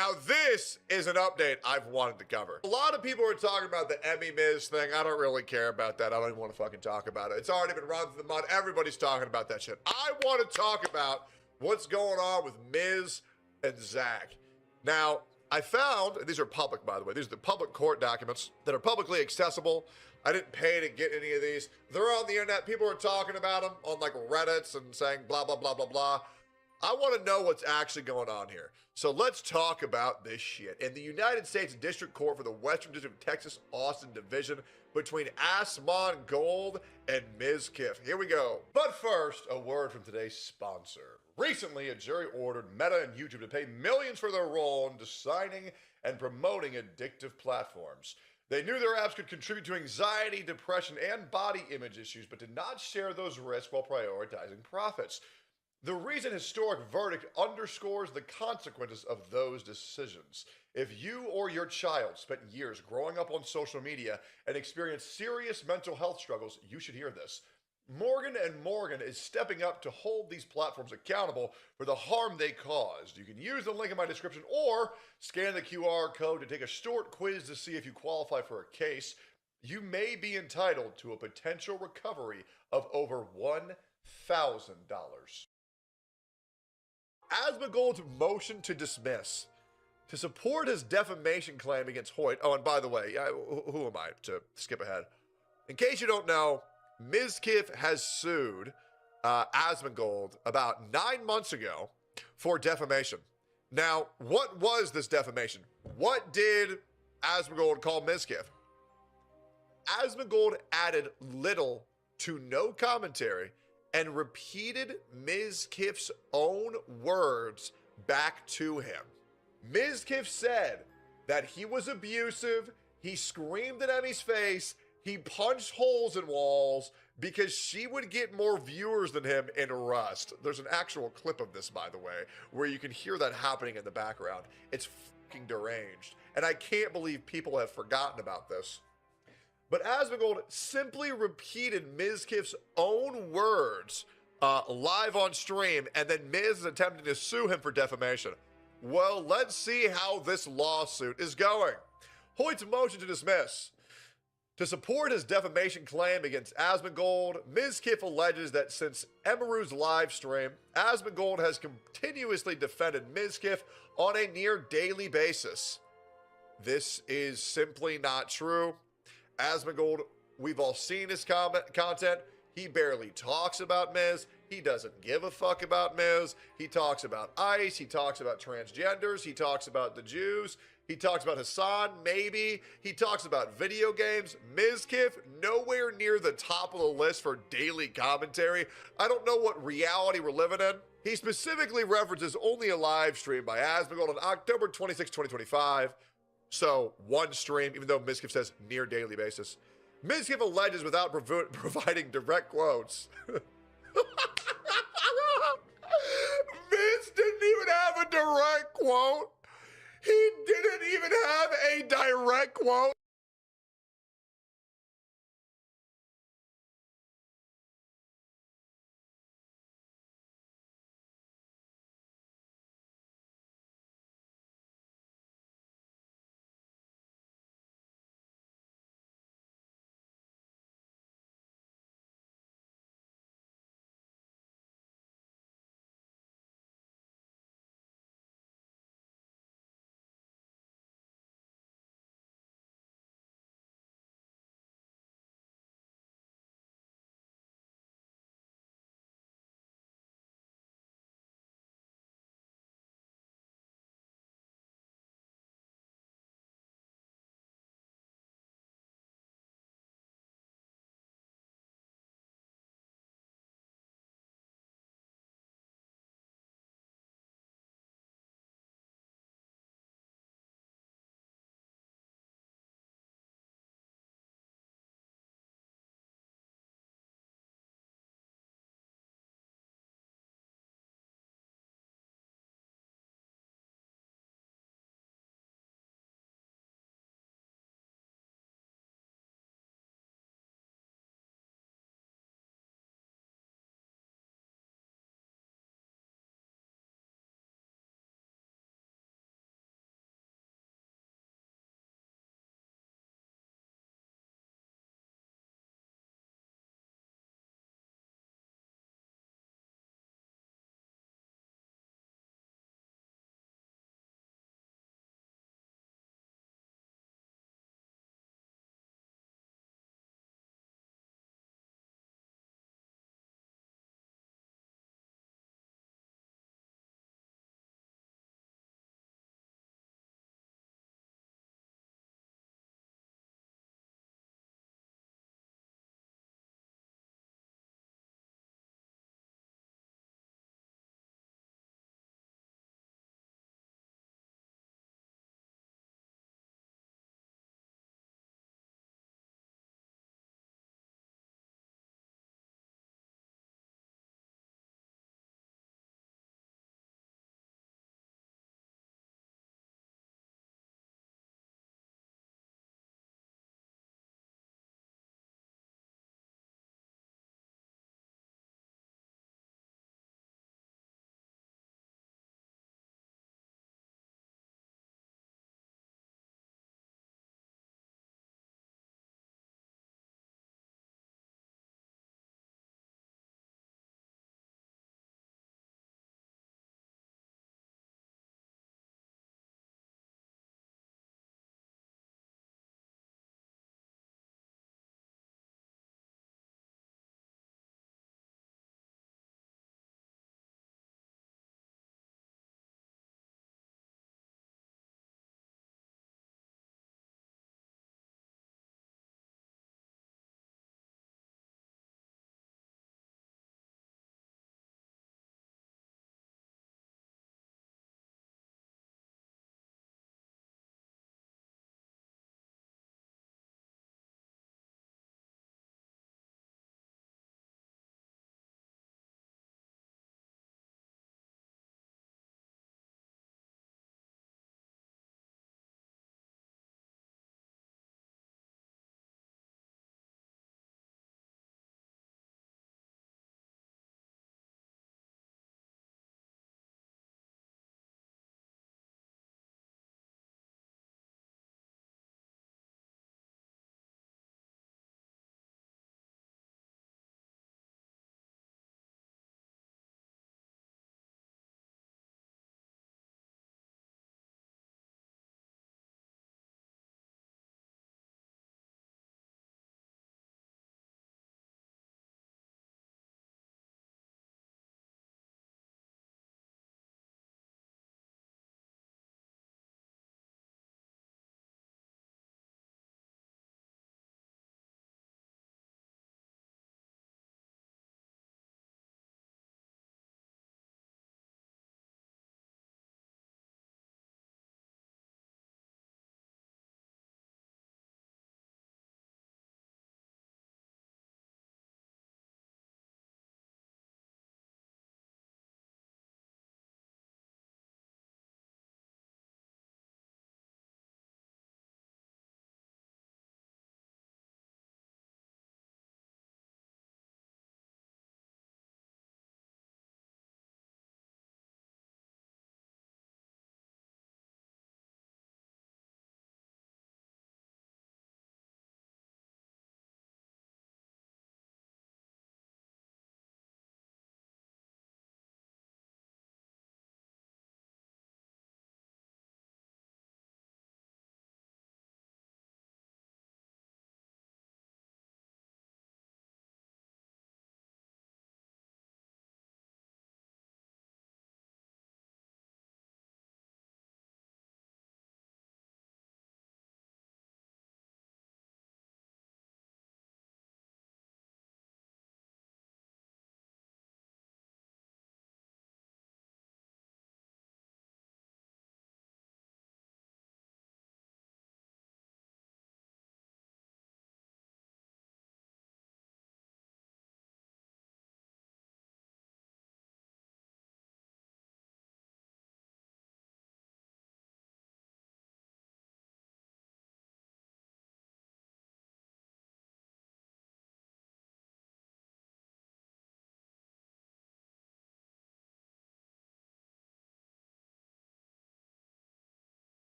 Now, this is an update I've wanted to cover. A lot of people are talking about the Emmy Miz thing. I don't really care about that. I don't even want to fucking talk about it. It's already been run through the mud. Everybody's talking about that shit. I want to talk about what's going on with Miz and Zach. Now, I found, and these are public, by the way, these are the public court documents that are publicly accessible. I didn't pay to get any of these. They're on the internet. People are talking about them on like Reddits and saying blah, blah, blah, blah, blah. I want to know what's actually going on here. So let's talk about this shit. In the United States District Court for the Western District of Texas, Austin Division, between Asmongold Gold and Mizkif. Here we go. But first, a word from today's sponsor. Recently, a jury ordered Meta and YouTube to pay millions for their role in designing and promoting addictive platforms. They knew their apps could contribute to anxiety, depression, and body image issues, but did not share those risks while prioritizing profits. The recent historic verdict underscores the consequences of those decisions. If you or your child spent years growing up on social media and experienced serious mental health struggles, you should hear this. Morgan & Morgan is stepping up to hold these platforms accountable for the harm they caused. You can use the link in my description or scan the QR code to take a short quiz to see if you qualify for a case. You may be entitled to a potential recovery of over $1,000. Asmongold's motion to dismiss to support his defamation claim against Hoyt. Oh, and by the way, who am I to skip ahead? In case you don't know, Mizkif has sued Asmongold about 9 months ago for defamation. Now, what was this defamation? What did Asmongold call Mizkif? Asmongold added little to no commentary and repeated Mizkif's own words back to him. Mizkif said that he was abusive, he screamed at Emmy's face, he punched holes in walls because she would get more viewers than him in Rust. There's an actual clip of this, by the way, where you can hear that happening in the background. It's fucking deranged. And I can't believe people have forgotten about this. But Asmongold simply repeated Mizkif's own words live on stream, and then Miz is attempting to sue him for defamation. Well, let's see how this lawsuit is going. Hoyt's motion to dismiss. To support his defamation claim against Asmongold, Mizkif alleges that since Emaru's live stream, Asmongold has continuously defended Mizkif on a near daily basis. This is simply not true. Asmongold, we've all seen his content. He barely talks about Miz. He doesn't give a fuck about Miz. He talks about ICE. He talks about transgenders. He talks about the Jews. He talks about Hassan, maybe. He talks about video games. Mizkif, nowhere near the top of the list for daily commentary. I don't know what reality we're living in. He specifically references only a live stream by Asmongold on October 26, 2025. So, one stream, even though Mizkif says near daily basis. Mizkif alleges without providing direct quotes. Miz didn't even have a direct quote. He didn't even have a direct quote.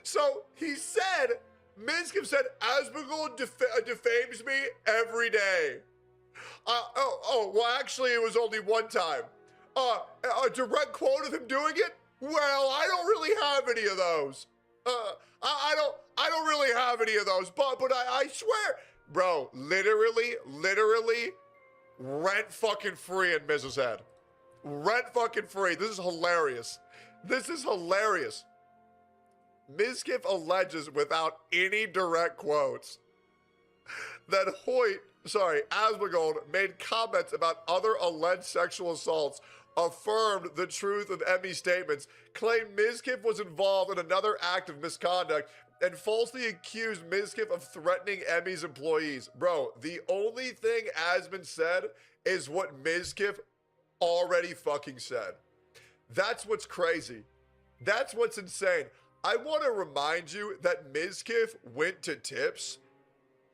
So he said, Mizkif said, Asmongold defames me every day. Well, actually, it was only one time. A direct quote of him doing it? Well, I don't really have any of those. I don't really have any of those, but I swear, bro, literally, rent fucking free in Miz's head. Rent fucking free. This is hilarious. This is hilarious. Mizkif alleges without any direct quotes that Asmongold made comments about other alleged sexual assaults, affirmed the truth of Emmy's statements, claimed Mizkif was involved in another act of misconduct, and falsely accused Mizkif of threatening Emmy's employees. Bro, the only thing Asmon said is what Mizkif already fucking said. That's what's crazy. That's what's insane. I want to remind you that Mizkif went to Tips.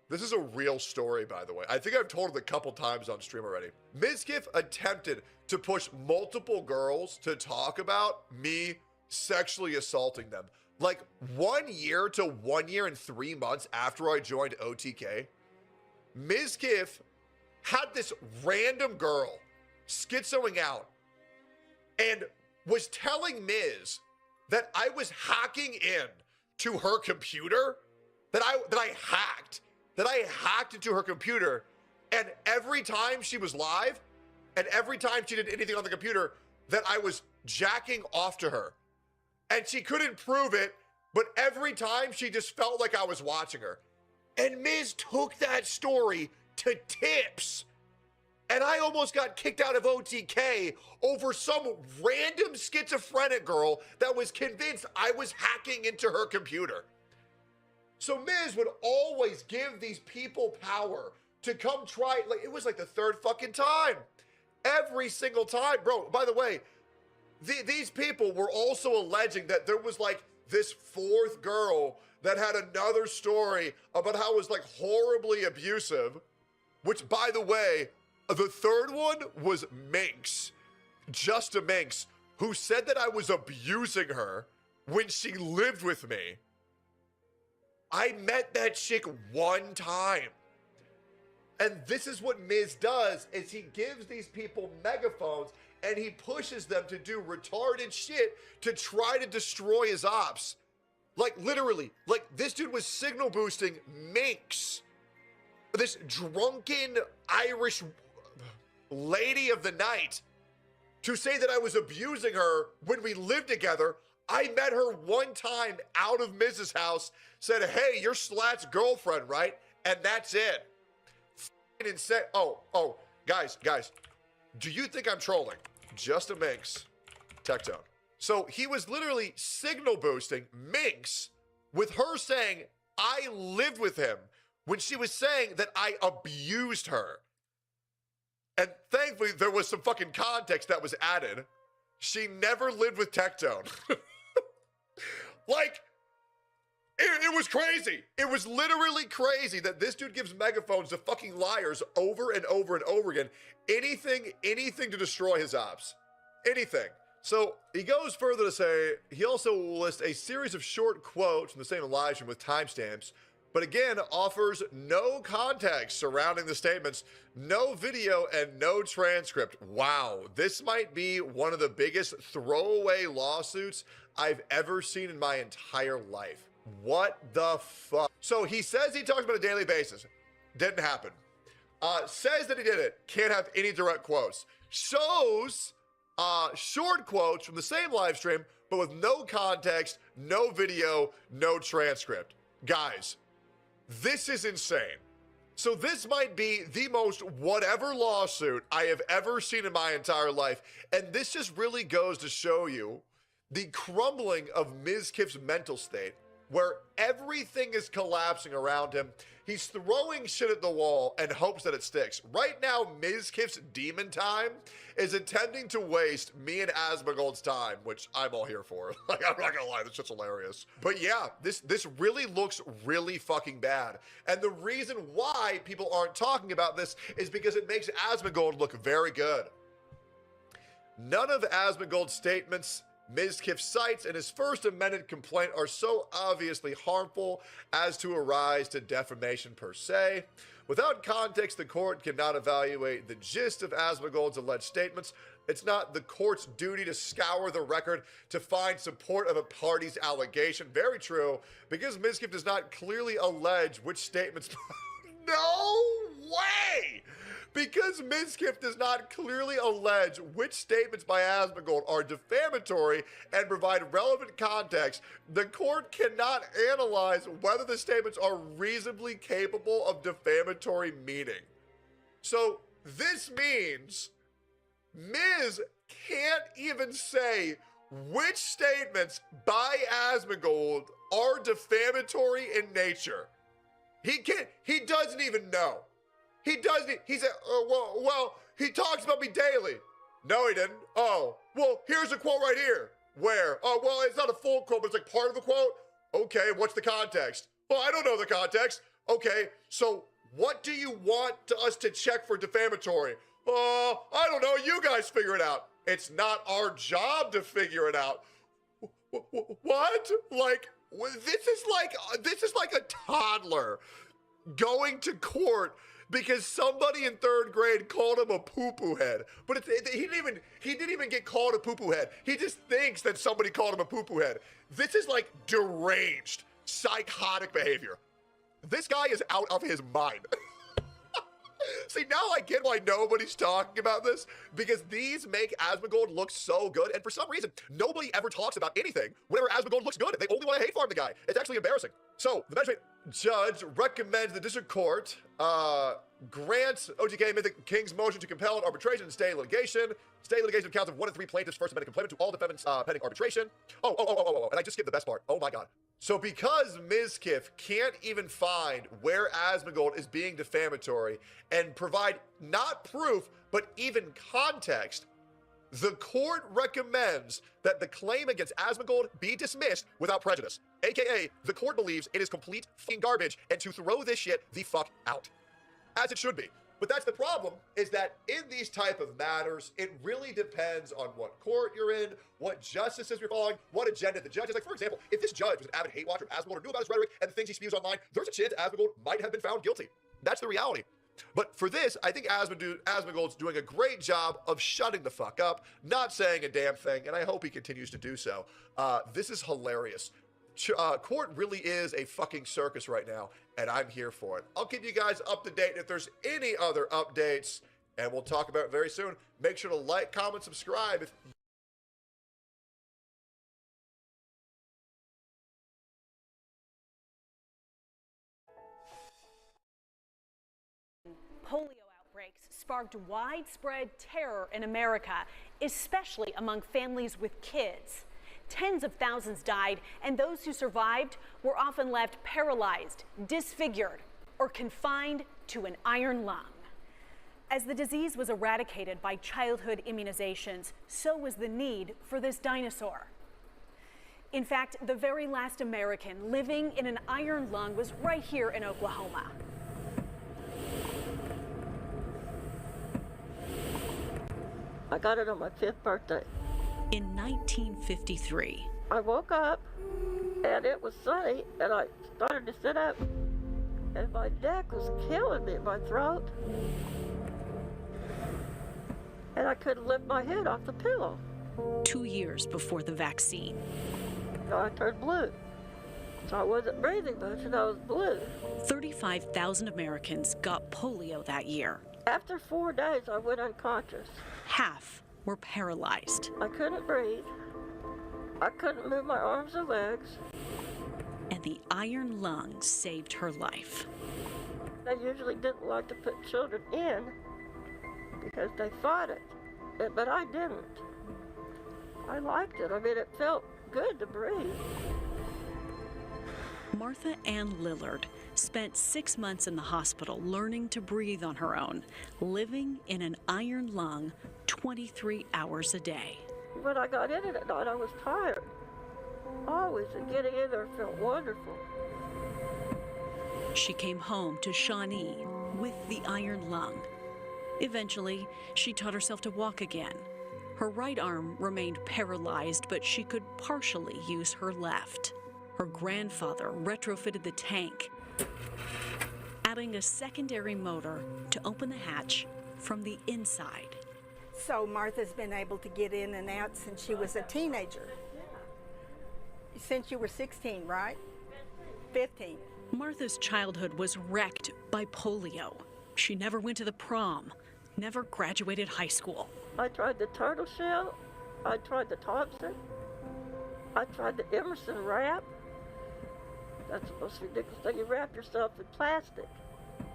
This is a real story, by the way. I think I've told it a couple times on stream already. Mizkif attempted to push multiple girls to talk about me sexually assaulting them. Like 1 year to 1 year and 3 months after I joined OTK, Mizkif had this random girl schizoing out and was telling Miz that I was hacking in to her computer, that I hacked into her computer, and every time she was live, and every time she did anything on the computer, that I was jacking off to her. And she couldn't prove it, but every time she just felt like I was watching her. And Miz took that story to Tips. And I almost got kicked out of OTK over some random schizophrenic girl that was convinced I was hacking into her computer. So Miz would always give these people power to come try, like it was like the third fucking time. Every single time, bro. By the way, these people were also alleging that there was like this fourth girl that had another story about how it was like horribly abusive, which by the way, the third one was Minx, just a Minx, who said that I was abusing her when she lived with me. I met that chick one time. And this is what Miz does, is he gives these people megaphones and he pushes them to do retarded shit to try to destroy his ops. Like literally, like this dude was signal boosting Minx, this drunken Irish lady of the night, to say that I was abusing her when we lived together. I met her one time out of Miz's house, said, hey, you're Slat's girlfriend, right? And that's it. And said, oh, guys, do you think I'm trolling? Just a Minx. Tectone. So he was literally signal boosting Minx with her saying, I lived with him, when she was saying that I abused her. And thankfully, there was some fucking context that was added. She never lived with Tectone. Like, it was crazy. It was literally crazy that this dude gives megaphones to fucking liars over and over and over again. Anything to destroy his ops. Anything. So he goes further to say, he also lists a series of short quotes from the same live stream with timestamps, but again, offers no context surrounding the statements, no video, and no transcript. Wow, this might be one of the biggest throwaway lawsuits I've ever seen in my entire life. What the fuck? So he says he talks about a daily basis. Didn't happen. Says that he did it. Can't have any direct quotes. Shows short quotes from the same live stream, but with no context, no video, no transcript. Guys, this is insane. So this might be the most whatever lawsuit I have ever seen in my entire life. And this just really goes to show you the crumbling of Mizkif's mental state, where everything is collapsing around him. He's throwing shit at the wall and hopes that it sticks. Right now, Mizkif's demon time is attempting to waste me and Asmongold's time, which I'm all here for. Like, I'm not gonna lie, this shit's hilarious. But yeah, this really looks really fucking bad. And the reason why people aren't talking about this is because it makes Asmongold look very good. None of Asmongold's statements Mizkif cites in his first amended complaint are so obviously harmful as to arise to defamation per se. Without context, the court cannot evaluate the gist of Asmongold's alleged statements. It's not the court's duty to scour the record to find support of a party's allegation. Very true, because Mizkif does not clearly allege which statements... No way! Because Mizkif does not clearly allege which statements by Asmongold are defamatory and provide relevant context, the court cannot analyze whether the statements are reasonably capable of defamatory meaning. So this means Miz can't even say which statements by Asmongold are defamatory in nature. He doesn't even know. He doesn't, he said, well, he talks about me daily. No, he didn't. Oh, well, here's a quote right here. Where? Oh, well, it's not a full quote, but it's like part of the quote. Okay, what's the context? Well, I don't know the context. Okay, so what do you want us to check for defamatory? I don't know, you guys figure it out. It's not our job to figure it out. What? Like, this is like a toddler going to court because somebody in third grade called him a poo-poo head. But he didn't even get called a poo-poo head. He just thinks that somebody called him a poo-poo head. This is like deranged, psychotic behavior. This guy is out of his mind. See, now I get why nobody's talking about this, because these make Asmongold look so good, and for some reason, nobody ever talks about anything whenever Asmongold looks good. They only want to hate farm the guy. It's actually embarrassing. So, the magistrate judge recommends the district court grants OTK Mythic King's motion to compel an arbitration and stay litigation. Stay litigation of counts of 1 and 3 plaintiffs' first amendment complaint to all defendants pending arbitration. And I just skipped the best part. Oh my God. So because Mizkif can't even find where Asmongold is being defamatory and provide not proof, but even context, the court recommends that the claim against Asmongold be dismissed without prejudice. AKA, the court believes it is complete fucking garbage and to throw this shit the fuck out. As it should be. But that's the problem, is that in these type of matters, it really depends on what court you're in, what justices you're following, what agenda the judge is. Like, for example, if this judge was an avid hate watcher of Asmongold or knew about his rhetoric and the things he spews online, there's a chance Asmongold might have been found guilty. That's the reality. But for this, I think Asmongold's doing a great job of shutting the fuck up, not saying a damn thing, and I hope he continues to do so. This is hilarious. Court really is a fucking circus right now, and I'm here for it. I'll keep you guys up to date if there's any other updates, and we'll talk about it very soon. Make sure to like, comment, subscribe. Polio outbreaks sparked widespread terror in America, especially among families with kids. Tens of thousands died, and those who survived were often left paralyzed, disfigured, or confined to an iron lung. As the disease was eradicated by childhood immunizations, so was the need for this dinosaur. In fact, the very last American living in an iron lung was right here in Oklahoma. I got it on my 5th birthday. In 1953, I woke up and it was sunny and I started to sit up and my neck was killing me, my throat. And I couldn't lift my head off the pillow. 2 years before the vaccine. So I turned blue. So I wasn't breathing much and I was blue. 35,000 Americans got polio that year. After 4 days, I went unconscious. Half were paralyzed. I couldn't breathe. I couldn't move my arms or legs. And the iron lung saved her life. They usually didn't like to put children in because they fought it, but I didn't. I liked it. I mean, it felt good to breathe. Martha Ann Lillard spent 6 months in the hospital learning to breathe on her own, living in an iron lung 23 hours a day. When I got in it at night, I was tired. Always, and getting in there felt wonderful. She came home to Shawnee with the iron lung. Eventually, she taught herself to walk again. Her right arm remained paralyzed, but she could partially use her left. Her grandfather retrofitted the tank, adding a secondary motor to open the hatch from the inside. So Martha's been able to get in and out since she was a teenager. Since you were 16, right? 15. Martha's childhood was wrecked by polio. She never went to the prom, never graduated high school. I tried the turtle shell, I tried the Thompson, I tried the Emerson wrap. That's the most ridiculous thing, you wrap yourself in plastic.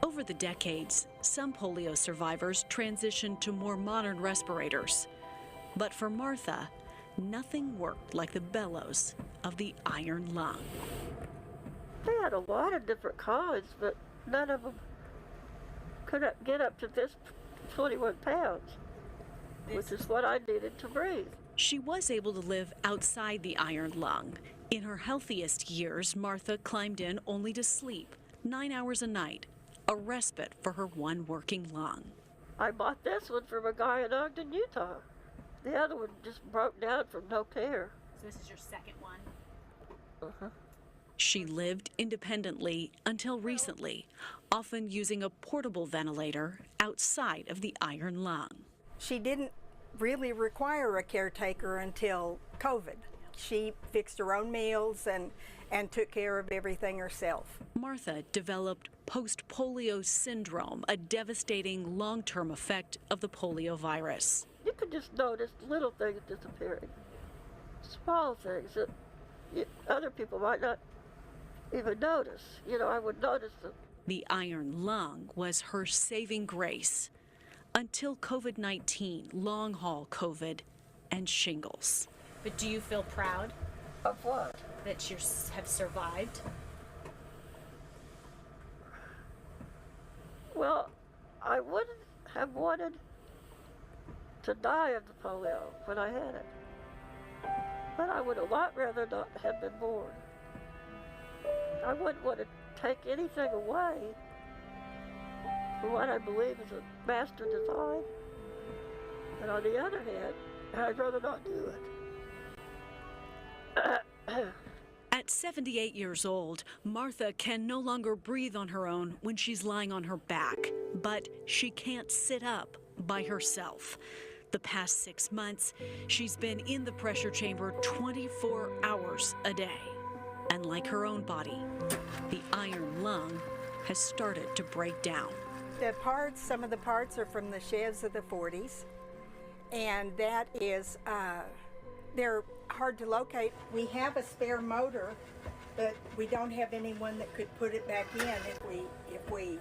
Over the decades, some polio survivors transitioned to more modern respirators. But for Martha, nothing worked like the bellows of the iron lung. They had a lot of different kinds, but none of them could get up to this 21 pounds, which is what I needed to breathe. She was able to live outside the iron lung. In her healthiest years, Martha climbed in only to sleep 9 hours a night, a respite for her one working lung. I bought this one from a guy in Ogden, Utah. The other one just broke down from no care. So this is your second one? Uh-huh. She lived independently until recently, often using a portable ventilator outside of the iron lung. She didn't really require a caretaker until COVID. She fixed her own meals and took care of everything herself. Martha developed post-polio syndrome, a devastating long-term effect of the polio virus. You could just notice little things disappearing, small things that other people might not even notice. You know, I would notice them. The iron lung was her saving grace until COVID-19, long-haul COVID, and shingles. But do you feel proud Of what? that you have survived? Well, I wouldn't have wanted to die of the polio when I had it. But I would a lot rather not have been born. I wouldn't want to take anything away from what I believe is a master design. And on the other hand, I'd rather not do it. At 78 years old, Martha can no longer breathe on her own when she's lying on her back, but she can't sit up by herself. The past 6 months, she's been in the pressure chamber 24 hours a day. And like her own body, the iron lung has started to break down. Some of the parts are from the Chevs of the 40s, and that is, they're hard to locate. We have a spare motor, but we don't have anyone that could put it back in if we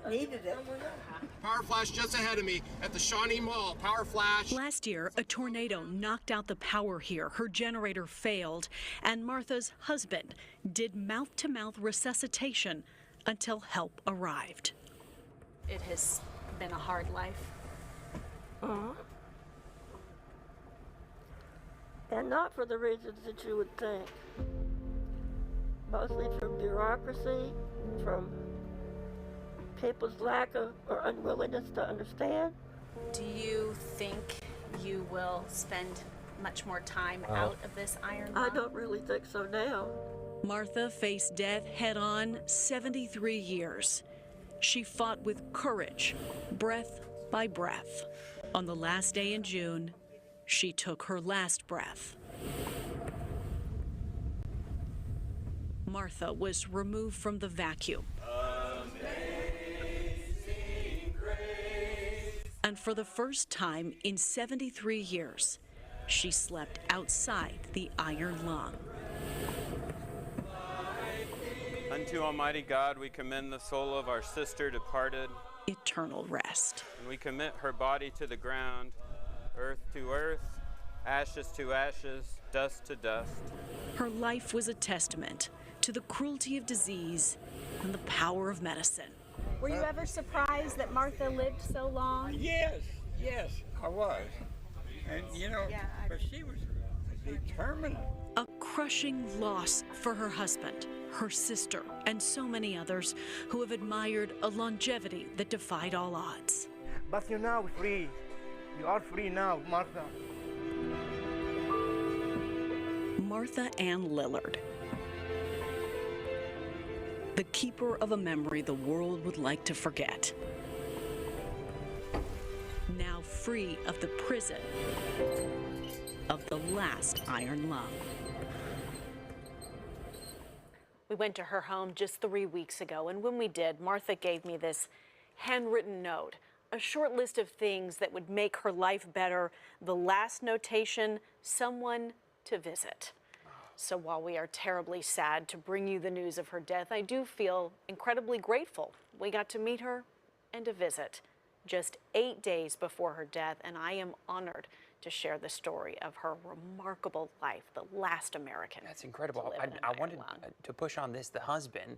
needed it. Power flash just ahead of me at the Shawnee Mall. Power flash. Last year, a tornado knocked out the power here. Her generator failed, and Martha's husband did mouth-to-mouth resuscitation until help arrived. It has been a hard life. And not for the reasons that you would think. Mostly from bureaucracy, from people's lack of or unwillingness to understand. Do you think you will spend much more time out of this iron lung? I don't really think so now. Martha faced death head-on 73 years. She fought with courage, breath by breath. On the last day in June, she took her last breath. Martha was removed from the vacuum. And for the first time in 73 years, she slept outside the iron lung. Unto Almighty God, we commend the soul of our sister departed. Eternal rest. And we commit her body to the ground, earth to earth, ashes to ashes, dust to dust. Her life was a testament to the cruelty of disease and the power of medicine. Were you ever surprised that Martha lived so long? Yes, I was. And but she was determined. A crushing loss for her husband, her sister, and so many others who have admired a longevity that defied all odds. But you're now free. You are free now, Martha. Martha Ann Lillard. The keeper of a memory the world would like to forget. Now free of the prison of the last iron lung. We went to her home just 3 weeks ago, and when we did, Martha gave me this handwritten note, a short list of things that would make her life better. The last notation, someone to visit. So while we are terribly sad to bring you the news of her death, I do feel incredibly grateful. We got to meet her and to visit just 8 days before her death, and I am honored to share the story of her remarkable life, the last American. That's incredible. to live an I iron wanted lung. to push on this, the husband.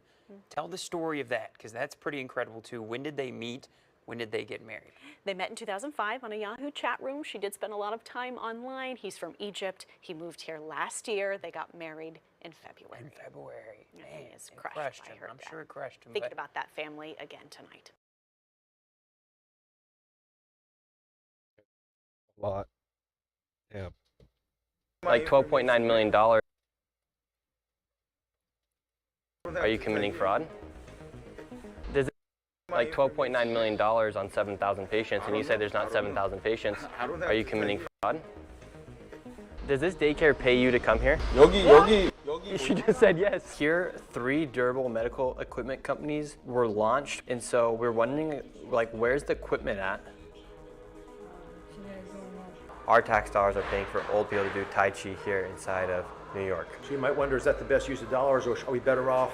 Tell the story of that, because that's pretty incredible too. When did they meet? When did they get married? They met in 2005 on a Yahoo chat room. She did spend a lot of time online. He's from Egypt. He moved here last year. They got married in February. In February. And Man, he is it crushed by him. her I'm death. sure it crushed him. Thinking but about that family again tonight. A lot. Yeah. Like $12.9 million. Are you committing fraud? There's like $12.9 million on 7,000 patients, and you say there's not 7,000 patients. Are you committing fraud? Does this daycare pay you to come here? Yogi. She just said yes. Here, 3 durable medical equipment companies were launched, and so we're wondering, like, where's the equipment at? Our tax dollars are paying for old people to do Tai Chi here inside of New York. So you might wonder, is that the best use of dollars, or are we better off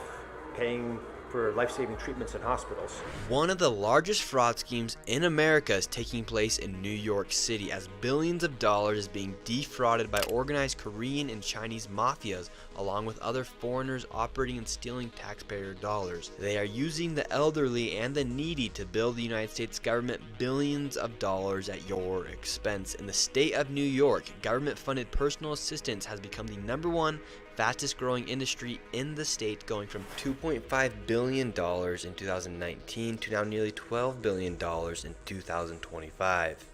paying for life-saving treatments in hospitals? One of the largest fraud schemes in America is taking place in New York City, as billions of dollars is being defrauded by organized Korean and Chinese mafias, along with other foreigners operating and stealing taxpayer dollars. They are using the elderly and the needy to bill the United States government billions of dollars at your expense. In the state of New York, government-funded personal assistance has become the #1 fastest growing industry in the state, going from $2.5 billion in 2019 to now nearly $12 billion in 2025.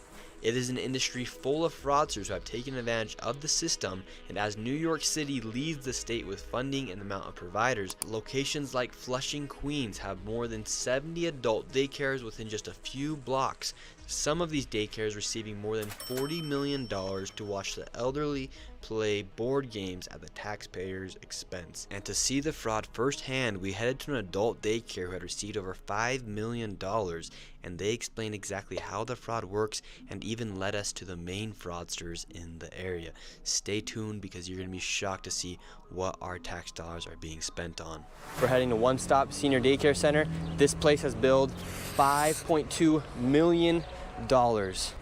It is an industry full of fraudsters who have taken advantage of the system, and as New York City leads the state with funding and amount of providers, locations like Flushing, Queens have more than 70 adult daycares within just a few blocks. Some of these daycares receiving more than $40 million to watch the elderly play board games at the taxpayers' expense. And to see the fraud firsthand, we headed to an adult daycare who had received over $5 million, and they explained exactly how the fraud works and even led us to the main fraudsters in the area. Stay tuned, because you're going to be shocked to see what our tax dollars are being spent on. We're heading to One Stop Senior Daycare Center. This place has billed $5.2 million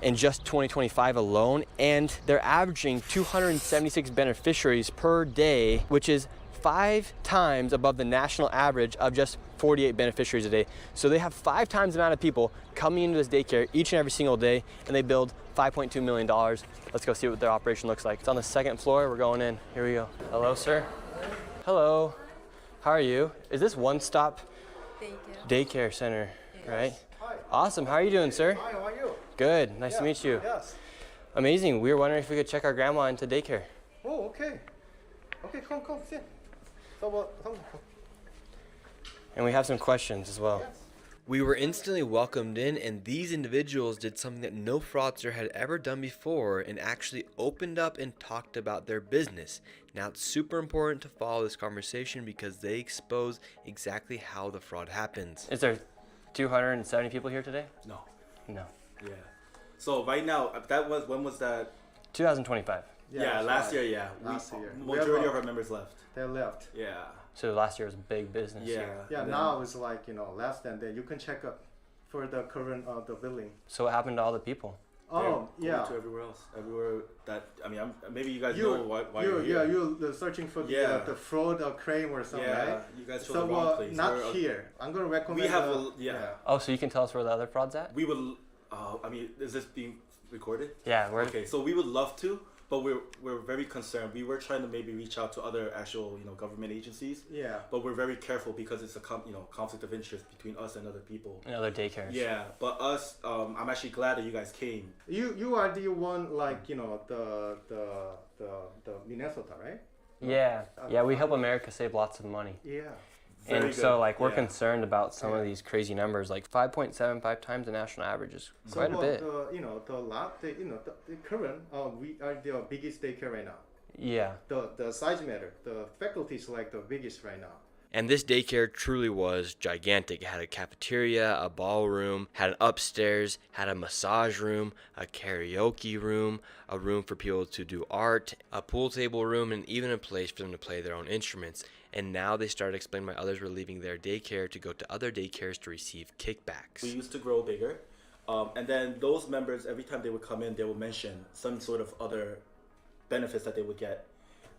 in just 2025 alone, and they're averaging 276 beneficiaries per day, which is 5 times above the national average of just 48 beneficiaries a day. So they have 5 times the amount of people coming into this daycare each and every single day, and they build $5.2 million. Let's go see what their operation looks like. It's on the 2nd floor. We're going in. Here we go. Hello, sir. Hello. How are you? Is this One Stop Daycare Center, right? Hi. Awesome. How are you doing, sir? Hi, how are you? Good. Nice to meet you. Yes. Amazing. We were wondering if we could check our grandma into daycare. Oh, okay. Okay, come, sit. So, And we have some questions as well. We were instantly welcomed in, and these individuals did something that no fraudster had ever done before, and actually opened up and talked about their business. Now, it's super important to follow this conversation because they expose exactly how the fraud happens. Is there 270 people here today? No. No. Yeah. So right now, when was that? 2025. Yeah, last year, yeah. Last year. Majority of our members left. They left. Yeah. So last year was big business. Yeah. Yeah, now it's like, less than that. You can check up for the current, the billing. So what happened to all the people? Oh, yeah. To everywhere else. Everywhere that, maybe you guys know why you're here. Yeah, you're searching for the fraud or claim or something, right? You guys chose the wrong place. Not here. I'm going to recommend. We have Oh, so you can tell us where the other fraud's at? We would, is this being recorded? Yeah. Okay, so we would love to, but we're very concerned. We were trying to maybe reach out to other actual government agencies. Yeah. But we're very careful because it's a conflict of interest between us and other people. And other daycares. Yeah, but us, I'm actually glad that you guys came. You are the one the Minnesota, right? Yeah, we help America save lots of money. Yeah. And so, like, we're concerned about some of these crazy numbers, like 5.75 times the national average is quite a bit. The current, we are the biggest daycare right now. Yeah. The size matter. The faculty is like the biggest right now. And this daycare truly was gigantic. It had a cafeteria, a ballroom, had an upstairs, had a massage room, a karaoke room, a room for people to do art, a pool table room, and even a place for them to play their own instruments. And now they started explaining why others were leaving their daycare to go to other daycares to receive kickbacks. We used to grow bigger. And then those members, every time they would come in, they would mention some sort of other benefits that they would get.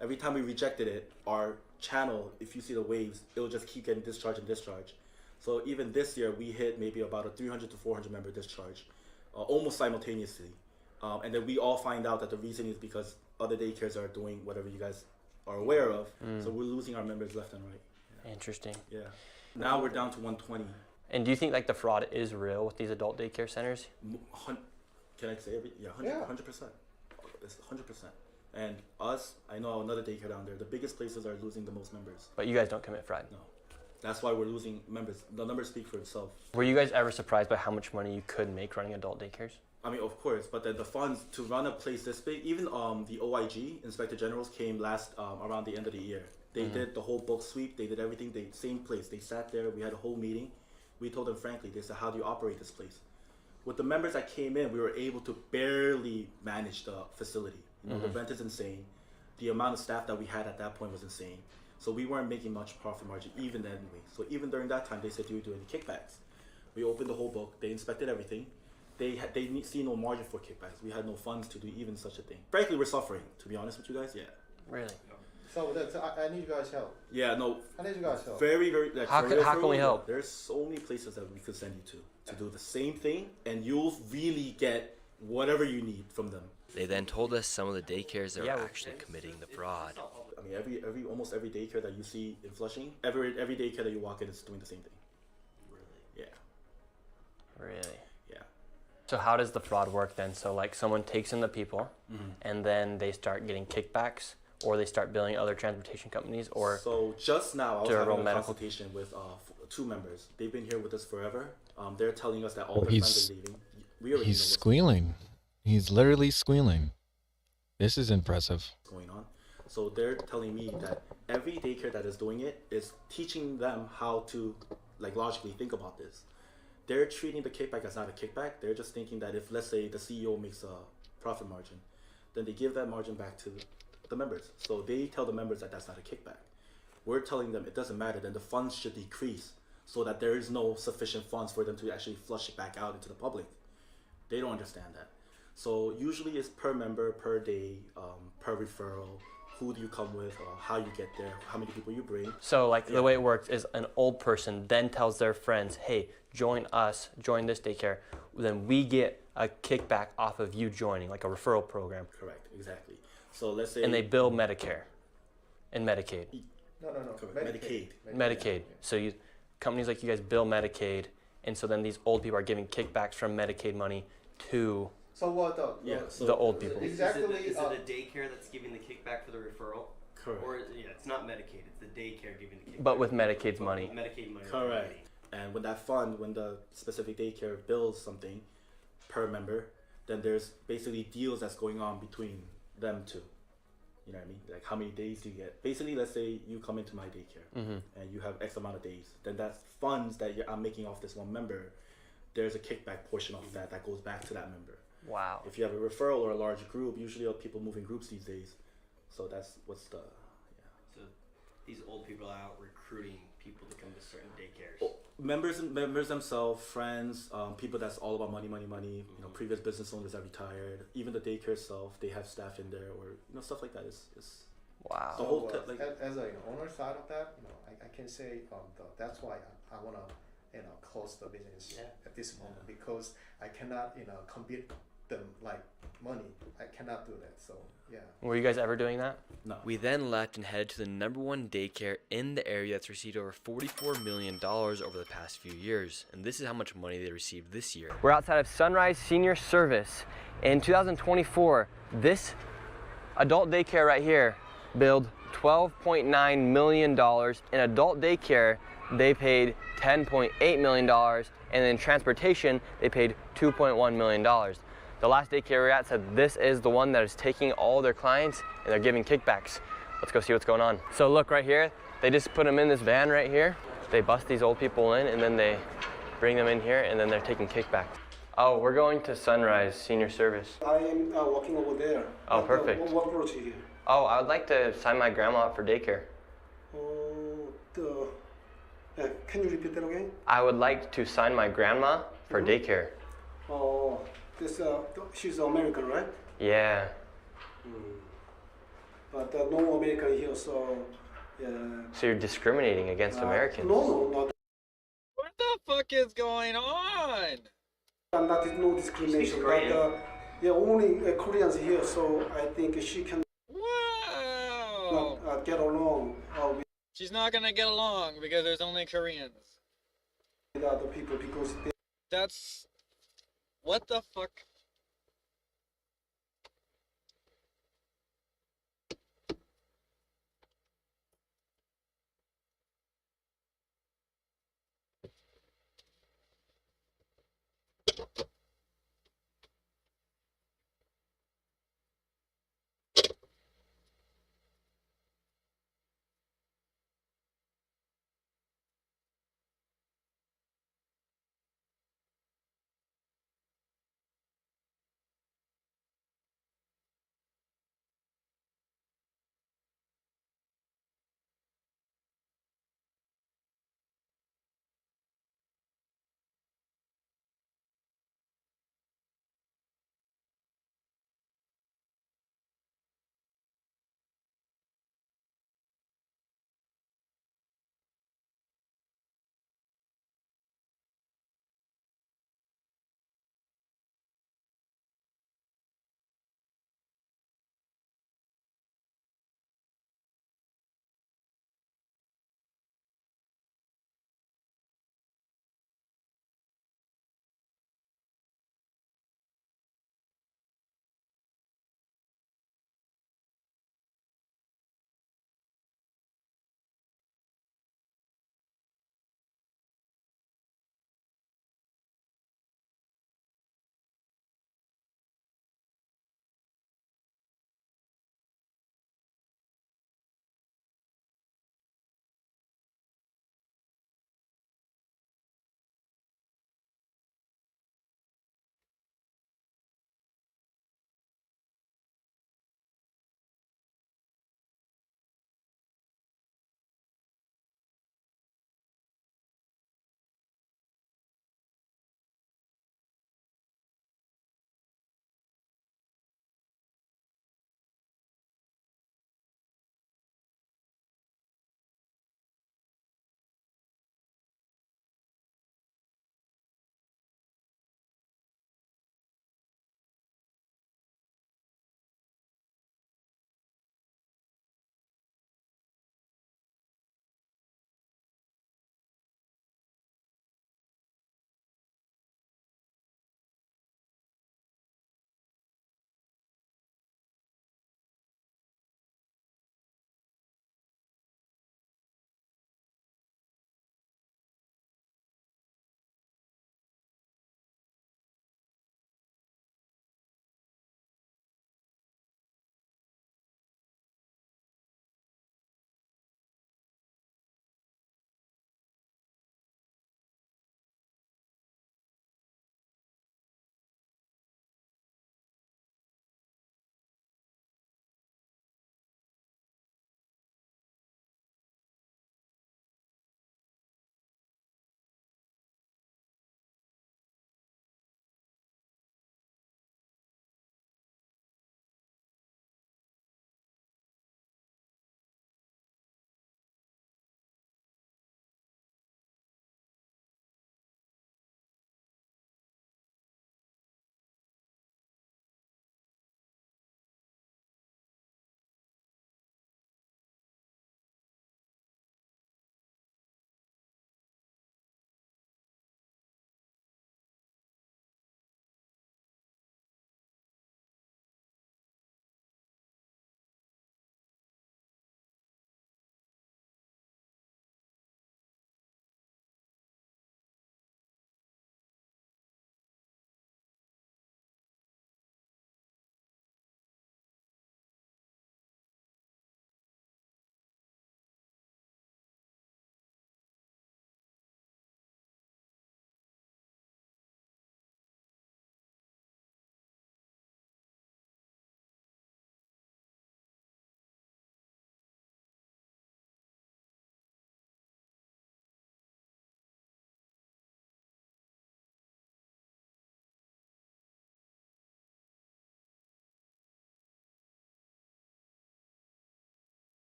Every time we rejected it, our channel, if you see the waves, it will just keep getting discharge and discharge. So even this year, we hit maybe about a 300 to 400 member discharge, almost simultaneously. And then we all find out that the reason is because other daycares are doing whatever you guys are aware of. So we're losing our members left and right. Yeah. Interesting. Yeah. Now we're down to 120. And do you think like the fraud is real with these adult daycare centers? Can I say 100%. It's 100%. And us, I know another daycare down there, the biggest places are losing the most members. But you guys don't commit fraud? No. That's why we're losing members. The numbers speak for itself. Were you guys ever surprised by how much money you could make running adult daycares? I mean, of course, but then the funds to run a place this big, even the OIG, Inspector Generals, came last around the end of the year. They did the whole book sweep, they did everything, same place. They sat there, we had a whole meeting. We told them frankly, they said, how do you operate this place? With the members that came in, we were able to barely manage the facility. You know, the rent is insane. The amount of staff that we had at that point was insane. So we weren't making much profit margin even then anyway. So even during that time, they said, do you do any kickbacks? We opened the whole book, they inspected everything. They see no margin for kickbacks. We had no funds to do even such a thing. Frankly, we're suffering, to be honest with you guys, yeah. Really? So I need you guys' help. Yeah, no. I need you guys' help. Very, very. Like, how can we help? There's so many places that we could send you to do the same thing, and you'll really get whatever you need from them. They then told us some of the daycares that were actually committing the fraud. I mean, almost every daycare that you see in Flushing, every daycare that you walk in is doing the same thing. Really? Yeah. Really? Yeah. So how does the fraud work then? So like someone takes in the people, and then they start getting kickbacks, or they start billing other transportation companies, or so just now I was having a consultation with 2 members. They've been here with us forever. They're telling us that all their friends are leaving. We already he's squealing. He's literally squealing. This is impressive. Going on. So they're telling me that every daycare that is doing it is teaching them how to like logically think about this. They're treating the kickback as not a kickback. They're just thinking that if, let's say, the CEO makes a profit margin, then they give that margin back to the members. So they tell the members that that's not a kickback. We're telling them it doesn't matter. Then the funds should decrease so that there is no sufficient funds for them to actually flush it back out into the public. They don't understand that. So usually it's per member, per day, per referral, who do you come with, how you get there, how many people you bring. So like the way it works is an old person then tells their friends, hey, join us, join this daycare. Then we get a kickback off of you joining, like a referral program. Correct, exactly. So let's say... And they bill Medicare and Medicaid. No. Medicaid. So companies like you guys bill Medicaid, and so then these old people are giving kickbacks from Medicaid money to... So what the old people. Exactly. Is it a daycare that's giving the kickback for the referral? Correct. Or it's not Medicaid, it's the daycare giving the kickback. But with Medicaid's money. Medicaid money. Correct. And when that fund, when the specific daycare bills something per member, then there's basically deals that's going on between them two. You know what I mean? Like how many days do you get? Basically, let's say you come into my daycare and you have X amount of days. Then that's funds that I'm making off this one member. There's a kickback portion of that goes back to that member. Wow. If you have a referral or a large group, usually people move in groups these days. So that's what's the, So these old people are out recruiting people to come to certain daycares. Members themselves, friends, people that's all about money. You know, previous business owners that retired. Even the daycare itself, they have staff in there, or stuff like that. It's wow. The whole as an owner side of that, I can say that's why I wanna close the business at this moment because I cannot compete them like money. I cannot do that. So yeah. Were you guys ever doing that? No. We then left and headed to the #1 daycare in the area that's received over $44 million over the past few years. And this is how much money they received this year. We're outside of Sunrise Senior Service. In 2024, this adult daycare right here billed $12.9 million. In adult daycare, they paid $10.8 million. And in transportation, they paid $2.1 million. The last daycare we were at said this is the one that is taking all their clients and they're giving kickbacks. Let's go see what's going on. So look right here, they just put them in this van right here. They bust these old people in and then they bring them in here and then they're taking kickbacks. Oh, we're going to Sunrise Senior Service. I am working over there. Oh, perfect. What brought you here? Oh, I would like to sign my grandma up for daycare. Can you repeat that again? I would like to sign my grandma for daycare. Oh, she's American, right? Yeah. But no American here, so yeah. So you're discriminating against Americans? No, not. What the fuck is going on? Not no discrimination, but yeah, only Koreans here, so I think she can not, get along. She's not gonna get along because there's only Koreans. With other people because that's what the fuck.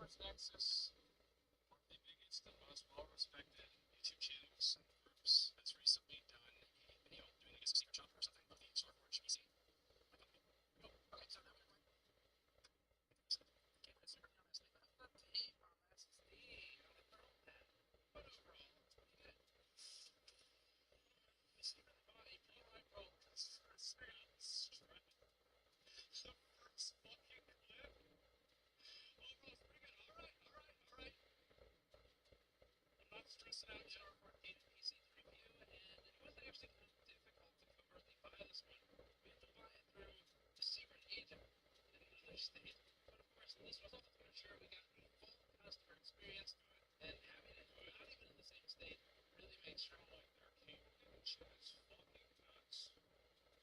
Gamers Nexus, one of the biggest and most well-respected YouTube channels and groups, has recently done a video doing, I guess, a secret shop or something of the StarForge PC. Oh, okay, so now we're going. Camera is super honest. They have the tape on SSD on the thermal pad, but overall, it's pretty good. You see the body, PMI Pro, this is strap. The first fucking clip. Overall, it's pretty good. Alright. I'm not stressing out yet for a PC to review, and it was actually kind of difficult to covertly buy this one. We had to buy it through the secret agent in another state. But of course, this was also to ensure we got the full customer experience to it, and having it not even in the same state really makes sure like their cable connection is fucking nuts.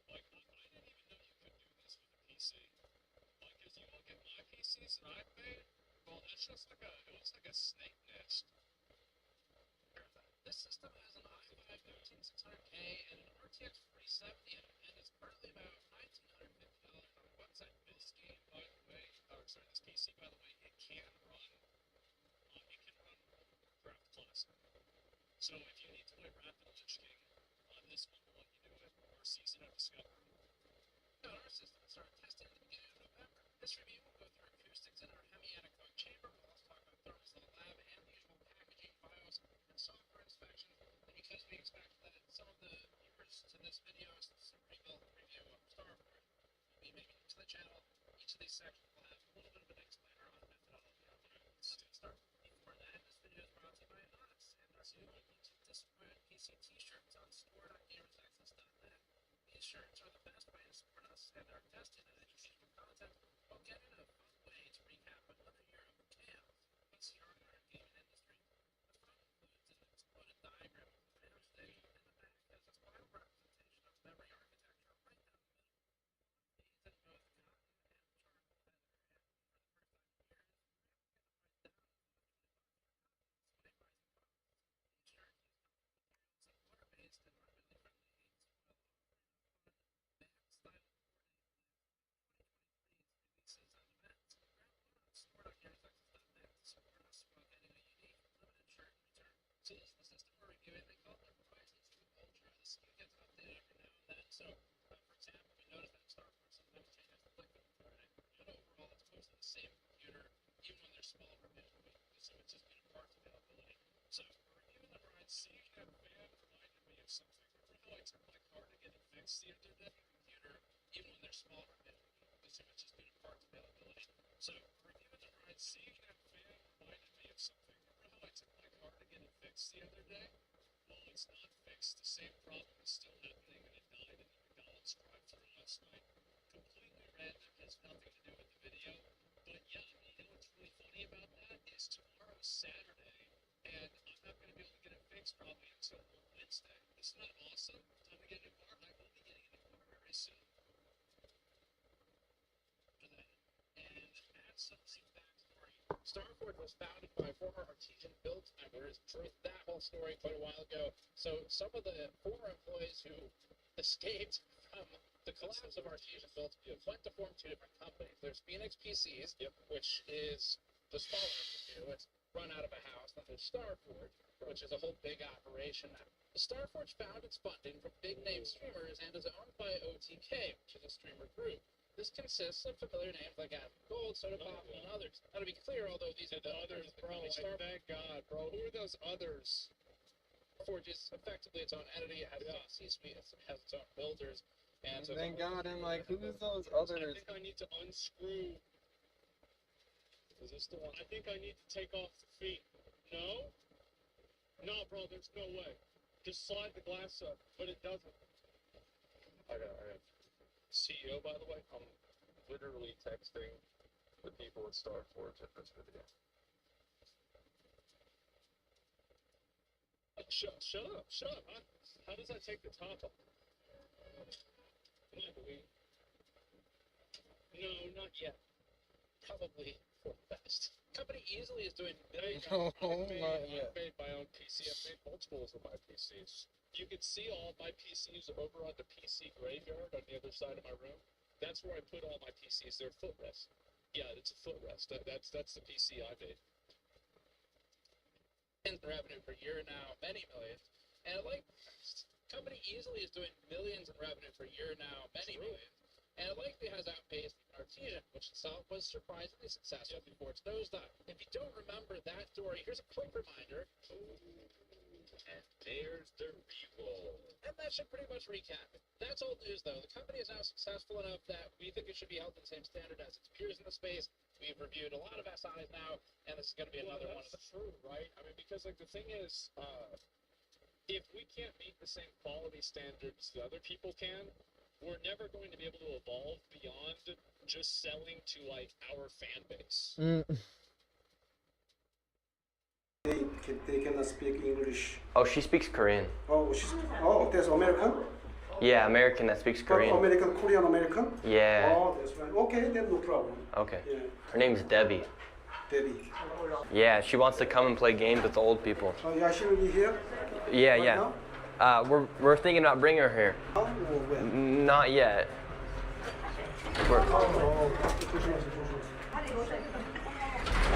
Like, I didn't even know you could do this with a PC. Like, as you look at my PCs that I've made, well, that's just like it looks like a snake nest. This system has an i5 13600K and an RTX 4070 in it, and it's currently about $1,950 on the website. This game, by the way, this PC, by the way, it can run Warcraft Classic. So if you need to play Wrath of the Lich King, this one will let you do it, or Season of Discovery. Now, our system started testing at the beginning of November. This review will go through acoustics in our hemi-anechoic chamber. We'll also talk about thermals in the lab and the usual packaging, BIOS, and software inspection. And because we expect that some of the viewers to this video is some rebuild review of StarForge, we'll be making to the channel. Each of these sections will have a little bit of an explainer on the methodology of how to start. Before that, this video is brought to you by Anonymous and our new Discord PC t-shirts on store.gamersnexus.net. These shirts are the best way to support us and our testing and educational content while getting a fun way to recap another year of chaos PC hardware and gaming industry. The front includes an exploded diagram of the RAM station, and the back has a final representation of memory architecture right down the middle. These in both cotton and charcoal leather, and for the first time in years, we're able to get the price down as low as $25 despite rising costs. These shirts use comfortable materials and water-based and are really friendly inks while offering a fun style 4-day releases on events. Grab one on store.gamersnexus.net to support us while getting a unique limited shirt in return. So this is the system we're reviewing. They call it Ryzen 2 Ultra. The SKU gets updated every now and then. So, for example, we noticed that StarForge sometimes changes the liquid cooling, and overall it's mostly the same computer, even when they're smaller visually. So it's just been a parts availability. So we're reviewing the Ryzen. Seeing that fan reminded me of something. Remember how I took my car to get it fixed the other day? Computer, even when they're smaller visually. So it's just been a parts availability. So we're reviewing the Ryzen. Seeing that fan reminded me of something. Remember how I took my car to get it fixed the other day? Well, it's not fixed. The same problem is still happening, and it died in the McDonald's drive-thru last night. Completely random, has nothing to do with the video. But yeah, you know what's really funny about that is tomorrow's Saturday, and I'm not going to be able to get it fixed probably until Wednesday. Isn't that awesome? Time to get a new car. I will be getting a new car very soon. And add some backstory. StarForge was founded by former Artesian Builds members. That whole story quite a while ago. So some of the former employees who escaped from the collapse of Artesian Builds went to form two different companies. There's Phoenix PCs, which is the smaller of the two. It's run out of a house. Then there's StarForge, which is a whole big operation now. The StarForge found its funding from big-name streamers and is owned by OTK, which is a streamer group. This consists of familiar names like Adam Gold, Soda Pop, and others. Now, to be clear, although these are the others, bro, thank God, bro. Who are those others? StarForge is effectively its own entity. It has its own C-suite. It has its own builders. And so thank God, and like, who's those others? I think I need to unscrew. Is this the one? I think I need to take off the feet. No? No, bro, there's no way. Just slide the glass up, but it doesn't. I got CEO, by the way, I'm literally texting the people at StarForge at this video. Shut up. How does that take the top off? Come on, Louis. No, not yet. Probably for the best. Company easily is doing millions. I've made my own PC. I've made multiples of my PCs. You can see all my PCs over on the PC graveyard on the other side of my room. That's where I put all my PCs. They're footrest. Yeah, it's a footrest. That's the PC I made. In revenue per year now, many millions. And like, company easily is doing millions in revenue per year now, many millions. And it likely has outpaced Artesian, which itself was surprisingly successful before its nosedive. If you don't remember that story, here's a quick reminder. And there's the re-roll. And that should pretty much recap it. That's old news, though. The company is now successful enough that we think it should be held to the same standard as its peers in the space. We've reviewed a lot of SIs now, and this is going to be another one of them. True, right? I mean, because like the thing is, if we can't meet the same quality standards that other people can, we're never going to be able to evolve beyond just selling to like our fan base. They cannot speak English. Oh, she speaks Korean. Oh, that's American? Yeah, American that speaks Korean. American, Korean American? Yeah. Oh, that's right. Okay, then no problem. Okay. Yeah. Her name's Debbie. Debbie. Yeah, she wants to come and play games with the old people. Oh, yeah, she will be here? Yeah, right yeah. Now? We're thinking about bringing her here. Oh, when? Not yet.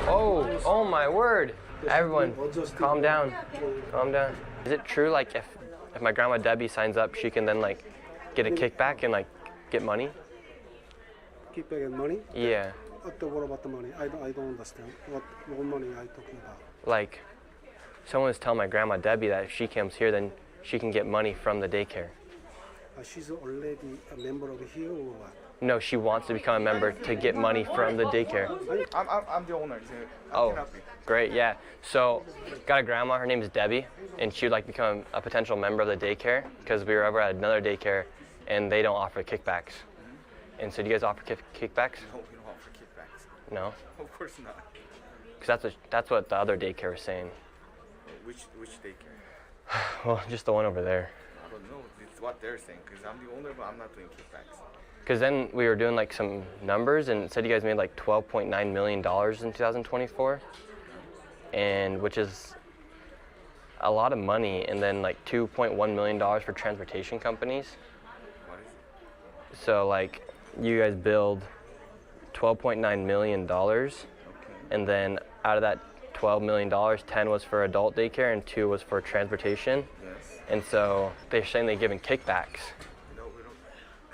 Oh my word. Everyone, calm down. Calm down. Is it true, like, if my grandma Debbie signs up, she can then, like, get a kickback and, like, get money? Kickback and money? Yeah. What about the money? I don't understand. What money are you talking about? Like, someone was telling my grandma Debbie that if she comes here, then she can get money from the daycare. She's already a member of here or what? No, she wants to become a member to get money from the daycare. I'm the owner. Oh, great, yeah. So, got a grandma, her name is Debbie, and she would like to become a potential member of the daycare because we were over at another daycare and they don't offer kickbacks. And so do you guys offer kickbacks? No, we don't offer kickbacks. No? Of course not. Because that's what the other daycare was saying. Which daycare? Well, just the one over there. I don't know. It's what they're saying because I'm the owner, but I'm not doing kickbacks. Because then we were doing like some numbers and it said you guys made like $12.9 million in 2024, and which is a lot of money, and then like $2.1 million for transportation companies. What is it? So like you guys billed $12.9 million, and then out of that $12 million, 10 was for adult daycare and 2 was for transportation. Yes. And so they're saying they're giving kickbacks. No, we don't.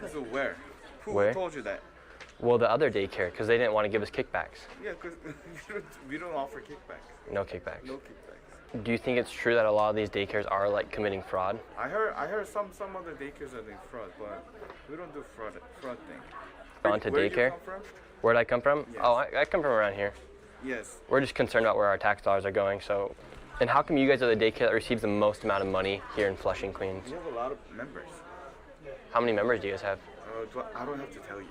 So where? Where? Who told you that? Well, the other daycare, because they didn't want to give us kickbacks. Yeah, because we don't offer kickbacks. No kickbacks. No kickbacks. Do you think it's true that a lot of these daycares are like committing fraud? I heard some other daycares are doing fraud, but we don't do fraud thing. Gone to Where daycare? Did you come from? Where'd I come from? Yes. Oh, I come from around here. Yes. We're just concerned about where our tax dollars are going. So, and how come you guys are the daycare that receives the most amount of money here in Flushing, Queens? We have a lot of members. How many members do you guys have? I don't have to tell you.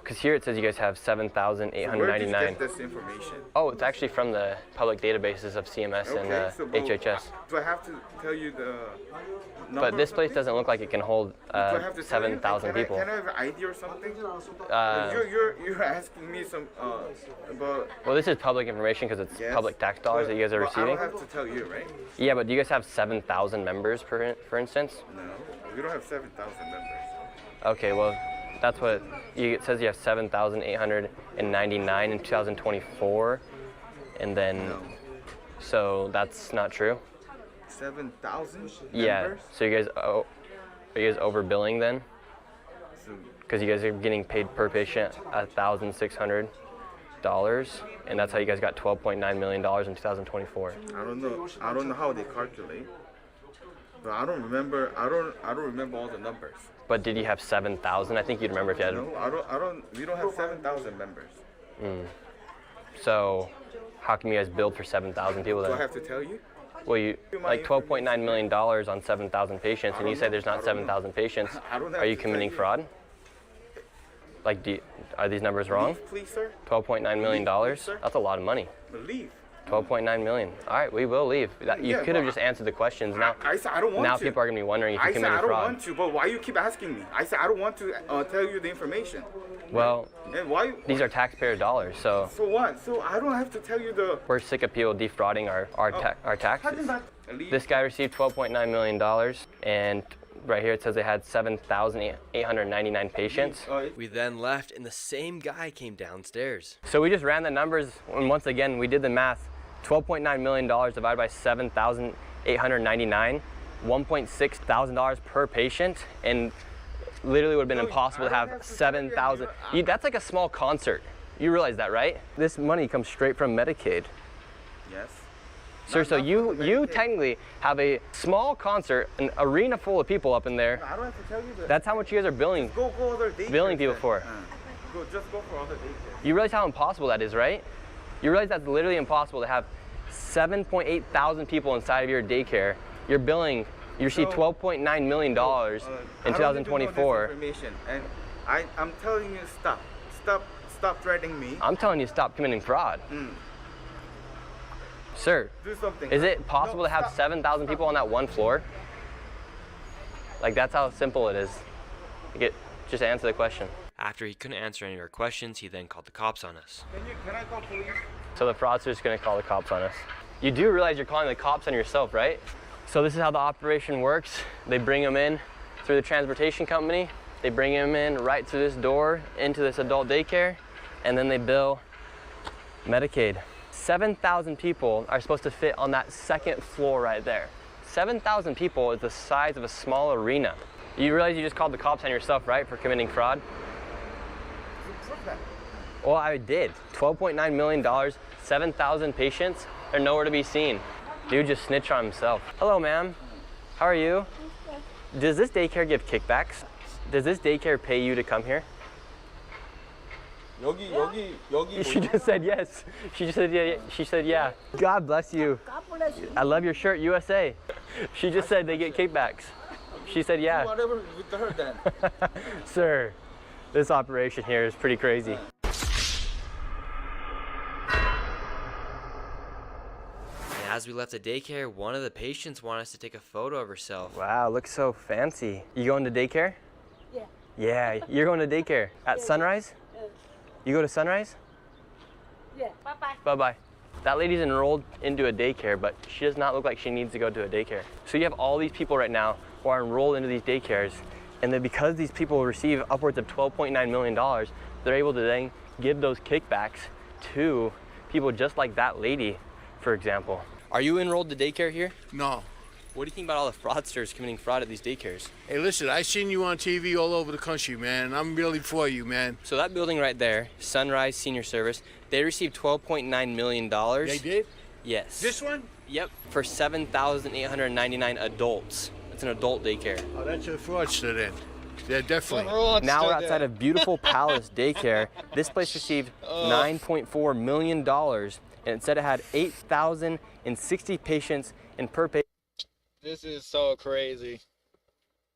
Because here it says you guys have 7,899. Where did you get this information? Oh, it's actually from the public databases of CMS and HHS. Do I have to tell you the number? But this place doesn't look like it can hold 7,000 people. Can I have an ID or something? You're asking me some about. Well, this is public information because it's public tax dollars that you guys are receiving. I don't have to tell you, right? Yeah, but do you guys have 7,000 members, for instance? No, we don't have 7,000 members. Okay, well, that's what it says. You have 7,899 in 2024, and then so that's not true. 7,000. Yeah. So you guys are you guys overbilling then? Because you guys are getting paid per patient $1,600, and that's how you guys got $12.9 million in 2024. I don't know how they calculate, but I don't remember all the numbers. But did you have 7,000? I think you'd remember if you had. No, we don't have 7,000 members. So, how come you guys billed for 7,000 people then? Do I have to tell you? Well, you like $12.9 million on 7,000 patients, and you say there's not 7,000 patients. Are you committing fraud? Like, are these numbers wrong? Please, sir. $12.9 million? That's a lot of money. Leave. 12.9 million. All right, we will leave. You could have just answered the questions. Now, I said I don't want now to. People are going to be wondering if you're committing fraud. I said I don't want to, but why you keep asking me? I said I don't want to tell you the information. Well, and why? These are taxpayer dollars, so. So what? So I don't have to tell you the. We're sick of people defrauding our taxes. This guy received $12.9 million, and Right here it says they had 7,899 patients. We then left and the same guy came downstairs. So we just ran the numbers, and once again we did the math. $12.9 million divided by 7,899, $1.6 thousand per patient, and literally would have been impossible to have 7,000. That's like a small concert. You realize that, right? This money comes straight from Medicaid. Yes. Sir, so you technically have a small concert, an arena full of people up in there. I don't have to tell you that. That's how much you guys are billing other daycares billing people then. for. Just go for other daycares. You realize how impossible that is, right? You realize that's literally impossible to have 7.8 thousand people inside of your daycare. You're billing, you receive $12.9 million in 2024. And I'm telling you, stop threatening me. I'm telling you, stop committing fraud. Sir, do something. Is it possible to have 7,000 people on that one floor? Like, that's how simple it is. Just answer the question. After he couldn't answer any of our questions, he then called the cops on us. Can I call police? So the fraudster's gonna call the cops on us. You do realize you're calling the cops on yourself, right? So this is how the operation works. They bring them in through the transportation company. They bring him in right through this door into this adult daycare, and then they bill Medicaid. 7,000 people are supposed to fit on that second floor right there. 7,000 people is the size of a small arena. You realize you just called the cops on yourself, right, for committing fraud? Well, I did. $12.9 million, 7,000 patients, they're nowhere to be seen. Dude just snitched on himself. Hello, ma'am. How are you? Does this daycare give kickbacks? Does this daycare pay you to come here? 여기. She just said yes. She just said yeah. She said yeah. God bless you. God bless you. I love your shirt, USA. She just said they get kickbacks. She said yeah. Whatever with her then. Sir, this operation here is pretty crazy. And as we left the daycare, one of the patients wanted us to take a photo of herself. Wow, looks so fancy. You going to daycare? Yeah. Yeah, you're going to daycare at Sunrise? You go to Sunrise? Yeah. Bye-bye. Bye-bye. That lady's enrolled into a daycare, but she does not look like she needs to go to a daycare. So you have all these people right now who are enrolled into these daycares, and then because these people receive upwards of $12.9 million, they're able to then give those kickbacks to people just like that lady, for example. Are you enrolled to daycare here? No. What do you think about all the fraudsters committing fraud at these daycares? Hey, listen, I seen you on TV all over the country, man. I'm really for you, man. So that building right there, Sunrise Senior Service, they received $12.9 million. They did? Yes. This one? Yep, for 7,899 adults. It's an adult daycare. Oh, that's a fraudster then. Yeah, definitely. Now we're outside of beautiful Palace Daycare. This place received $9.4 million, and it said it had 8,060 patients in per patient. This is so crazy.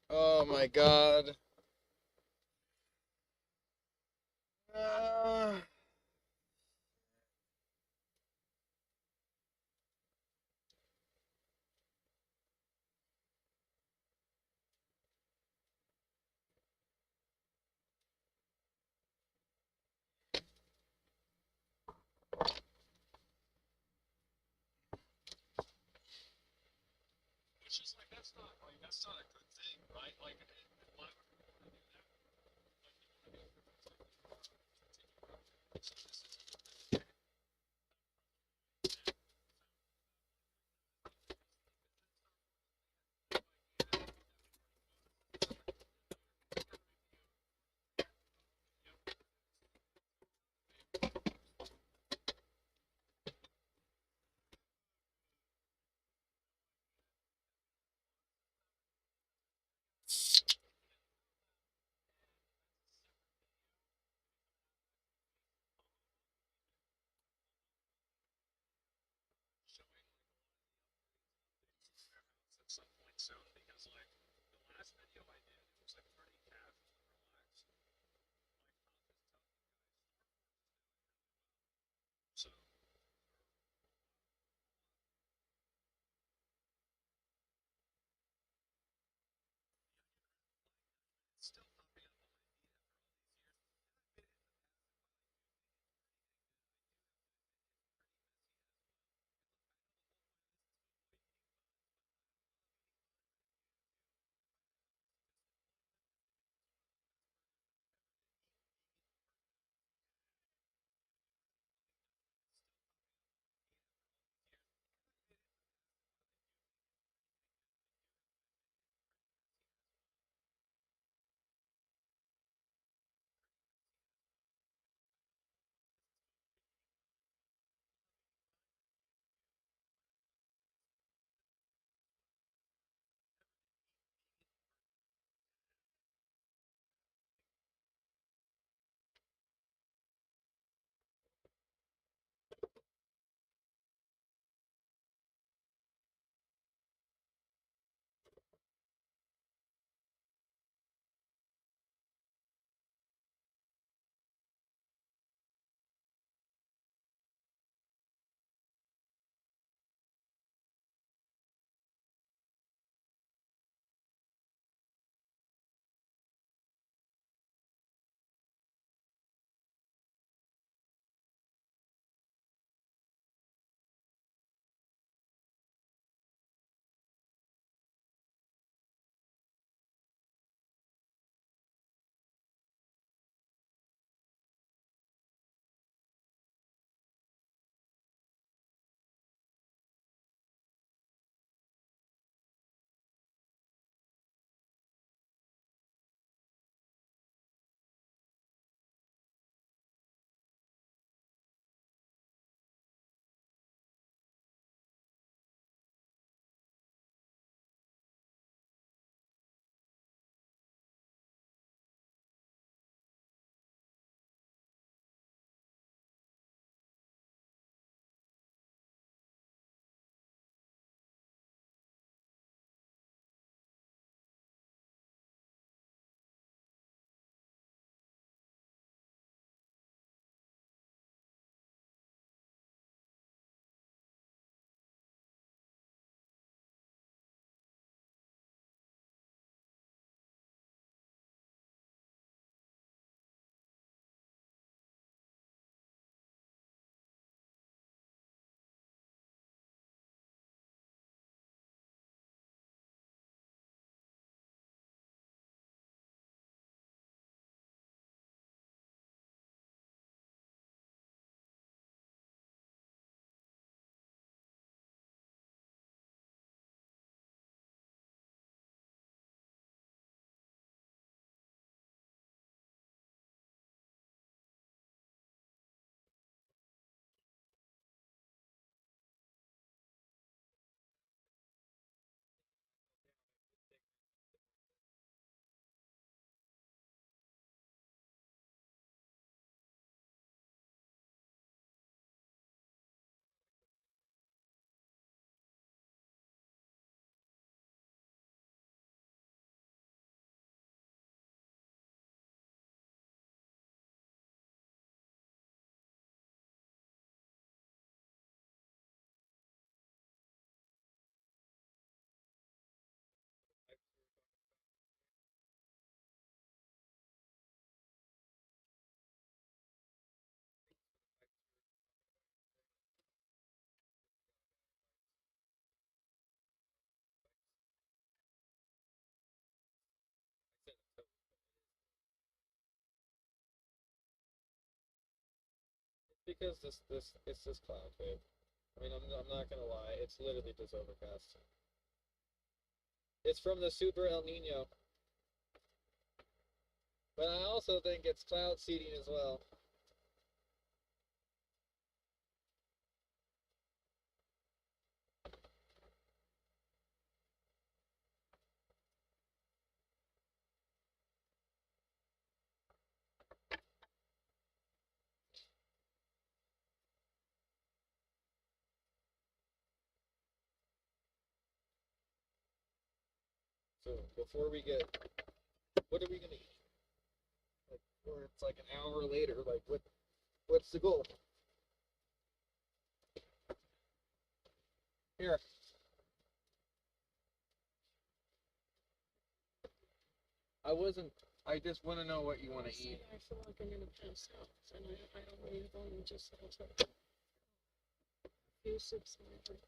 Oh my God. It's just like that's not a good thing, right? Like, why would we want to do that? Like, you want to be so this is at some point soon, because like the last video I did, it was like pretty casual and relaxed. So still popping up on my feed after all these years. Because it's this cloud, babe. I mean, I'm not gonna lie, it's literally just overcast. It's from the Super El Nino. But I also think it's cloud seeding as well. So before we get, what are we gonna eat? Like, or it's like an hour later. Like, what's the goal? Here. I just want to know what you want to eat. I feel like I'm gonna pass out, and I don't really want to just have a few sips of my drink.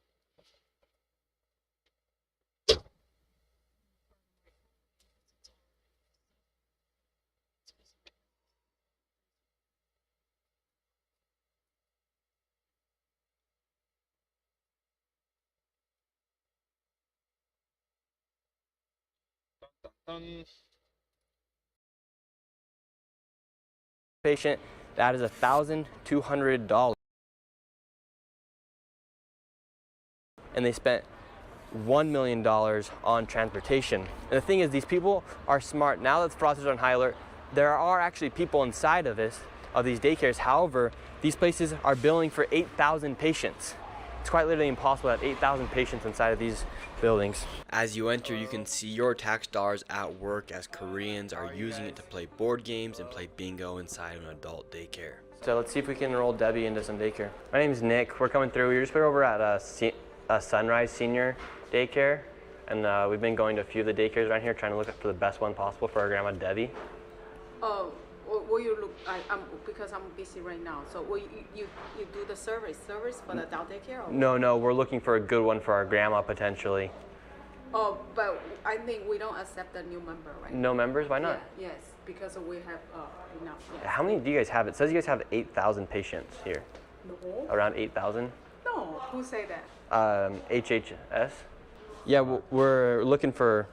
Patient, that is $1,200. And they spent $1 million on transportation. And the thing is, these people are smart. Now that the fraudsters are on high alert, there are actually people inside of these daycares. However, these places are billing for 8,000 patients. It's quite literally impossible to have 8,000 patients inside of these buildings. As you enter, you can see your tax dollars at work as Koreans are using it to play board games and play bingo inside of an adult daycare. So let's see if we can enroll Debbie into some daycare. My name is Nick. We're coming through. We just put over at Sunrise Senior Daycare, and we've been going to a few of the daycares around here trying to look for the best one possible for our grandma Debbie. Oh, will you look? Because I'm busy right now. So will you do the service for the adult daycare? Or? No, we're looking for a good one for our grandma potentially. Oh, but I think we don't accept the new member, right? No members? Why not? Yeah, yes, because we have enough. Yes. How many do you guys have? It says you guys have 8,000 patients here. No. Around 8,000? No, who say that? HHS. Yeah, we're looking for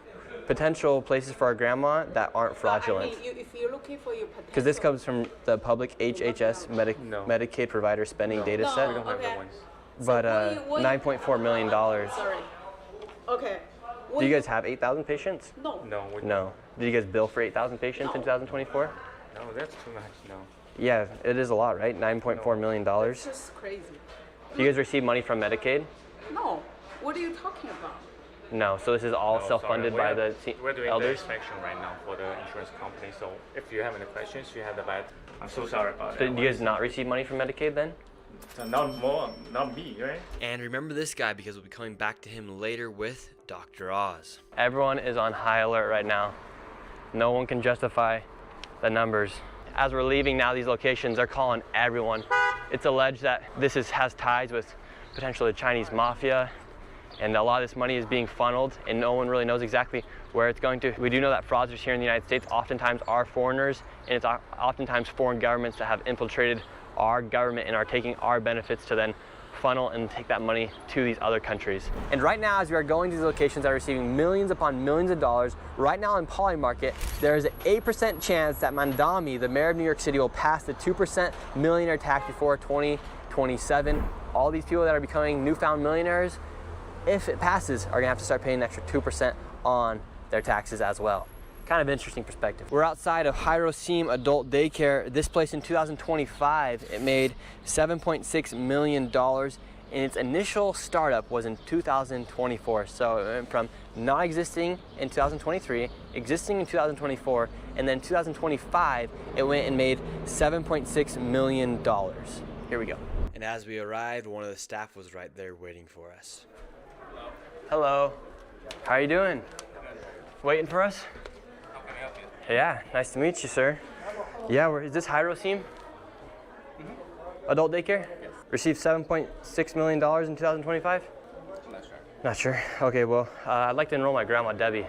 potential places for our grandma that aren't fraudulent. I mean, if you're looking for your potential. Because this comes from the public HHS Medicaid provider spending data set. We don't have that one. But $9.4 million. Sorry. Okay. Do you guys have 8,000 patients? No. No. Did you guys bill for 8,000 patients in 2024? No, that's too much, no. Yeah, it is a lot, right? $9.4 million. That's just crazy. Do you guys receive money from Medicaid? No. What are you talking about? No, so this is all self-funded by the We're doing elders? the inspection right now for the insurance company, so if you have any questions, you have the right. I'm so sorry about So it. do you guys not receive money from Medicaid then? So not me, right? And remember this guy because we'll be coming back to him later with Dr. Oz. Everyone is on high alert right now. No one can justify the numbers. As we're leaving now these locations, they're calling everyone. It's alleged that this has ties with potentially the Chinese mafia, and a lot of this money is being funneled and no one really knows exactly where it's going to. We do know that fraudsters here in the United States oftentimes are foreigners, and it's oftentimes foreign governments that have infiltrated our government and are taking our benefits to then funnel and take that money to these other countries. And right now, as we are going to these locations that are receiving millions upon millions of dollars, right now in Poly Market, there is an 8% chance that Mamdani, the mayor of New York City, will pass the 2% millionaire tax before 2027. All these people that are becoming newfound millionaires, if it passes, are gonna have to start paying an extra 2% on their taxes as well. Kind of interesting perspective. We're outside of Hiroseam Adult Daycare. This place in 2025, it made $7.6 million, and its initial startup was in 2024. So it went from not existing in 2023, existing in 2024, and then 2025, it went and made $7.6 million. Here we go. And as we arrived, one of the staff was right there waiting for us. Hello. How are you doing? Waiting for us? Yeah, nice to meet you, sir. Yeah, is this Hiroseam? Adult daycare? Yes. Received $7.6 million in 2025? Not sure. Not sure. Okay, well, I'd like to enroll my grandma, Debbie.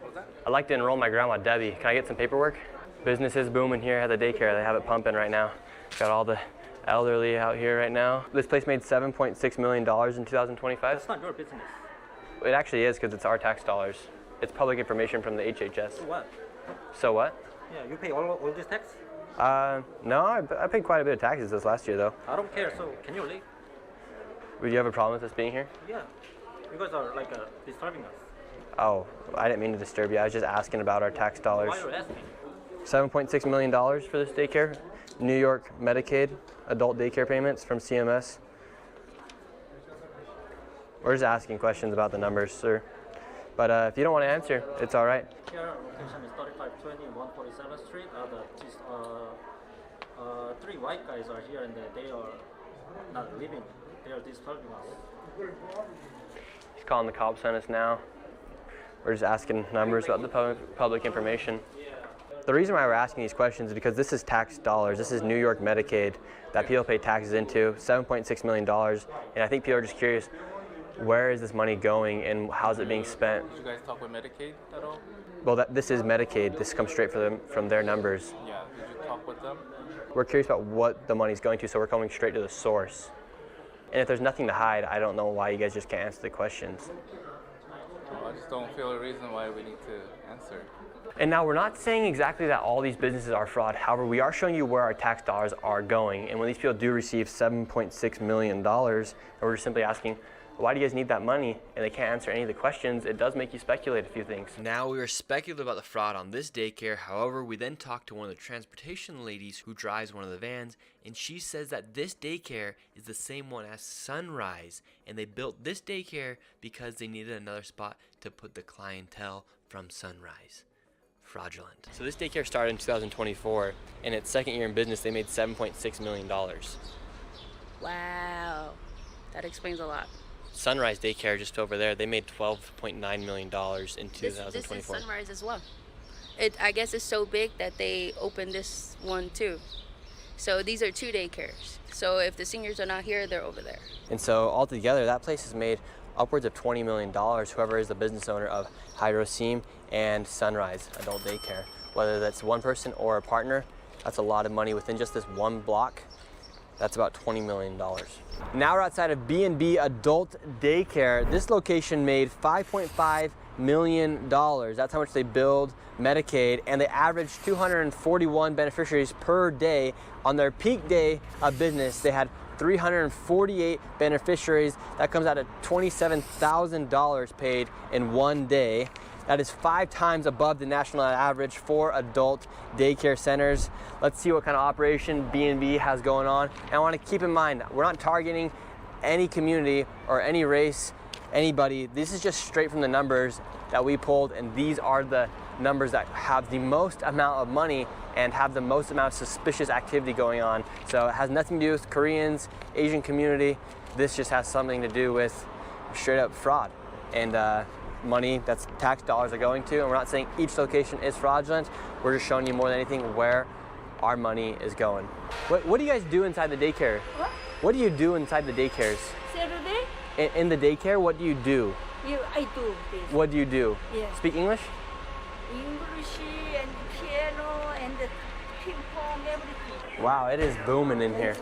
What's that? I'd like to enroll my grandma, Debbie. Can I get some paperwork? Business is booming here at the daycare. They have it pumping right now. Got all the elderly out here right now. This place made $7.6 million in 2025. That's not your business. It actually is because it's our tax dollars. It's public information from the HHS. So what? So what? Yeah, you pay all this tax? No, I paid quite a bit of taxes this last year though. I don't care, so can you leave? Would you have a problem with us being here? Yeah, you guys are like disturbing us. Oh, I didn't mean to disturb you. I was just asking about our tax dollars. Why are you asking? $7.6 million for this daycare. New York Medicaid, adult daycare payments from CMS. We're just asking questions about the numbers, sir. But if you don't want to answer, it's all right. Here, location is 3520 147th Street. These three white guys are here and they are not living. They are disturbing us. He's calling the cops on us now. We're just asking numbers about the public information. The reason why we're asking these questions is because this is tax dollars. This is New York Medicaid that people pay taxes into, $7.6 million. And I think people are just curious, where is this money going and how's it being spent? Did you guys talk with Medicaid at all? Well, this is Medicaid. This comes straight from their numbers. Yeah, did you talk with them? We're curious about what the money's going to, so we're coming straight to the source. And if there's nothing to hide, I don't know why you guys just can't answer the questions. Well, I just don't feel a reason why we need to answer. And now we're not saying exactly that all these businesses are fraud. However, we are showing you where our tax dollars are going. And when these people do receive $7.6 million, and we're just simply asking, why do you guys need that money? And they can't answer any of the questions. It does make you speculate a few things. Now we are speculative about the fraud on this daycare. However, we then talked to one of the transportation ladies who drives one of the vans, and she says that this daycare is the same one as Sunrise, and they built this daycare because they needed another spot to put the clientele from Sunrise. Fraudulent. So this daycare started in 2024, and its second year in business, they made $7.6 million. Wow, that explains a lot. Sunrise Daycare just over there, they made $12.9 million in 2024. This is Sunrise as well. I guess it's so big that they opened this one too. So these are two daycares. So if the seniors are not here, they're over there. And so altogether, that place has made upwards of $20 million, whoever is the business owner of Hydroseam and Sunrise Adult Daycare. Whether that's one person or a partner, that's a lot of money within just this one block. That's about $20 million. Now we're outside of B&B Adult Daycare. This location made $5.5 million. That's how much they billed Medicaid, and they averaged 241 beneficiaries per day. On their peak day of business, they had 348 beneficiaries. That comes out at $27,000 paid in one day. That is 5 times above the national average for adult daycare centers. Let's see what kind of operation B&B has going on. And I want to keep in mind, we're not targeting any community or any race, anybody. This is just straight from the numbers that we pulled, and these are the numbers that have the most amount of money and have the most amount of suspicious activity going on. So it has nothing to do with Koreans, Asian community. This just has something to do with straight up fraud and money that's tax dollars are going to. And we're not saying each location is fraudulent. We're just showing you more than anything where our money is going. What do you guys do inside the daycare? What? What do you do inside the daycares? Saturday? In the daycare, what do you do? I do this. What do you do? Yeah. Speak English? English and piano and ping pong, everything. Wow, it is booming in here.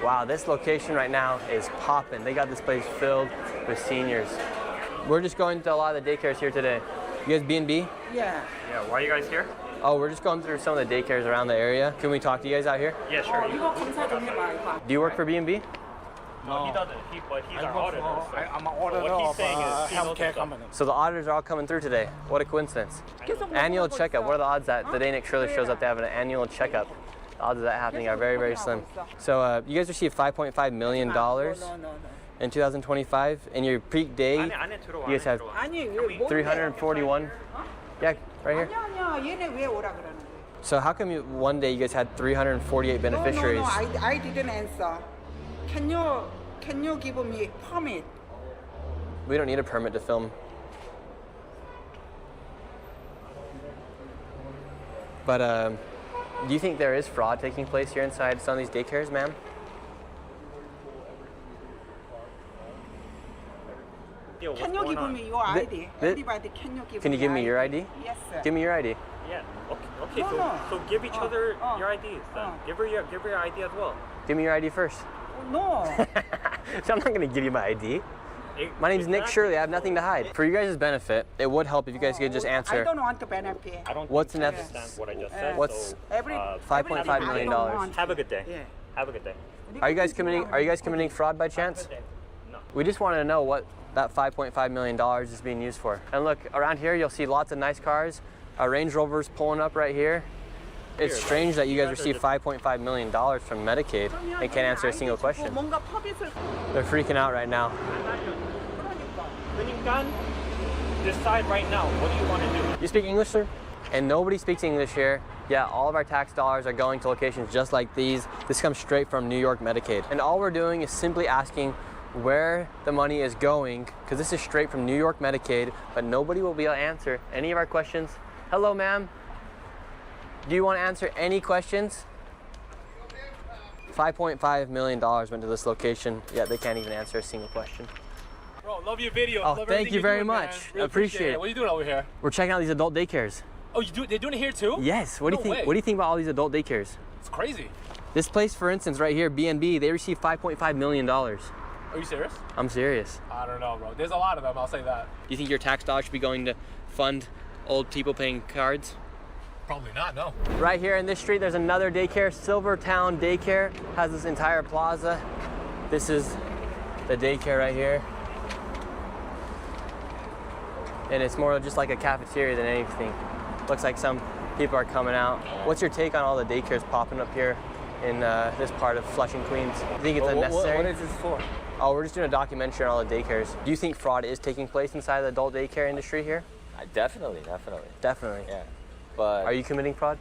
Wow, this location right now is popping. They got this place filled with seniors. We're just going to a lot of the daycares here today. You guys B&B? Yeah. Yeah, why are you guys here? Oh, we're just going through some of the daycares around the area. Can we talk to you guys out here? Yeah, sure. Do you work for B&B? No, he doesn't. But he's our auditor. So I'm an auditor what he's of saying is he knows healthcare what's up. company. So the auditors are all coming through today. What a coincidence. Annual checkup. What are the odds that the day Nick Shirley shows up to have an annual checkup? The odds of that happening are very, very slim. So you guys received $5.5 million in 2025. In your peak day, you guys have 341. Yeah, right here. So how come one day you guys had 348 beneficiaries? No, I didn't answer. Can you give me permit? We don't need a permit to film. But do you think there is fraud taking place here inside some of these daycares, ma'am? Can you give me your ID? Everybody, can you give me me your ID? Yes, sir. Give me your ID. Yeah. Okay. No, So give each other your IDs then. Give her your ID as well. Give me your ID first. No. So I'm not going to give you my ID. My name's Nick Shirley. I have nothing to hide. For you guys' benefit, it would help if you guys could just answer. I don't want to benefit. I don't What's think an you F? understand what I just said. What's $5.5 million? Have a good day. Yeah. Have a good day. Are you guys committing fraud by chance? No. We just wanted to know what that $5.5 million is being used for. And look, around here you'll see lots of nice cars. Range Rover's pulling up right here. It's strange that you guys receive $5.5 million from Medicaid and can't answer a single question. They're freaking out right now. When you're done, decide right now. What do you want to do? You speak English, sir? And nobody speaks English here. Yeah, all of our tax dollars are going to locations just like these. This comes straight from New York Medicaid. And all we're doing is simply asking where the money is going, because this is straight from New York Medicaid, but nobody will be able to answer any of our questions. Hello, ma'am. Do you want to answer any questions? $5.5 million went to this location, yet they can't even answer a single question. Bro, love your video. Oh, love thank you very much. Really appreciate it. What are you doing over here? We're checking out these adult daycares. Oh, they're doing it here too? Yes. What do you think? way. What do you think about all these adult daycares? It's crazy. This place, for instance, right here, B&B, they receive $5.5 million. Are you serious? I'm serious. I don't know, bro. There's a lot of them, I'll say that. Do you think your tax dollars should be going to fund old people paying cards? Probably not, no. Right here in this street, there's another daycare. Silvertown Daycare has this entire plaza. This is the daycare right here. And it's more just like a cafeteria than anything. Looks like some people are coming out. What's your take on all the daycares popping up here in this part of Flushing, Queens? Do you think it's unnecessary? What is this for? Oh, we're just doing a documentary on all the daycares. Do you think fraud is taking place inside the adult daycare industry here? Definitely. Definitely. Yeah. But Are you committing fraud?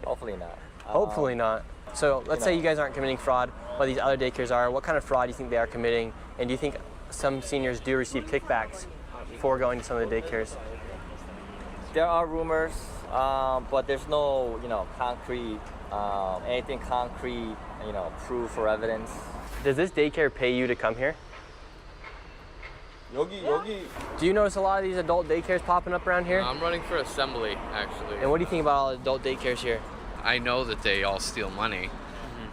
hopefully not. Hopefully not. So let's say you guys aren't committing fraud, but these other daycares are. What kind of fraud do you think they are committing? And do you think some seniors do receive kickbacks for going to some of the daycares? There are rumors, but there's no, concrete, anything concrete, proof or evidence. Does this daycare pay you to come here? Do you notice a lot of these adult daycares popping up around here? I'm running for assembly, actually. And what do you think about all the adult daycares here? I know that they all steal money,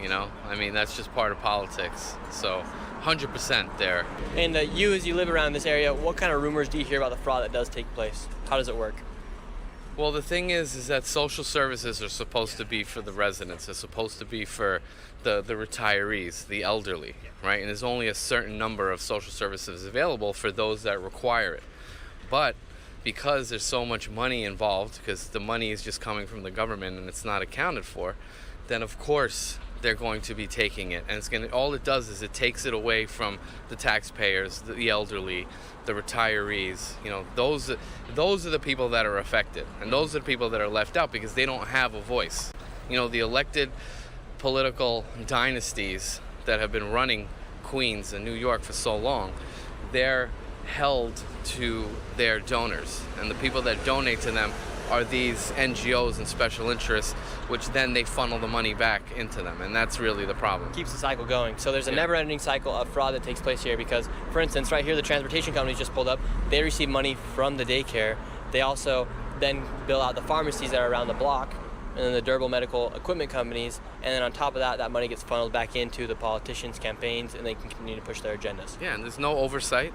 I mean, that's just part of politics. So 100% there. And you, as you live around this area, what kind of rumors do you hear about the fraud that does take place? How does it work? Well, the thing is that social services are supposed to be for the residents. They're supposed to be for the retirees, the elderly, right? And there's only a certain number of social services available for those that require it. But because there's so much money involved, because the money is just coming from the government and it's not accounted for, then of course they're going to be taking it. And all it does is it takes it away from the taxpayers, the elderly, the retirees. Those are the people that are affected, and those are the people that are left out because they don't have a voice. The elected political dynasties that have been running Queens and New York for so long, they're held to their donors, and the people that donate to them are these NGOs and special interests, which then they funnel the money back into them, and that's really the problem. Keeps the cycle going. So there's a never-ending cycle of fraud that takes place here because, for instance, right here, the transportation companies just pulled up. They receive money from the daycare. They also then bill out the pharmacies that are around the block, and then the durable medical equipment companies, and then on top of that, that money gets funneled back into the politicians' campaigns, and they can continue to push their agendas. Yeah, and there's no oversight,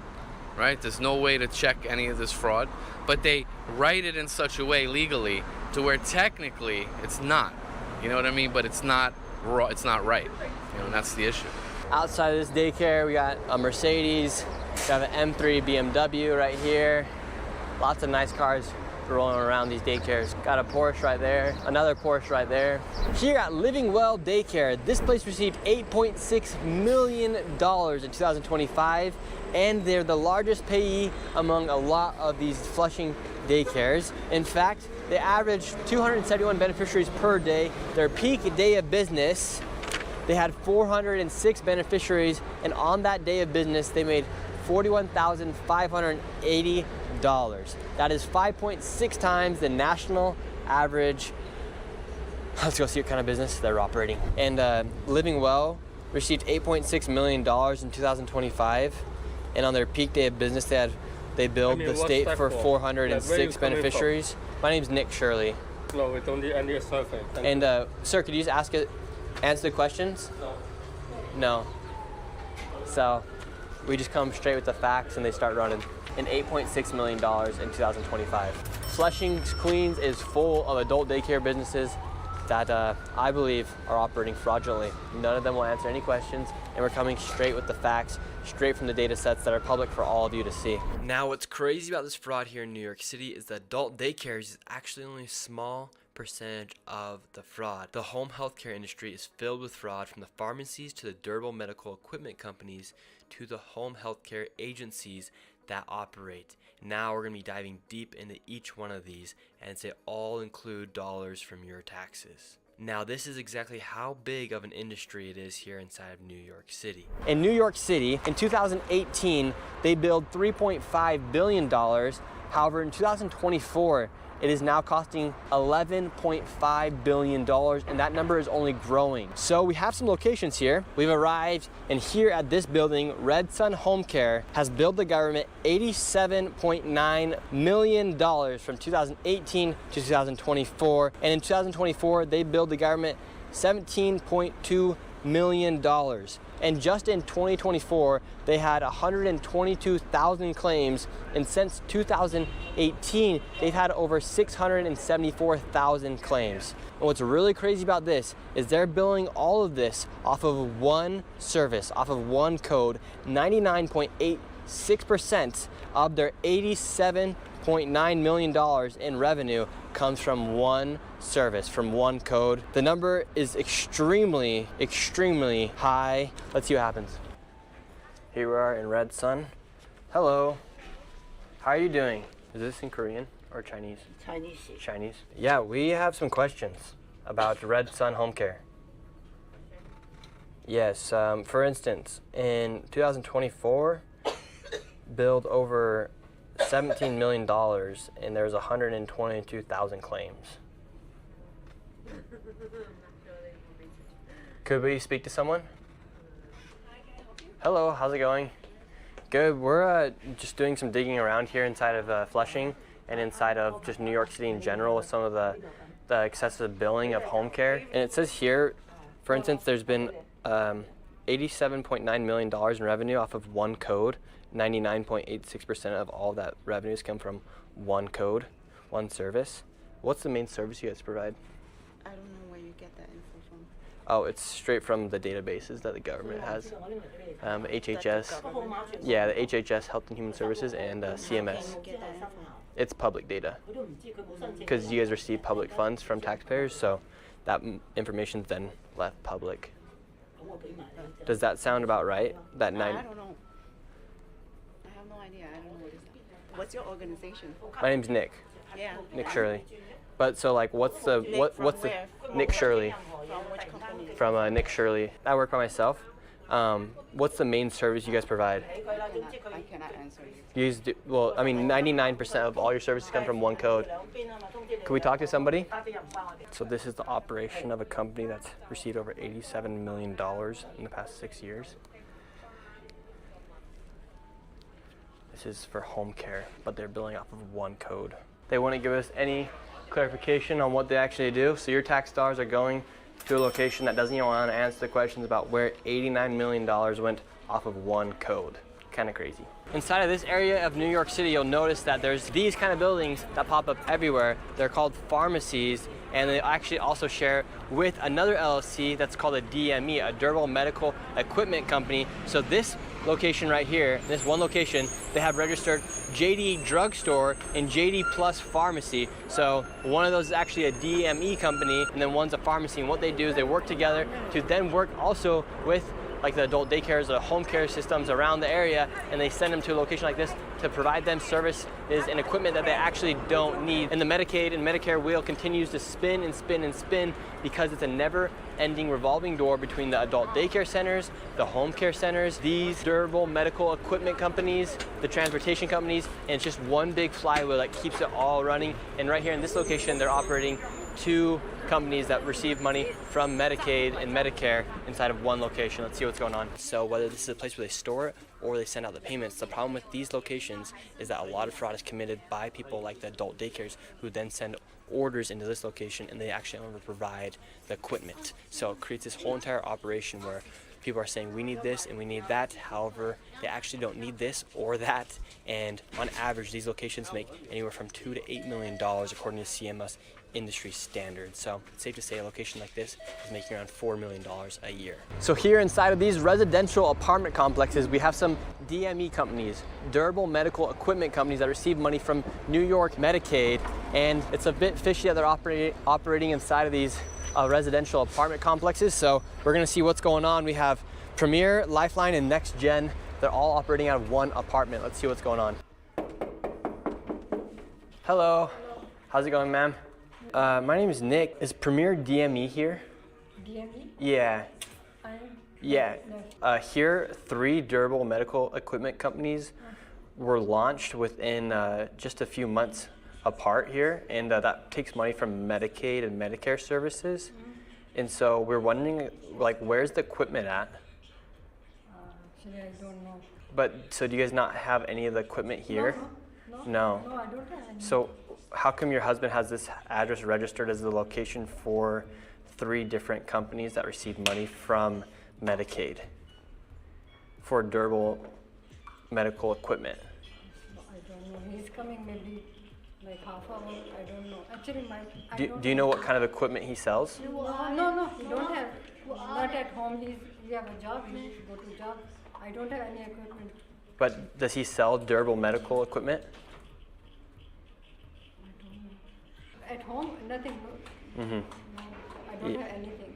right? There's no way to check any of this fraud, but they write it in such a way legally to where technically it's not. You know what I mean? But it's not right. And that's the issue. Outside of this daycare, we got a Mercedes, we have an M3 BMW right here. Lots of nice cars rolling around these daycares. Got a Porsche right there, another Porsche right there. Here at Living Well Daycare, this place received $8.6 million in 2025, and they're the largest payee among a lot of these Flushing daycares. In fact, they average 271 beneficiaries per day. Their peak day of business, they had 406 beneficiaries, and on that day of business, they made $41,580. That is 5.6 times the national average. Let's go see what kind of business they're operating. And Living Well received $8.6 million in 2025, and on their peak day of business, they billed the state for 406 beneficiaries. My name's Nick Shirley. No, we don't need any survey. And sir, could you just answer the questions? No. So we just come straight with the facts and they start running. And $8.6 million in 2025. Flushing, Queens is full of adult daycare businesses that I believe are operating fraudulently. None of them will answer any questions, and we're coming straight with the facts, straight from the data sets that are public for all of you to see. Now, what's crazy about this fraud here in New York City is that adult daycares is actually only a small percentage of the fraud. The home healthcare industry is filled with fraud, from the pharmacies to the durable medical equipment companies to the home healthcare agencies that operate. Now we're going to be diving deep into each one of these, and they all include dollars from your taxes. Now, this is exactly how big of an industry it is here inside of New York City. In New York City, in 2018, they billed $3.5 billion. However, in 2024, it is now costing $11.5 billion, and that number is only growing. So we have some locations here. We've arrived, and here at this building, Red Sun Home Care has billed the government $87.9 million from 2018 to 2024. And in 2024, they billed the government $17.2 million. And just in 2024, they had 122,000 claims, and since 2018, they've had over 674,000 claims. And what's really crazy about this is they're billing all of this off of one service, off of one code. 99.86% of their $87.9 million in revenue comes from one service, from one code. The number is extremely, extremely high. Let's see what happens. Here we are in Red Sun. Hello. How are you doing? Is this in Korean or Chinese? Chinese. Chinese. Yeah, we have some questions about Red Sun Home Care. Yes, for instance, in 2024, billed over $17 million, and there's 122,000 claims. Could we speak to someone? Hello, how's it going? Good. We're just doing some digging around here inside of Flushing and inside of just New York City in general with some of the excessive billing of home care. And it says here, for instance, there's been $87.9 million in revenue off of one code. 99.86% of all that revenues come from one code, one service. What's the main service you guys provide? I don't know where you get that info from. Oh, it's straight from the databases that the government has. HHS. Yeah, the HHS, Health and Human Services, and CMS. It's public data. Because you guys receive public funds from taxpayers, so that information's then left public. Does that sound about right? That I don't know. I have no idea. I don't know what is that. What's your organization? My name's Nick. Yeah. Nick Shirley. But so like, what's the Nick Shirley? From which company? From Nick Shirley. I work by myself. What's the main service you guys provide? I cannot answer you. You guys do, well, I mean, 99% of all your services come from one code. Can we talk to somebody? So this is the operation of a company that's received over $87 million in the past 6 years. This is for home care, but they're billing off of one code. They wouldn't give us any clarification on what they actually do, so your tax dollars are going to a location that doesn't even want to answer the questions about where $89 million went off of one code. Kind of crazy. Inside of this area of New York City, you'll notice that there's these kind of buildings that pop up everywhere. They're called pharmacies, and they actually also share with another LLC that's called a DME, a Durable Medical Equipment Company. So this location right here, this one location, they have registered JD Drugstore and JD Plus Pharmacy. So one of those is actually a DME company, and then one's a pharmacy. And what they do is they work together to then work also with like the adult daycares, the home care systems around the area, and they send them to a location like this to provide them services and equipment that they actually don't need. And the Medicaid and Medicare wheel continues to spin and spin and spin because it's a never-ending revolving door between the adult daycare centers, the home care centers, these durable medical equipment companies, the transportation companies, and it's just one big flywheel that keeps it all running. And right here in this location, they're operating 2 companies that receive money from Medicaid and Medicare inside of one location. Let's see what's going on. So whether this is a place where they store it or they send out the payments, the problem with these locations is that a lot of fraud is committed by people like the adult daycares who then send orders into this location and they actually only provide the equipment. So it creates this whole entire operation where people are saying we need this and we need that. However, they actually don't need this or that. And on average, these locations make anywhere from $2 to $8 million according to CMS industry standards. So it's safe to say a location like this is making around $4 million a year. So here inside of these residential apartment complexes, we have some DME companies, durable medical equipment companies that receive money from New York Medicaid. And it's a bit fishy that they're operating inside of these residential apartment complexes. So we're gonna see what's going on. We have Premier, Lifeline, and Next Gen. They're all operating out of one apartment. Let's see what's going on. Hello. How's it going, ma'am? My name is Nick. Is Premier DME here? DME? Yeah. Yeah. Here, 3 durable medical equipment companies were launched within just a few months apart here, and that takes money from Medicaid and Medicare services. And so we're wondering, like, where's the equipment at? Actually, I don't know. But so do you guys not have any of the equipment here? No, I don't have any. So how come your husband has this address registered as the location for 3 different companies that receive money from Medicaid for durable medical equipment? I don't know. He's coming maybe like half hour. I don't know. Actually, Do you know what kind of equipment he sells? No, he don't have. Not at home. He have a job. He go to job. I don't have any equipment. But does he sell durable medical equipment? At home, nothing. Mm-hmm. No, I don't have anything.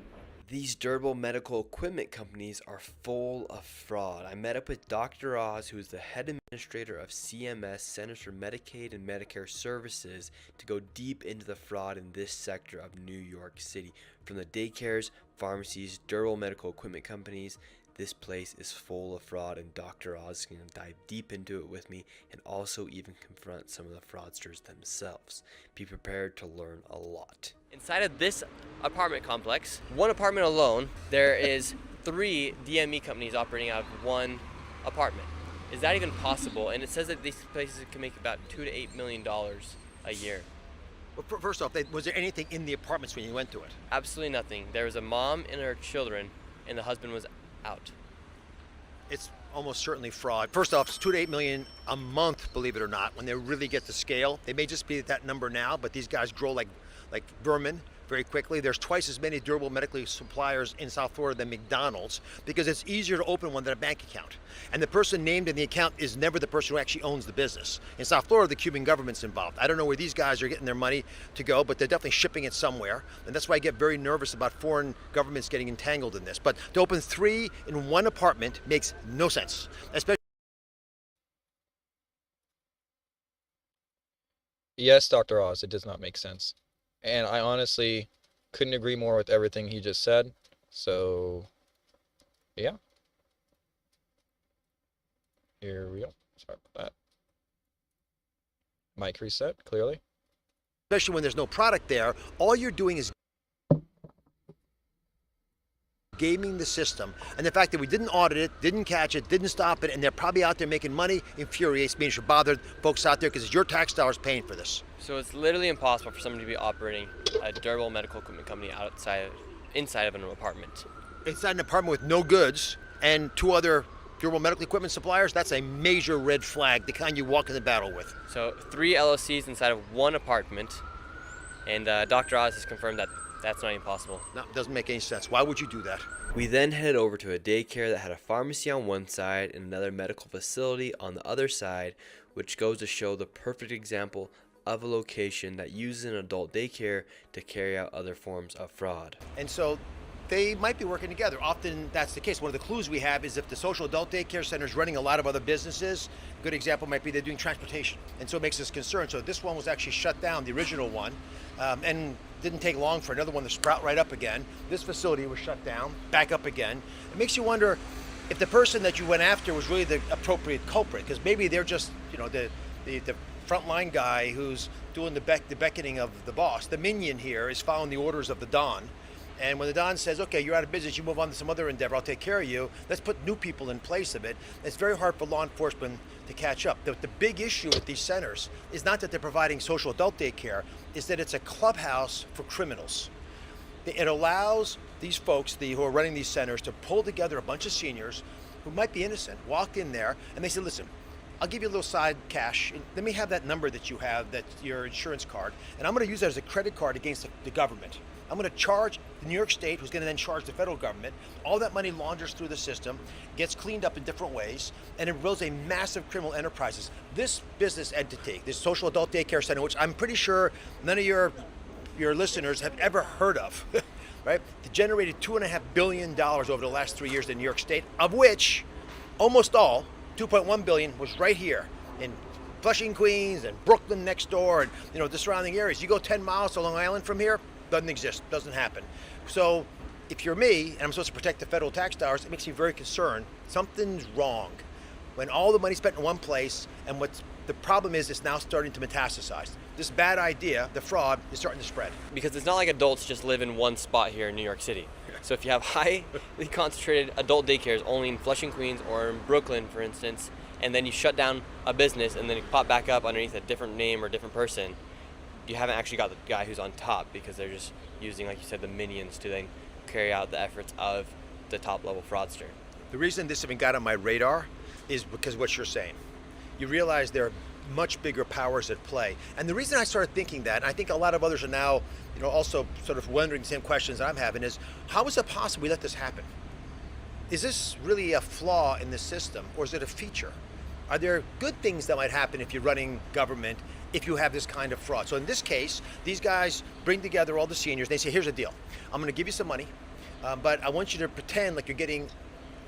These durable medical equipment companies are full of fraud. I met up with Dr. Oz, who is the head administrator of CMS, Centers for Medicaid and Medicare Services, to go deep into the fraud in this sector of New York City. From the daycares, pharmacies, durable medical equipment companies, this place is full of fraud, and Dr. Oz is going to dive deep into it with me and also even confront some of the fraudsters themselves. Be prepared to learn a lot. Inside of this apartment complex, one apartment alone, there is 3 DME companies operating out of one apartment. Is that even possible? And it says that these places can make about $2 to $8 million a year. Well, first off, was there anything in the apartments when you went to it? Absolutely nothing. There was a mom and her children, and the husband was out. It's almost certainly fraud. First off, it's $2 to $8 million a month, believe it or not, when they really get to scale. They may just be at that number now, but these guys grow like vermin very quickly. There's twice as many durable medical suppliers in South Florida than McDonald's because it's easier to open one than a bank account. And the person named in the account is never the person who actually owns the business. In South Florida, the Cuban government's involved. I don't know where these guys are getting their money to go, but they're definitely shipping it somewhere. And that's why I get very nervous about foreign governments getting entangled in this. But to open 3 in one apartment makes no sense, especially. Yes, Dr. Oz, it does not make sense. And I honestly couldn't agree more with everything he just said. So, yeah. Here we go. Sorry about that. Mic reset, clearly. Especially when there's no product there, all you're doing is gaming the system. And the fact that we didn't audit it, didn't catch it, didn't stop it, and they're probably out there making money infuriates me and should bother folks out there because it's your tax dollars paying for this. So it's literally impossible for someone to be operating a durable medical equipment company inside of an apartment. Inside an apartment with no goods and 2 other durable medical equipment suppliers, that's a major red flag, the kind you walk in the battle with. So 3 LLCs inside of one apartment, and Dr. Oz has confirmed that that's not even possible. No, it doesn't make any sense. Why would you do that? We then headed over to a daycare that had a pharmacy on one side and another medical facility on the other side, which goes to show the perfect example of a location that uses an adult daycare to carry out other forms of fraud. And so they might be working together. Often that's the case. One of the clues we have is if the social adult daycare center is running a lot of other businesses, a good example might be they're doing transportation. And so it makes us concerned. So this one was actually shut down, the original one, and didn't take long for another one to sprout right up again. This facility was shut down, back up again. It makes you wonder if the person that you went after was really the appropriate culprit, because maybe they're just, the frontline guy who's doing the beckoning of the boss. The minion here is following the orders of the Don. And when the Don says, okay, you're out of business, you move on to some other endeavor, I'll take care of you, let's put new people in place of it. It's very hard for law enforcement to catch up. The big issue with these centers is not that they're providing social adult daycare, is that it's a clubhouse for criminals. It allows these folks who are running these centers to pull together a bunch of seniors who might be innocent, walk in there, and they say, listen, I'll give you a little side cash. Let me have that number that you have, that's your insurance card, and I'm going to use that as a credit card against the government. I'm going to charge the New York State, who's going to then charge the federal government. All that money launders through the system, gets cleaned up in different ways, and it builds a massive criminal enterprises. This business entity, this social adult daycare center, which I'm pretty sure none of your listeners have ever heard of, right? It generated $2.5 billion over the last 3 years in New York State, of which almost all, $2.1 billion, was right here in Flushing, Queens, and Brooklyn next door, and the surrounding areas. You go 10 miles to Long Island from here, doesn't exist, doesn't happen. So if you're me, and I'm supposed to protect the federal tax dollars, it makes me very concerned. Something's wrong when all the money's spent in one place, and the problem is it's now starting to metastasize. This bad idea, the fraud, is starting to spread. Because it's not like adults just live in one spot here in New York City. So if you have highly concentrated adult daycares only in Flushing, Queens, or in Brooklyn, for instance, and then you shut down a business and then you pop back up underneath a different name or different person, you haven't actually got the guy who's on top, because they're just using, like you said, the minions to then carry out the efforts of the top level fraudster. The reason this even got on my radar is because of what you're saying. You realize there are much bigger powers at play. And the reason I started thinking that, and I think a lot of others are now, also sort of wondering the same questions I'm having, is how is it possible we let this happen? Is this really a flaw in the system, or is it a feature? Are there good things that might happen if you're running government if you have this kind of fraud? So in this case, these guys bring together all the seniors. They say, here's the deal. I'm going to give you some money, but I want you to pretend like you're getting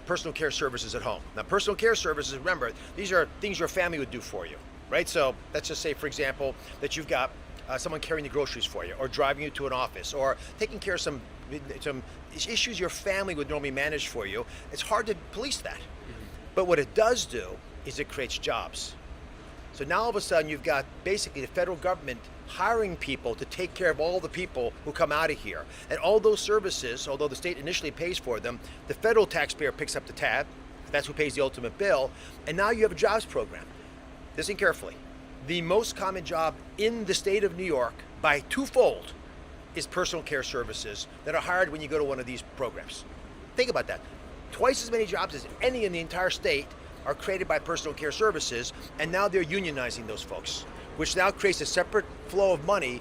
personal care services at home. Now, personal care services, remember, these are things your family would do for you, right? So let's just say, for example, that you've got someone carrying the groceries for you, or driving you to an office, or taking care of some issues your family would normally manage for you. It's hard to police that. But what it does do is it creates jobs. So now all of a sudden you've got basically the federal government hiring people to take care of all the people who come out of here. And all those services, although the state initially pays for them, the federal taxpayer picks up the tab. That's who pays the ultimate bill. And now you have a jobs program. Listen carefully. The most common job in the state of New York, by twofold, is personal care services that are hired when you go to one of these programs. Think about that. Twice as many jobs as any in the entire state are created by personal care services, and now they're unionizing those folks, which now creates a separate flow of money.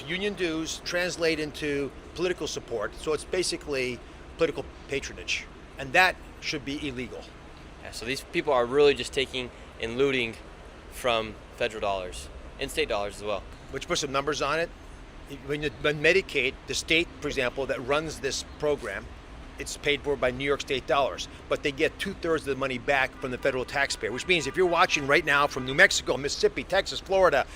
Union dues translate into political support, so it's basically political patronage, and that should be illegal. Yeah, so these people are really just taking and looting from federal dollars and state dollars as well. Which puts some numbers on it. When Medicaid, the state, for example, that runs this program, it's paid for by New York State dollars, but they get 2/3 of the money back from the federal taxpayer, which means if you're watching right now from New Mexico, Mississippi, Texas, Florida,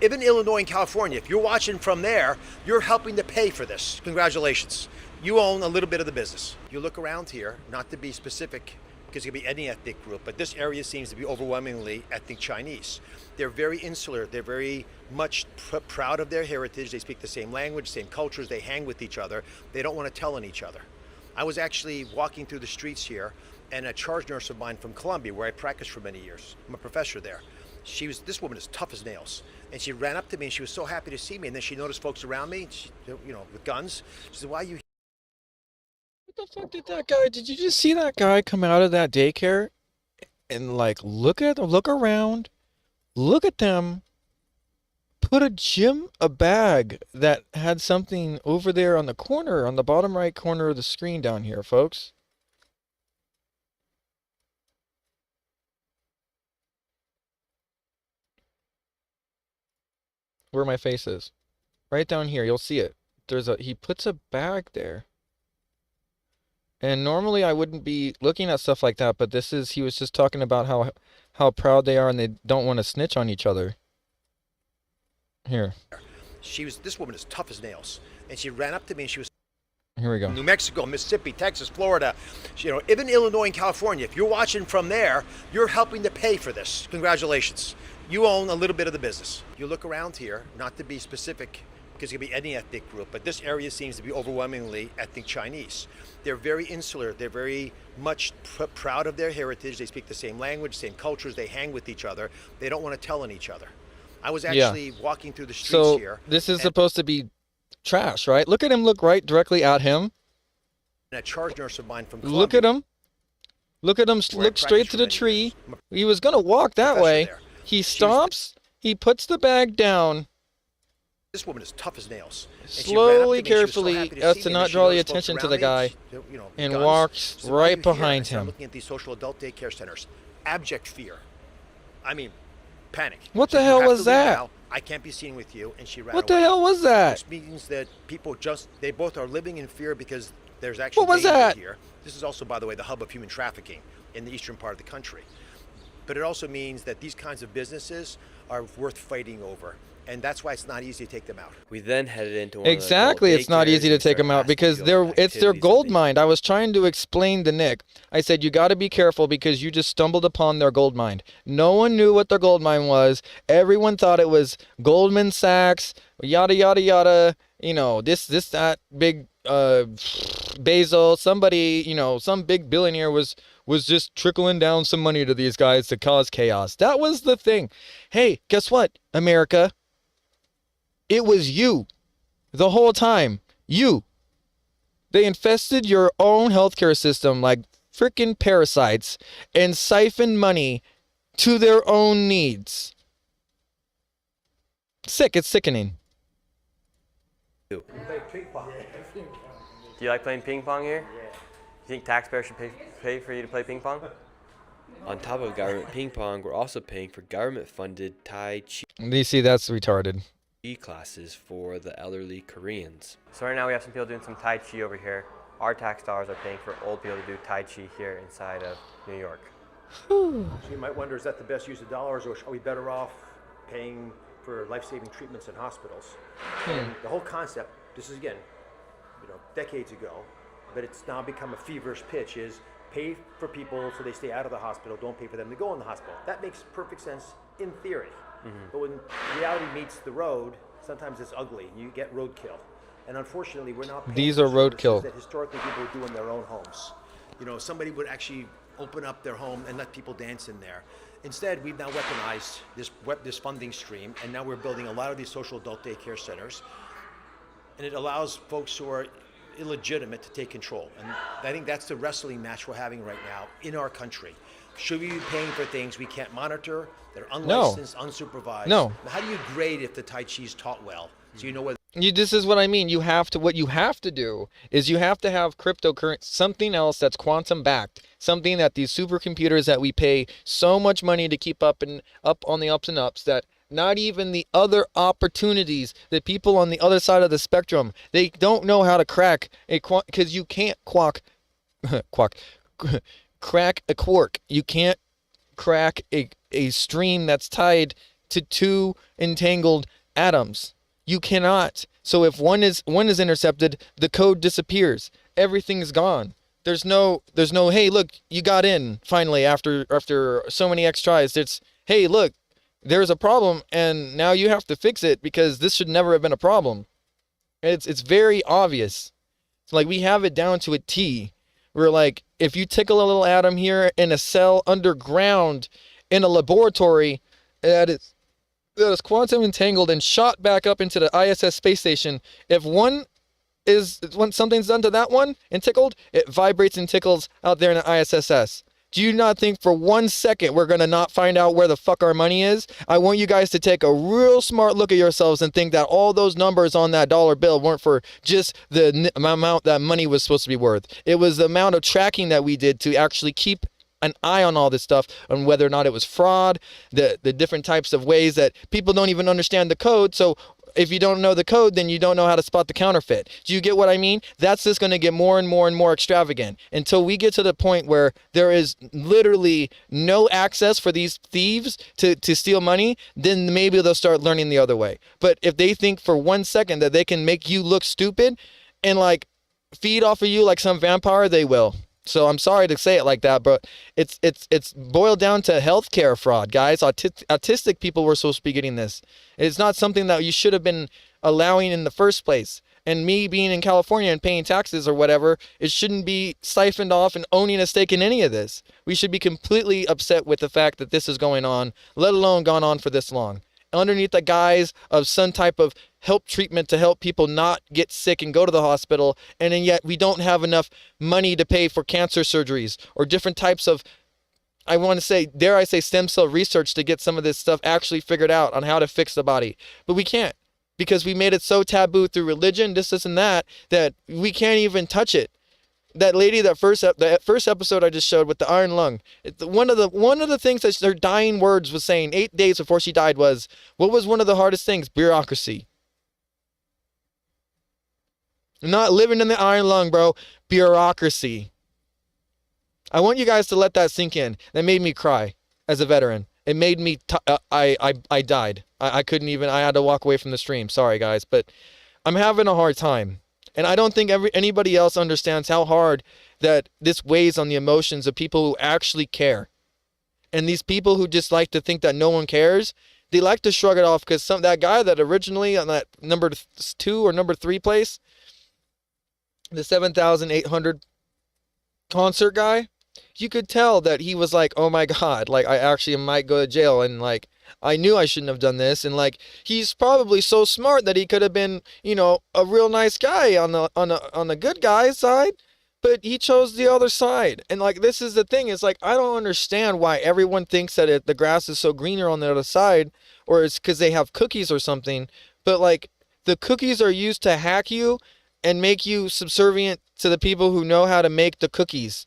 even Illinois and California, if you're watching from there, you're helping to pay for this. Congratulations. You own a little bit of the business. You look around here, not to be specific, because it could be any ethnic group, but this area seems to be overwhelmingly ethnic Chinese. They're very insular. They're very much proud of their heritage. They speak the same language, same cultures. They hang with each other. They don't want to tell on each other. I was actually walking through the streets here, and a charge nurse of mine from Columbia, where I practiced for many years, I'm a professor there. This woman is tough as nails. And she ran up to me and she was so happy to see me. And then she noticed folks around me, with guns. She said, why are you here? What the fuck did you just see that guy come out of that daycare and look around, look at them, put a bag that had something over there on the corner, on the bottom right corner of the screen down here, folks. Where my face is. Right down here, you'll see it. He puts a bag there. And normally I wouldn't be looking at stuff like that, but he was just talking about how proud they are and they don't want to snitch on each other. Here. This woman is tough as nails. And she ran up to me and she was... Here we go. New Mexico, Mississippi, Texas, Florida, even Illinois and California. If you're watching from there, you're helping to pay for this. Congratulations. You own a little bit of the business. You look around here, not to be specific, because it could be any ethnic group, but this area seems to be overwhelmingly ethnic Chinese. They're very insular. They're very much proud of their heritage. They speak the same language, same cultures. They hang with each other. They don't want to tell on each other. I was actually walking through the streets here. This is supposed to be trash, right? Look at him look right directly at him. And a charge nurse of mine from Columbia. Look at him. Look at him look straight to the tree. He was going to walk that way. He stops. He puts the bag down. This woman is tough as nails. Slowly, carefully, as to not draw the attention to the guy, and walks right behind him. Looking at these social adult daycare centers, abject fear. I mean, panic. What the hell was that? Now. I can't be seen with you, and she ran What away. the hell was that? This means that people they both are living in fear because there's actually What was danger that? here. This is also, by the way, the hub of human trafficking in the eastern part of the country. But it also means that these kinds of businesses are worth fighting over. And that's why it's not easy to take them out. We then headed into one Exactly, it's not easy to take them out because it's their gold mine. I was trying to explain to Nick. I said, you got to be careful because you just stumbled upon their gold mine. No one knew what their gold mine was. Everyone thought it was Goldman Sachs, yada, yada, yada. You know, this, that, big Bezos, somebody, you know, some big billionaire was just trickling down some money to these guys to cause chaos. That was the thing. Hey, guess what, America? It was you the whole time. You. They infested your own healthcare system like freaking parasites and siphoned money to their own needs. Sick. It's sickening. Do you like playing ping pong here? Yeah. You think taxpayers should pay for you to play ping pong? On top of government ping pong, we're also paying for government-funded Tai Chi. You see, that's retarded. Classes for the elderly Koreans. So right now we have some people doing some Tai Chi over here. Our tax dollars are paying for old people to do Tai Chi here inside of New York. So you might wonder, is that the best use of dollars, or are we better off paying for life-saving treatments in hospitals? And the whole concept, this is again, decades ago, but it's now become a feverish pitch, is pay for people so they stay out of the hospital, don't pay for them to go in the hospital. That makes perfect sense in theory. But when reality meets the road, sometimes it's ugly. You get roadkill. And unfortunately, we're not paying These are roadkill that historically people would do in their own homes. Somebody would actually open up their home and let people dance in there. Instead, we've now weaponized this funding stream, and now we're building a lot of these social adult daycare centers. And it allows folks who are illegitimate to take control. And I think that's the wrestling match we're having right now in our country. Should we be paying for things we can't monitor, that are unlicensed, unsupervised? No. How do you grade if the Tai Chi is taught well? So you know whether This is what I mean. What you have to do is you have to have cryptocurrency, something else that's quantum backed, something that these supercomputers that we pay so much money to keep up on the ups and ups, that not even the other opportunities, the people on the other side of the spectrum, they don't know how to crack because you can't crack a quark. You can't crack a stream that's tied to two entangled atoms. You cannot. So if one is intercepted, the code disappears. Everything's gone. There's no hey, look, you got in finally after so many X tries. It's hey, look, there's a problem and now you have to fix it because this should never have been a problem. It's very obvious. It's like we have it down to a T. We're like, if you tickle a little atom here in a cell underground in a laboratory that is quantum entangled and shot back up into the ISS space station, when something's done to that one and tickled, it vibrates and tickles out there in the ISS. Do you not think for 1 second we're going to not find out where the fuck our money is? I want you guys to take a real smart look at yourselves and think that all those numbers on that dollar bill weren't for just the amount that money was supposed to be worth. It was the amount of tracking that we did to actually keep an eye on all this stuff, on whether or not it was fraud, the different types of ways that people don't even understand the code. So if you don't know the code, then you don't know how to spot the counterfeit. Do you get what I mean? That's just going to get more and more and more extravagant until we get to the point where there is literally no access for these thieves to steal money. Then maybe they'll start learning the other way. But if they think for 1 second that they can make you look stupid and like feed off of you like some vampire, they will. So I'm sorry to say it like that, but it's boiled down to healthcare fraud, guys. Autistic people were supposed to be getting this. It's not something that you should have been allowing in the first place. And me being in California and paying taxes or whatever, it shouldn't be siphoned off and owning a stake in any of this. We should be completely upset with the fact that this is going on, let alone gone on for this long. Underneath the guise of some type of help treatment to help people not get sick and go to the hospital, and then yet we don't have enough money to pay for cancer surgeries or different types of, I want to say, dare I say, stem cell research to get some of this stuff actually figured out on how to fix the body. But we can't, because we made it so taboo through religion, this and that we can't even touch it. That lady, that first episode I just showed with the iron lung, one of the things that her dying words was saying 8 days before she died was, what was one of the hardest things? Bureaucracy. Not living in the iron lung, bro. Bureaucracy. I want you guys to let that sink in. That made me cry as a veteran. It made me, I died. I couldn't even, I had to walk away from the stream. Sorry, guys, but I'm having a hard time. And I don't think anybody else understands how hard that this weighs on the emotions of people who actually care. And these people who just like to think that no one cares, they like to shrug it off, because that guy that originally on that number 2 or number 3 place, the 7,800 concert guy, you could tell that he was like, oh my God, like I actually might go to jail, and like I knew I shouldn't have done this, and like he's probably so smart that he could have been, you know, a real nice guy on the good guy side, but he chose the other side. And like this is the thing, it's like I don't understand why everyone thinks that the grass is so greener on the other side, or it's because they have cookies or something. But like the cookies are used to hack you and make you subservient to the people who know how to make the cookies.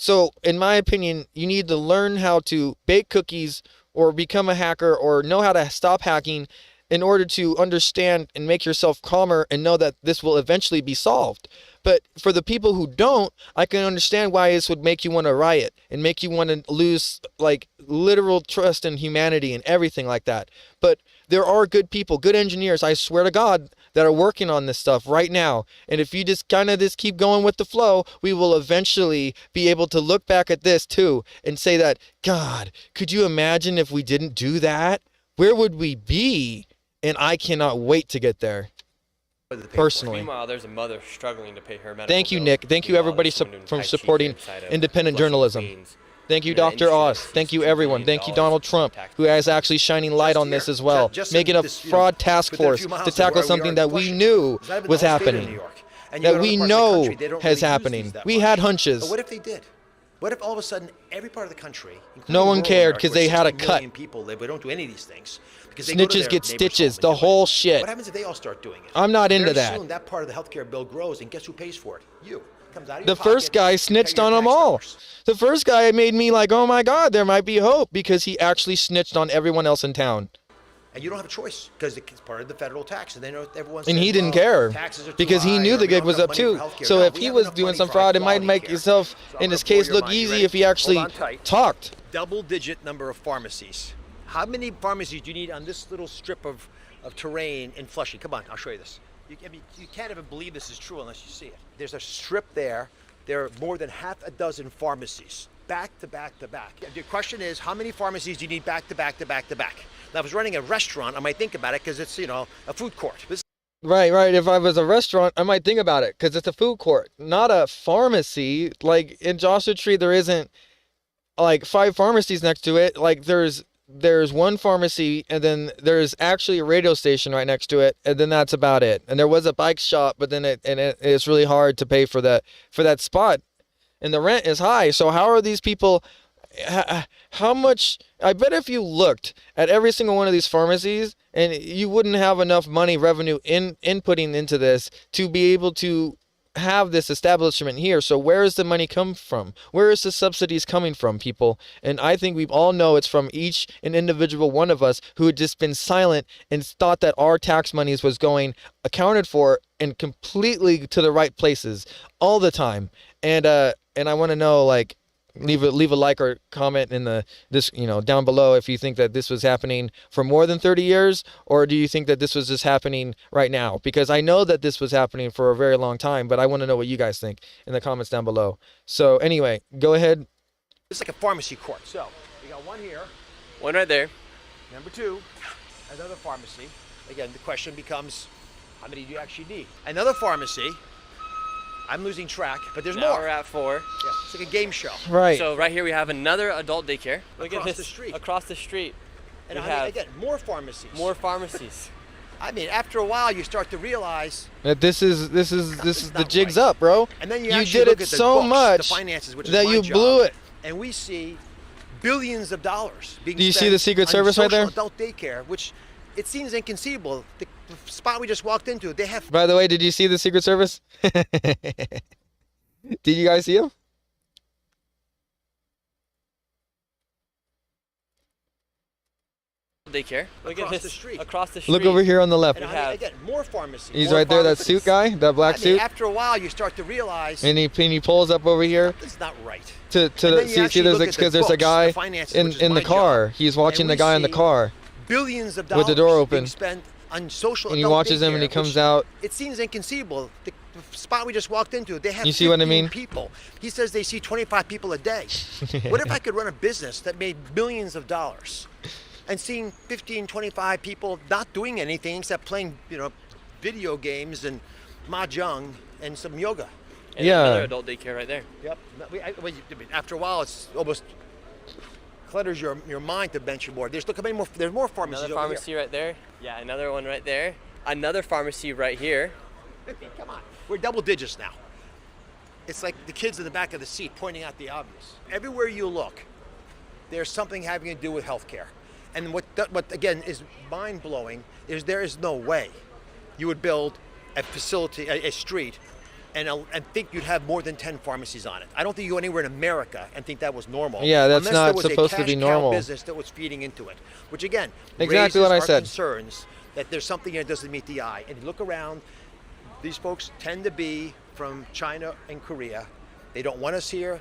So in my opinion, you need to learn how to bake cookies or become a hacker or know how to stop hacking in order to understand and make yourself calmer and know that this will eventually be solved. But for the people who don't, I can understand why this would make you want to riot and make you want to lose like literal trust in humanity and everything like that. But there are good people, good engineers, I swear to God, that are working on this stuff right now. And if you just kind of keep going with the flow, we will eventually be able to look back at this too and say that, God, could you imagine if we didn't do that? Where would we be? And I cannot wait to get there. Personally. Meanwhile, there's a mother struggling to pay her medical Thank you, bills. Nick. Thank you, Meanwhile, everybody, there's someone doing from Tai Chi supporting inside of independent Flushing, journalism. Queens. Thank you, In an Dr. industry Oz. that's Thank you, $2 everyone. billion Thank you, Donald Trump, who is actually shining light on this as well, Just making a this, fraud task within a force few miles to of tackle where we something are that in we Flushing. knew Because I've been was the whole state of New happening, York. And you that go to we other parts of the know country, they don't has really use happening. these that We much. had hunches. But what if they did? What if all of a sudden every part of the country, including No one rural cared America, because where they had a 60 cut. million people live, we don't do any of these things. Because they go to Snitches their get neighbor's stitches, home the and do it. whole shit. What happens if they all start doing it? I'm not into Very that. soon, that part of the healthcare bill grows, and guess who pays for it? You. It comes out of The your pocket, first guy pay snitched your on them tax all. dollars. The first guy made me like, oh my God, there might be hope, because he actually snitched on everyone else in town. And you don't have a choice because it's part of the federal tax, and they know everyone. And says, he didn't well, care taxes are too because he high, knew or the we gig don't was have up money for too. healthcare. So No, if we he have was enough doing money some for fraud, it might high-quality make care. himself, So in I'm his gonna blow case, your look mind. You easy ready? if he actually Hold on tight. talked. Double-digit number of pharmacies. How many pharmacies do you need on this little strip of terrain in Flushing? Come on, I'll show you this. You can't even believe this is true unless you see it. There's a strip there. There are more than half a dozen pharmacies, back to back to back. The question is, how many pharmacies do you need back to back to back to back? Now, if I was running a restaurant, I might think about it because it's, you know, a food court. Right. If I was a restaurant, I might think about it because it's a food court, not a pharmacy. Like in Joshua Tree, there isn't like 5 pharmacies next to it. Like there's one pharmacy, and then there's actually a radio station right next to it, and then that's about it. And there was a bike shop, but then it's really hard to pay for that spot, and the rent is high. So how are these people? How much? I bet if you looked at every single one of these pharmacies, and you wouldn't have enough money revenue inputting into this to be able to have this establishment here. So where is the money come from? Where is the subsidies coming from, people? And I think we all know it's from each and individual one of us who had just been silent and thought that our tax monies was going accounted for and completely to the right places all the time. And I want to know, like, leave a like or comment in this down below if you think that this was happening for more than 30 years, or do you think that this was just happening right now? Because I know that this was happening for a very long time, but I want to know what you guys think in the comments down below. So anyway, go ahead. It's like a pharmacy court. So we got one here. One right there. Number two, another pharmacy. Again, the question becomes, how many do you actually need? Another pharmacy. I'm losing track, but there's Now more. we're at 4. Yeah, it's like a game show. Right. So right here we have another adult daycare. Look Across at this. the street. Across the street. And we I mean, have again, more pharmacies. more pharmacies. I mean, after a while, you start to realize That this is the jig's up, bro. And then you You actually did look it at the so books, much the finances, which is that my you job, blew it. And we see billions of dollars being Do you see spent the Secret on Service right there? social adult daycare, which it seems inconceivable. The spot we just walked into, they have. By the way, did you see the Secret Service? Did you guys see him? Daycare. Look Across at this. the street. Across the street. Look over here on the left. And I mean, again, more pharmacies. He's more right there, that pharmacies. suit guy, that black I mean, suit. after a while, you start to realize And he pulls up over here it's not right. to And then you see actually there's look at the because there's a books, the guy finances, in which is the my car. job. He's watching And the we guy in the see car. Billions of With dollars the door open. being spent on social And he adult watches him and he daycare, comes which out. It seems inconceivable. The spot we just walked into, they have You see what I 15 mean? people. He says they see 25 people a day. What if I could run a business that made millions of dollars and seeing 15, 25 people not doing anything except playing, video games and mahjong and some yoga? And Yeah. another adult daycare right there. Yep. After a while, it's almost clutters your mind to mention more. There's more pharmacies. Another over pharmacy right there. Yeah, another one right there. Another pharmacy right here. here. Come on, we're double digits now. It's like the kids in the back of the seat pointing out the obvious. Everywhere you look, there's something having to do with healthcare. And what again is mind blowing is there is no way you would build a facility, a street, and think you'd have more than 10 pharmacies on it. I don't think you go anywhere in America and think that was normal. Yeah, that's unless not there was supposed a to be cash cow normal. business that was feeding into it, which again Exactly raises what I our said. concerns that there's something here that doesn't meet the eye. And you look around, these folks tend to be from China and Korea. They don't want us here.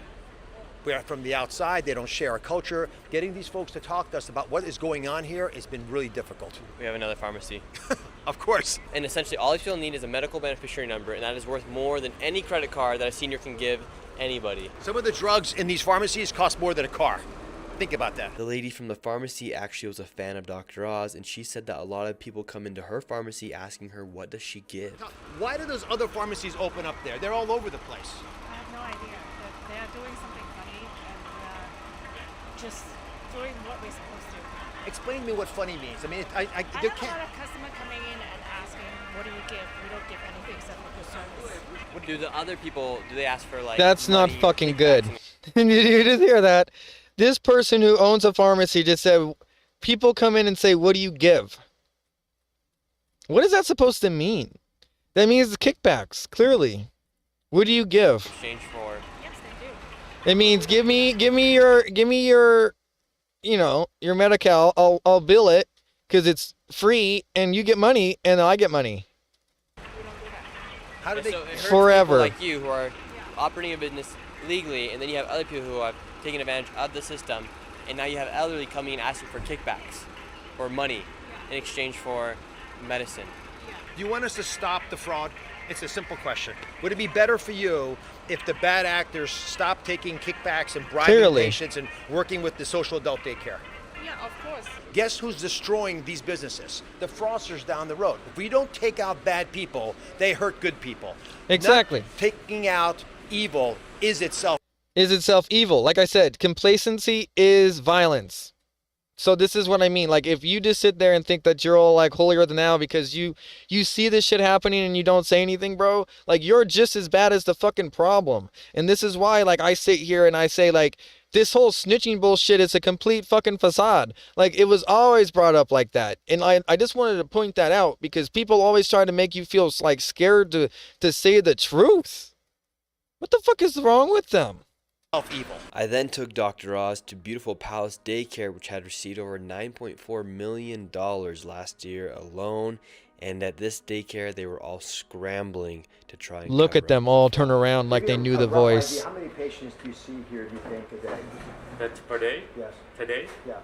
We're from the outside. They don't share our culture. Getting these folks to talk to us about what is going on here has been really difficult. We have another pharmacy. Of course. And essentially all these people need is a medical beneficiary number, and that is worth more than any credit card that a senior can give anybody. Some of the drugs in these pharmacies cost more than a car. Think about that. The lady from the pharmacy actually was a fan of Dr. Oz, and she said that a lot of people come into her pharmacy asking her, what does she give? Why do those other pharmacies open up there? They're all over the place. I have no idea. They're doing something funny and just doing what we're supposed to. Explain to me what funny means. I mean, I have a lot of customers coming in and asking, what do you give? We don't give anything except for good service. Do the other people, do they ask for like That's not money, fucking kickbacks, good. and- You just hear that? This person who owns a pharmacy just said, people come in and say, what do you give? What is that supposed to mean? That means kickbacks, clearly. What do you give? exchange for? Yes, they do. It means give me your your Medi-Cal. I'll bill it because it's free and you get money and I get money. How do they? So it hurts Forever. people like you who are operating a business legally, and then you have other people who have taken advantage of the system, and now you have elderly coming and asking for kickbacks or money in exchange for medicine. Do you want us to stop the fraud? It's a simple question. Would it be better for you if the bad actors stopped taking kickbacks and bribing Clearly. patients and working with the social adult daycare? Yeah, of course. Guess who's destroying these businesses? The fraudsters down the road. If we don't take out bad people, they hurt good people. Exactly. Not taking out evil is itself evil. Like I said, complacency is violence. So this is what I mean. Like if you just sit there and think that you're all like holier than thou because you see this shit happening and you don't say anything, bro, like you're just as bad as the fucking problem. And this is why like I sit here and I say like this whole snitching bullshit is a complete fucking facade. Like it was always brought up like that. And I just wanted to point that out because people always try to make you feel like scared to say the truth. What the fuck is wrong with them? evil. I then took Dr. Oz to Beautiful Palace Daycare, which had received over $9.4 million last year alone, and at this daycare they were all scrambling to try and Look cover at them up. all turn around like they knew the voice. How many patients do you see here, do you think, a day? That's per day? Yes. Today? Yeah.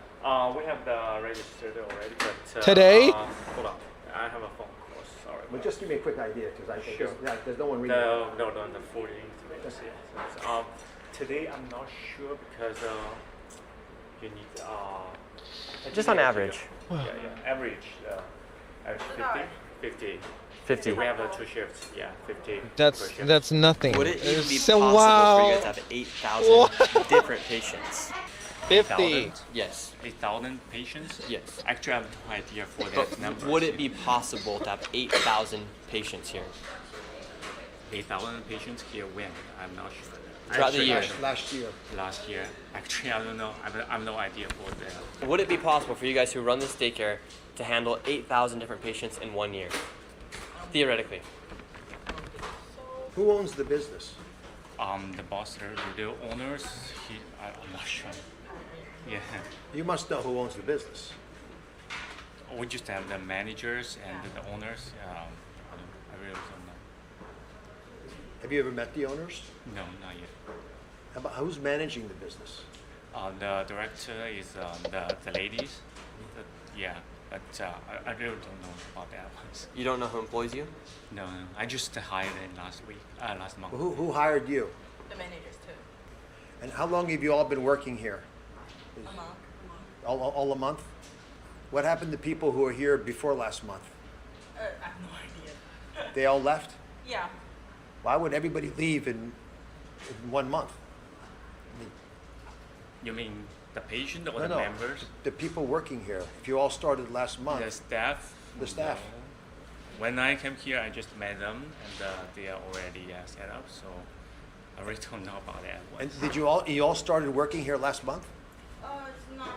We have the registered already, but... Today? Hold on. I have a phone call, sorry. Well, just give me a quick idea, because I think Sure. there's no one reading. No, the full information. Yes. Today I'm not sure because you need... Just on average. Yeah, average 50. 50. We have the 2 shifts, 50 That's nothing. Would it even be So possible wow. for you guys to have 8,000 different patients? 50. Yes. 8,000 patients? Yes. Actually, I have no idea for But that number. would it be possible to have 8,000 patients here? 8,000 patients here when? I'm not sure. Throughout the year. Last year. Last year. Actually, I don't know. I have no idea for that. Would it be possible for you guys who run this daycare to handle 8,000 different patients in 1 year? Theoretically. Who owns the business? The boss, the owners, I'm not sure. Yeah. You must know who owns the business. We just have the managers and the owners. I really don't know. Have you ever met the owners? No, not yet. How about who's managing the business? The director is the ladies. But I really don't know about that one. You don't know who employs you? No. I just hired them last month. Well, who hired you? The managers too. And how long have you all been working here? A month. All a month? What happened to people who were here before last month? I have no idea. They all left? Yeah. Why would everybody leave in 1 month? You mean the patient or No, the members? The people working here. If you all started last month. The staff? The staff. No. When I came here, I just met them, and they are already set up, so I really don't know about that one. And did you all started working here last month? It's not.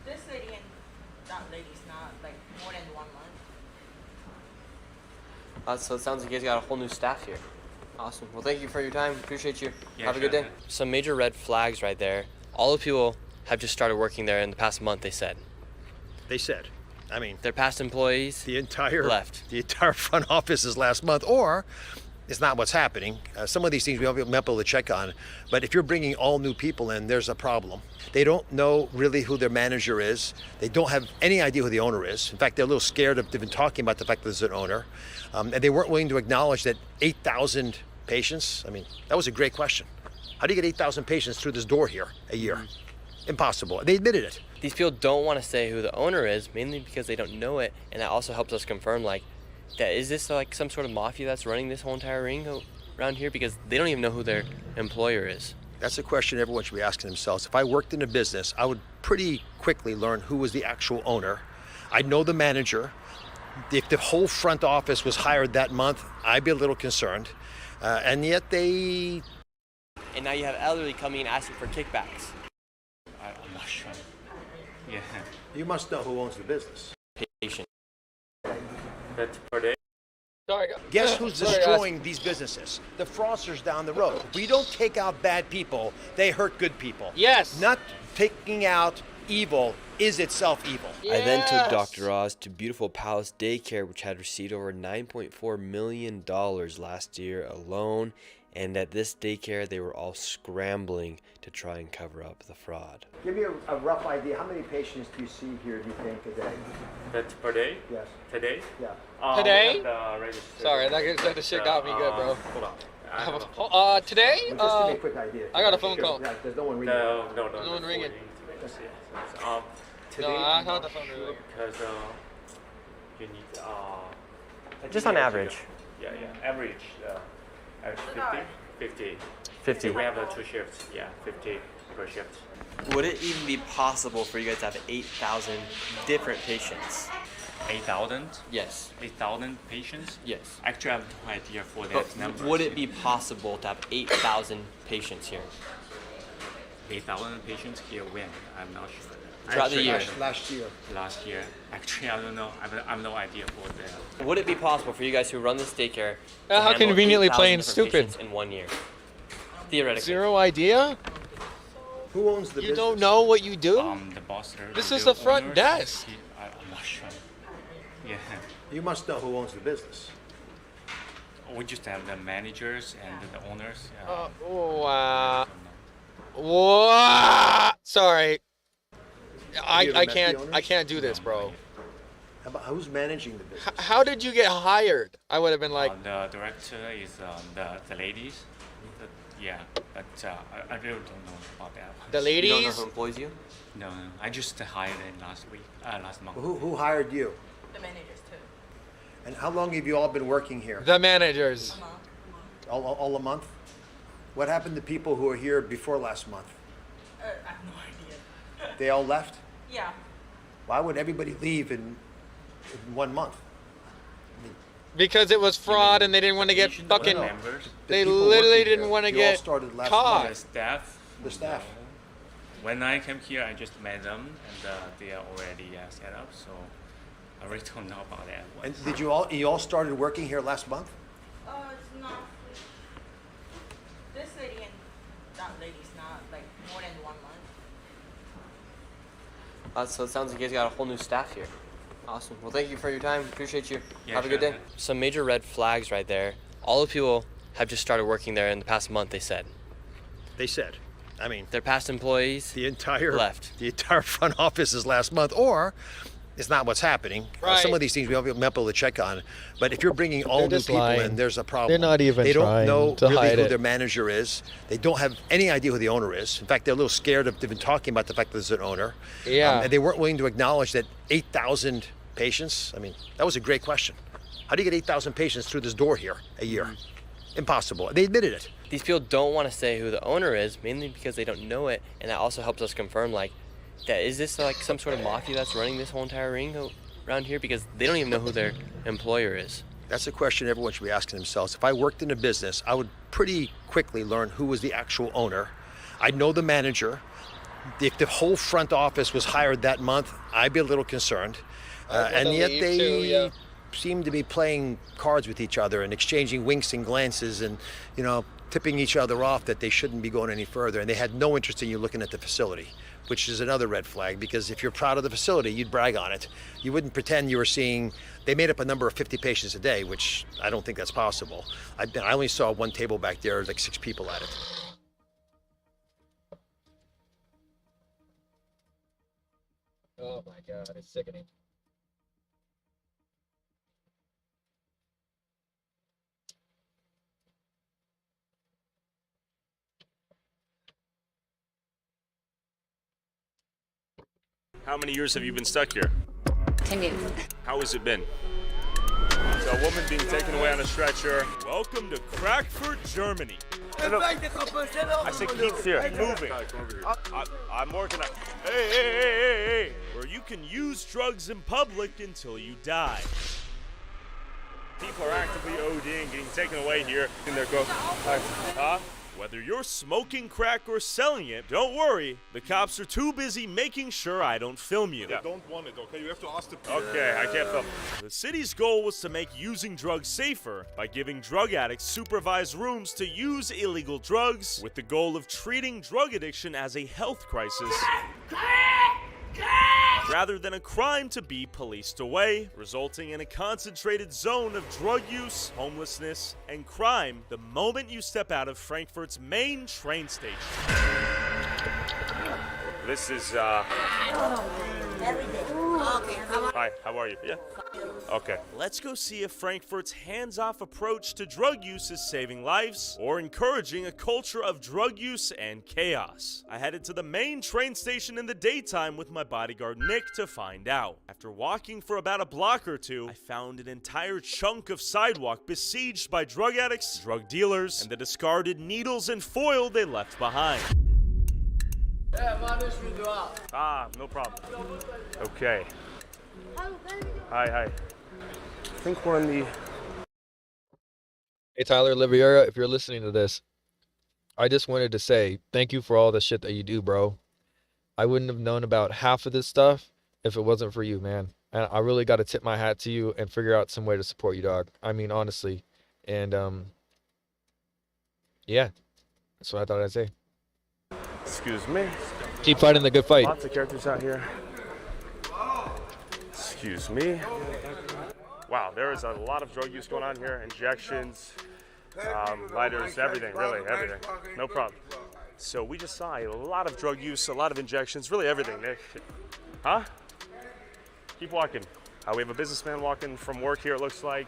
This lady and that lady's not like more than 1 month. So it sounds like you guys got a whole new staff here. Awesome. Well, thank you for your time. Appreciate you. Yeah, Have a good sure. day. Some major red flags right there. All the people have just started working there in the past month, they said. They said. I mean, their past employees left. The entire front office is last month, or it's not what's happening. Some of these things we won't be able to check on, but if you're bringing all new people in, there's a problem. They don't know really who their manager is. They don't have any idea who the owner is. In fact, they're a little scared of even talking about the fact that there's an owner. And they weren't willing to acknowledge that 8,000 patients, I mean, that was a great question. How do you get 8,000 patients through this door here a year? Impossible. They admitted it. These people don't want to say who the owner is, mainly because they don't know it, and that also helps us confirm, like, that is this like some sort of mafia that's running this whole entire ring around here? Because they don't even know who their employer is. That's a question everyone should be asking themselves. If I worked in a business, I would pretty quickly learn who was the actual owner. I'd know the manager. If the whole front office was hired that month, I'd be a little concerned. And yet they... And now you have elderly coming and asking for kickbacks. I'm not sure. Yeah. You must know who owns the business. Patient. That's per day? Sorry. Guess who's Sorry, destroying these businesses? The fraudsters down the road. If we don't take out bad people, they hurt good people. Yes. Not taking out evil is itself evil. I then took Dr. Oz to Beautiful Palace Daycare, which had received over $9.4 million last year alone. And at this daycare, they were all scrambling to try and cover up the fraud. Give me a rough idea. How many patients do you see here, do you think, a day? That's per day? Yes. Today? Yeah. Today? Sorry, that shit got me good, bro. Hold on. Today? Well, just give me a quick idea. I got a phone call. Yeah, there's no one ringing. No one ringing. Today, No, I I'm heard not the phone sure ringing. because you need Just on average. Yeah, average 50. 50. We have the 2 shifts. 50 per shift. Would it even be possible for you guys to have 8,000 different patients? 8,000? Yes. 8,000 patients? Yes. Actually, I have no idea for that But number. would it be possible to have 8,000 patients here? 8,000 patients here when? I'm not sure. Throughout the year. Last year. Last year. Actually, I don't know. I have no idea for that. Would it be possible for you guys who run this daycare to How handle conveniently 8,000 playing different stupid. patients in 1 year? Theoretically. Zero idea? Who owns the You business? don't know what you do? The boss there. This the is the front owners, desk. I'm not sure. Yeah. You must know who owns the business. We just have the managers and the owners. Wow. What? Sorry. Have you ever I met can't the owners? I can't do this, bro. How about who's managing the business? How did you get hired? I would have been like, The director is the ladies. Yeah, but I really don't know about that. The You don't know ladies? who employs you? No, I just hired it last month. Who hired you? The managers too. And how long have you all been working here? The managers. All a month? What happened to people who were here before last month? I have no idea. They all left? Yeah. Why would everybody leave in 1 month? Because it was fraud and they didn't want to get fucking. They literally didn't want to You all get started last caught. month. The staff. When I came here, I just met them, and they are already set up. So I really don't know about that. And did you all started working here last month? It's not. This lady and that lady's not like more than 1 month. So it sounds like you guys got a whole new staff here. Awesome. Well, thank you for your time. Appreciate you. Yeah, Have a good sure. day. Some major red flags right there. All the people have just started working there in the past month, they said. They said. I mean, their past employees the entire left. The entire front office is last month, or it's not what's happening. Right. Some of these things we might be able to check on, but if you're bringing all They're new just people lying. in, there's a problem. They're not even They don't trying know to really hide who it. their manager is. They don't have any idea who the owner is. In fact, they're a little scared of even talking about the fact that there's an owner. Yeah. And they weren't willing to acknowledge that 8,000 patients. I mean, that was a great question. How do you get 8,000 patients through this door here a year? Impossible. They admitted it. These people don't want to say who the owner is, mainly because they don't know it, and that also helps us confirm, like, that is this like some sort of mafia that's running this whole entire ring around here? Because they don't even know who their employer is. That's a question everyone should be asking themselves. If I worked in a business, I would pretty quickly learn who was the actual owner. I'd know the manager. If the whole front office was hired that month, I'd be a little concerned. And yet they seem to be playing cards with each other and exchanging winks and glances and, you know, tipping each other off that they shouldn't be going any further. And they had no interest in you looking at the facility, which is another red flag, because if you're proud of the facility, you'd brag on it. You wouldn't pretend you were seeing, they made up a number of 50 patients a day, which I don't think that's possible. I only saw one table back there, like 6 people at it. Oh my God, it's sickening. How many years have you been stuck here? 10 years. How has it been? So a woman being taken away on a stretcher. Welcome to Frankfurt, Germany. I said keep here, moving. I'm working on. Hey! Where you can use drugs in public until you die. People are actively ODing, getting taken away here in their go. Huh? Whether you're smoking crack or selling it, don't worry. The cops are too busy making sure I don't film you. They don't want it, okay? You have to ask the Okay, I can't film. The city's goal was to make using drugs safer by giving drug addicts supervised rooms to use illegal drugs, with the goal of treating drug addiction as a health crisis rather than a crime to be policed away, resulting in a concentrated zone of drug use, homelessness, and crime the moment you step out of Frankfurt's main train station. This is, Hi, how are you? Yeah. Okay. Let's go see if Frankfurt's hands-off approach to drug use is saving lives or encouraging a culture of drug use and chaos. I headed to the main train station in the daytime with my bodyguard Nick to find out. After walking for about a block or two, I found an entire chunk of sidewalk besieged by drug addicts, drug dealers, and the discarded needles and foil they left behind. No problem. Okay. Hi. I think we're in the... Hey, Tyler Oliveira, if you're listening to this, I just wanted to say thank you for all the shit that you do, bro. I wouldn't have known about half of this stuff if it wasn't for you, man. And I really got to tip my hat to you and figure out some way to support you, dog. I mean, honestly. And, yeah, that's what I thought I'd say. Excuse me. Keep fighting the good fight. Lots of characters out here. Excuse me. Wow, there is a lot of drug use going on here. Injections, lighters, everything, really, everything. No problem. So we just saw a lot of drug use, a lot of injections, really everything, Nick. Huh? Keep walking. We have a businessman walking from work here, it looks like,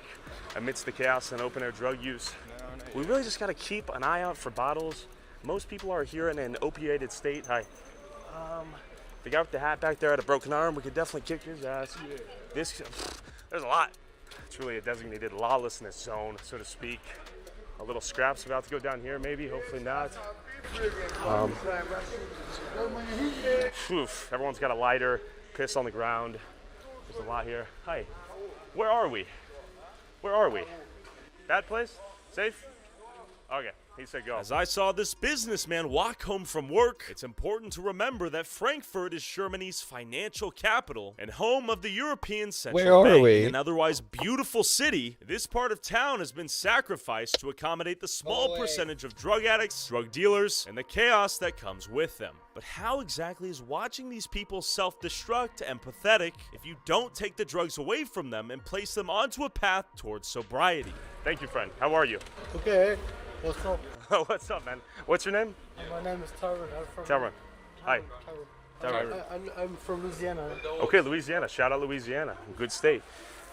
amidst the chaos and open air drug use. We really just gotta keep an eye out for bottles. Most people are here in an opiated state. Hi. The guy with the hat back there had a broken arm. We could definitely kick his ass. There's a lot. It's really a designated lawlessness zone, so to speak. A little scrap's about to go down here, maybe, hopefully not. Everyone's got a lighter, piss on the ground. There's a lot here. Hi, where are we? Where are we? Bad place? Safe? Okay. He said go. As I saw this businessman walk home from work, it's important to remember that Frankfurt is Germany's financial capital and home of the European Central Where are Bank. we? An otherwise beautiful city, this part of town has been sacrificed to accommodate the small percentage of drug addicts, drug dealers, and the chaos that comes with them. But how exactly is watching these people self-destruct empathetic if you don't take the drugs away from them and place them onto a path towards sobriety? Thank you, friend. How are you? Okay. What's up? What's up, man? What's your name? My name is Tyrone. I'm from Tyrone. Hi. Tyrone. I'm from Louisiana. Okay, Louisiana. Shout out Louisiana. Good state.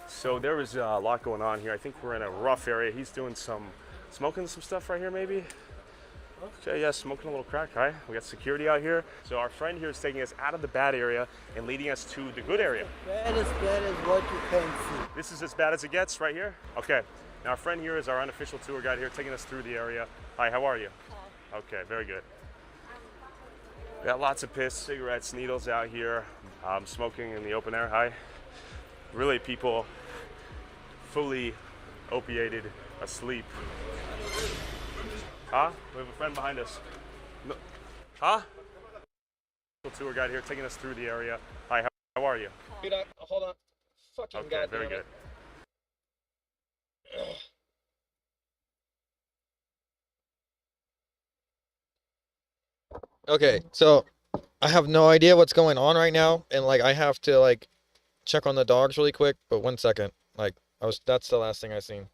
So there is a lot going on here. I think we're in a rough area. He's doing smoking some stuff right here, maybe? Okay, yeah, smoking a little crack. Hi. We got security out here. So our friend here is taking us out of the bad area and leading us to the good area. Bad as what you can see. This is as bad as it gets right here? Okay. Now our friend here is our unofficial tour guide here, taking us through the area. Hi, how are you? Hi. Okay, very good. We got lots of piss, cigarettes, needles out here, smoking in the open air. Hi. Really, people fully opiated, asleep. Huh? We have a friend behind us. No. Huh? Tour guide here, taking us through the area. Hi, how are you? Dude, hold on. Fucking Okay, goddamn very it. good. Okay, so I have no idea what's going on right now, and like I have to like check on the dogs really quick, but 1 second. Like that's the last thing I seen.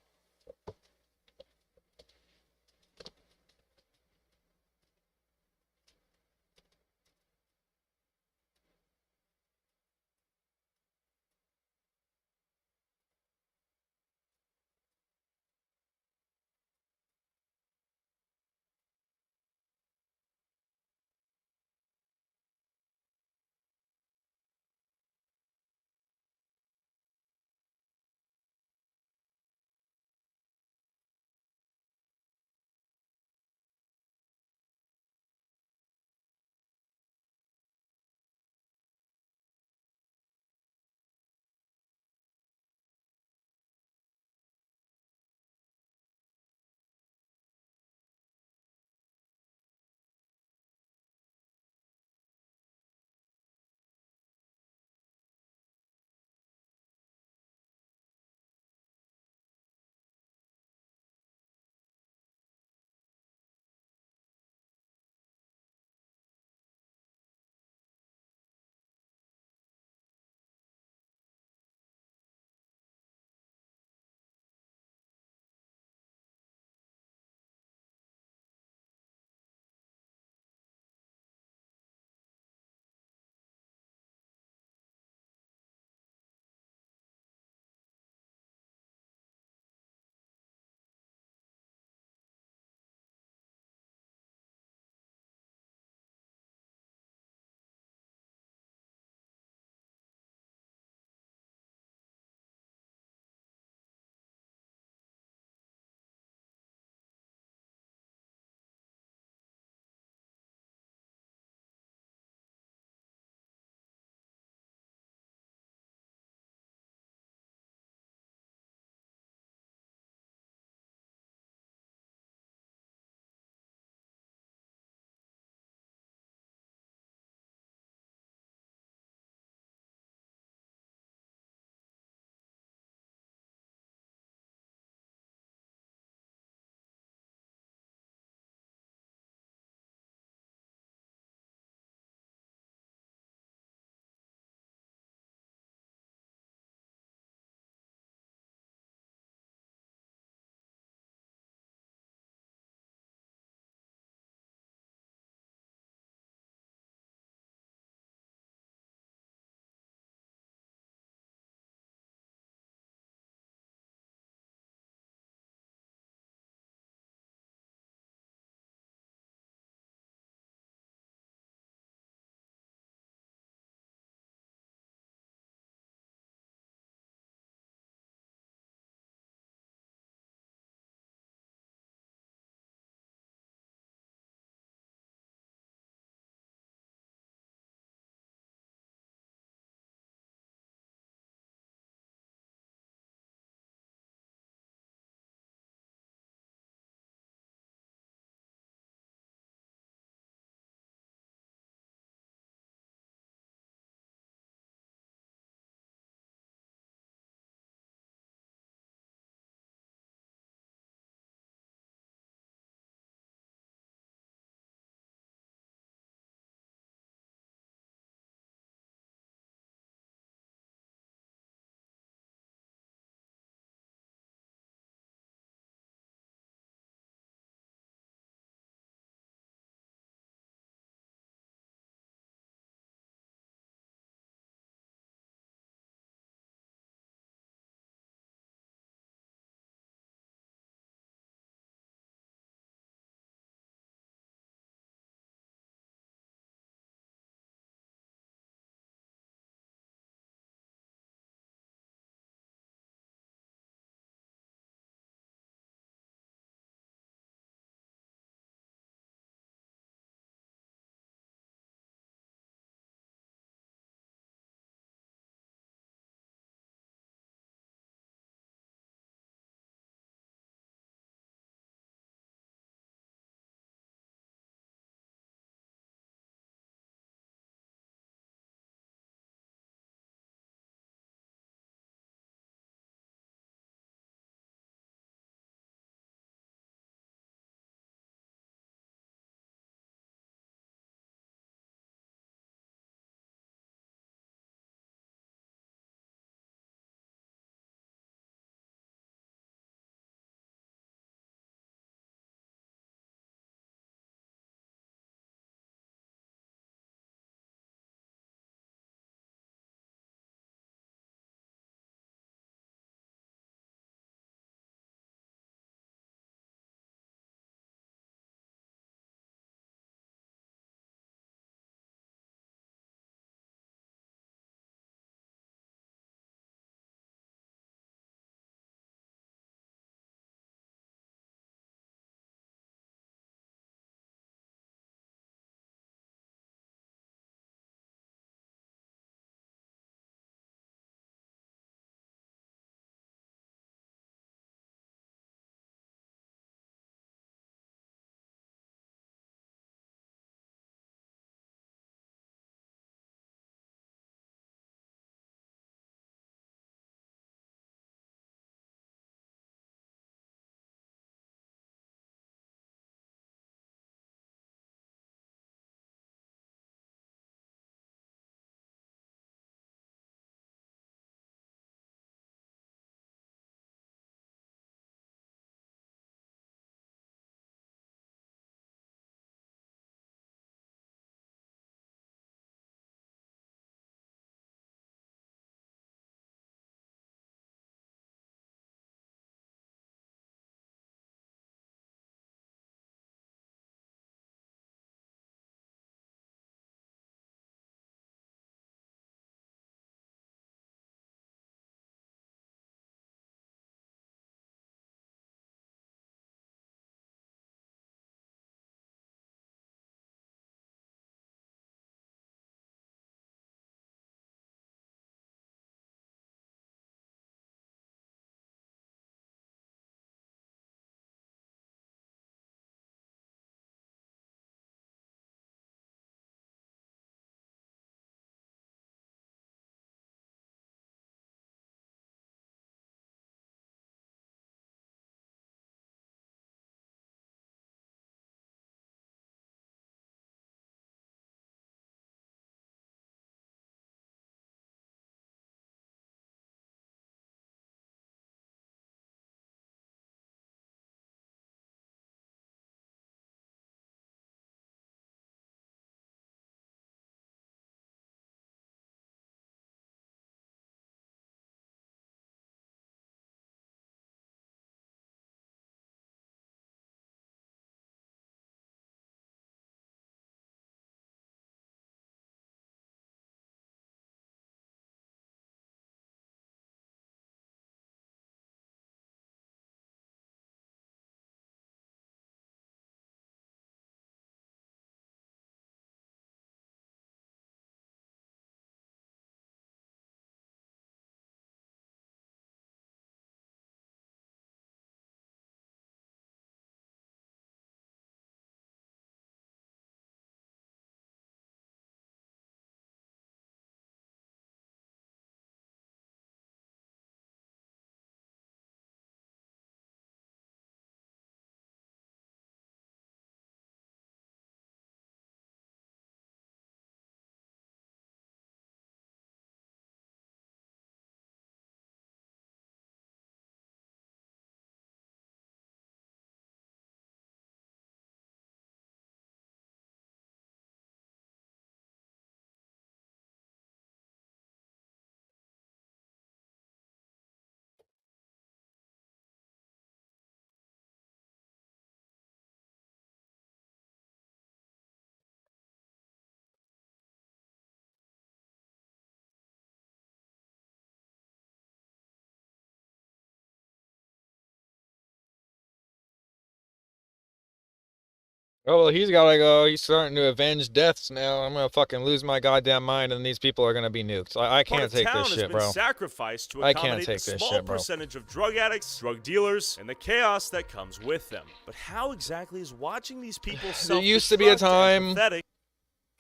Oh, well, he's got to go. He's starting to avenge deaths now. I'm going to fucking lose my goddamn mind, and these people are going to be nuked. I can't take this shit, bro. Sacrificed to I can't accommodate take the this small shit, bro. percentage of drug addicts, drug dealers, and the chaos that comes with them. But how exactly is watching these people There used to be a self-destruct time and pathetic?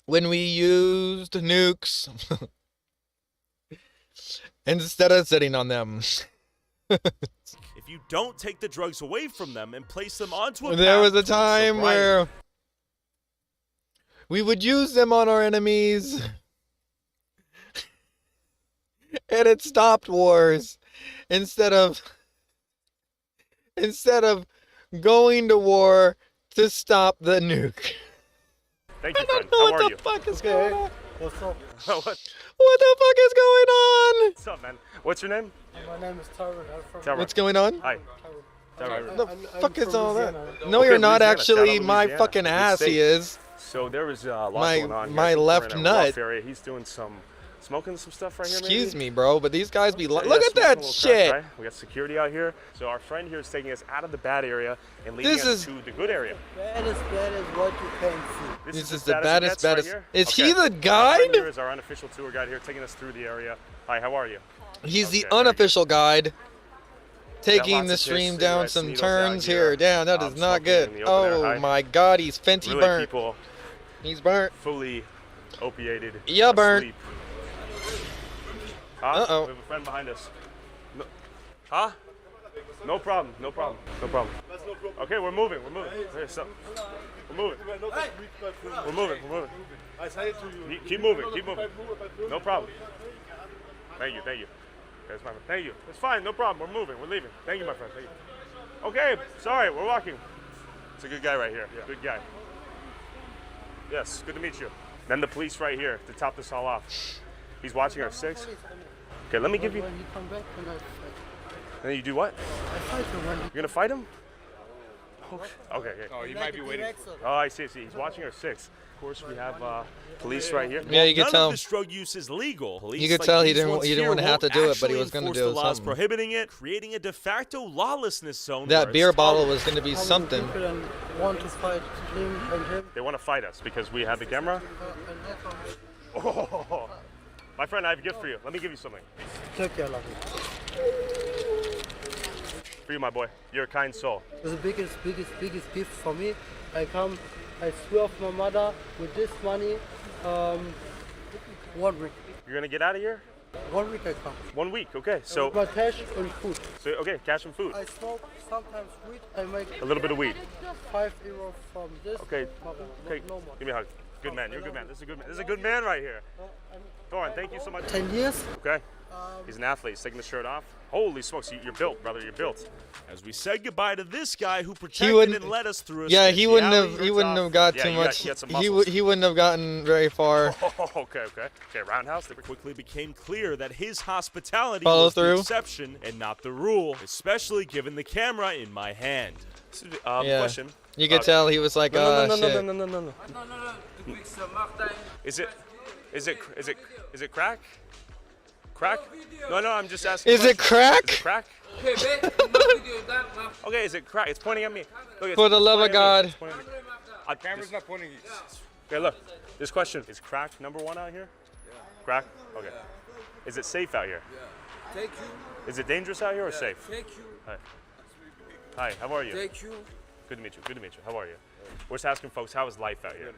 when we used nukes instead of sitting on them. If you don't take the drugs away from them and place them onto a There path was a towards time sobriety. where we would use them on our enemies, and it stopped wars instead of going to war to stop the nuke. Thank you, friend. What How are the you? fuck is going on? What's up? What? What the fuck is going on? What's up, man? What's your name? My name is Tyrone. I'm from. Tyrone. What's going on? Hi. Tyrone. The I'm fuck is from all that? Louisiana. No, Okay, you're not Louisiana. actually. Shout out My Louisiana. fucking Good ass, state. he is. So there was a lot My- going on here. my I think we're left in a nut. rough area. He's doing some smoking some stuff right here. Excuse maybe? me, bro, but these guys be. Yeah, Look yeah, at smoking a that little shit. crack, right? We got security out here. So our friend here is taking us out of the bad area and leading This us is- to the good area. Bad as what you can see. This is the the status baddest, of baddest. Right here? Is Okay. he the Our friend guide? here is our unofficial tour guide here, taking us through the area. Hi, how are you? He's Okay, the very unofficial guide. Got Taking lots the of stream kids, down cigarettes, some needles turns out here. Damn, that is not smoking good. in the open air. Oh Hi. my god, he's Fenty Really, burnt. people He's burnt. fully opiated. Yeah, burnt. asleep. Huh? Uh-oh. We have a friend behind us. No. Huh? No problem. No problem. No problem. Okay, we're moving. We're moving. Here, so. We're moving. We're moving. We're moving. Keep moving. Keep moving. No problem. Thank you. Thank you. That's my friend. Thank you. It's fine. No problem. We're moving. We're leaving. Thank you, my friend. Thank you. Okay. Sorry. We're walking. It's a good guy right here. Good guy. Yes. Good to meet you. Then the police right here to top this all off. He's watching our six. Okay, let me give you. When you come back, and I fight. And then you do what? I fight you when You're gonna fight him? Okay. Okay. Oh, you might be waiting. Oh, I see. He's watching our six. Of course, we have police right here. Yeah, you could None tell. of this drug use is legal. Police You could like tell he these didn't- ones he didn't here wanna have to won't do it, but he actually was gonna enforce do the laws something. prohibiting it, creating a de facto lawlessness zone. That where beer it's bottle tolerable. was going to be How many something. people and want to fight him and him. They want to fight us because we have the camera. Oh, my friend, I have a gift for you. Let me give you something. Take care, love For you, my boy. You're a kind soul. It's the biggest gift for me. I swear off my mother with this money. 1 week. You're gonna get out of here? 1 week I come. 1 week. Okay. So, my cash and food. okay, cash and food. I smoke sometimes weed. I make A little bit of weed. €5 from this. Okay. but Okay. no more. Give me a hug. Good man. You're a good man. This is a good man. This is a good man right here. Thorin, thank you so much. 10 years. Okay. He's an athlete. He's taking the shirt off. Holy smokes, you're built, brother. You're built. As we said goodbye to this guy who protected wouldn't- and led us through a Yeah, sketchy he wouldn't alley. have. He wouldn't have got too much. He had some He muscles. he wouldn't have gotten very far. Oh, okay. Okay, roundhouse. It quickly became clear that his hospitality Follow was through. the exception and not the rule, especially given the camera in my hand. Yeah. Question. You could tell he was like, no, shit. no. Is it crack? Crack? No, I'm just asking. Is it crack? Is it crack? Okay, is it crack? It's pointing at me. Look, For the love of pointing at me. God. It's pointing at me. Camera's not pointing at you. Okay, look. This question is crack #1 out here? Yeah. Crack? Okay. Is it safe out here? Yeah. Thank you. Is it dangerous out here or safe? Thank you. Hi, how are you? Thank you. Good to meet you. Good to meet you. How are you? We're just asking folks, how is life out here?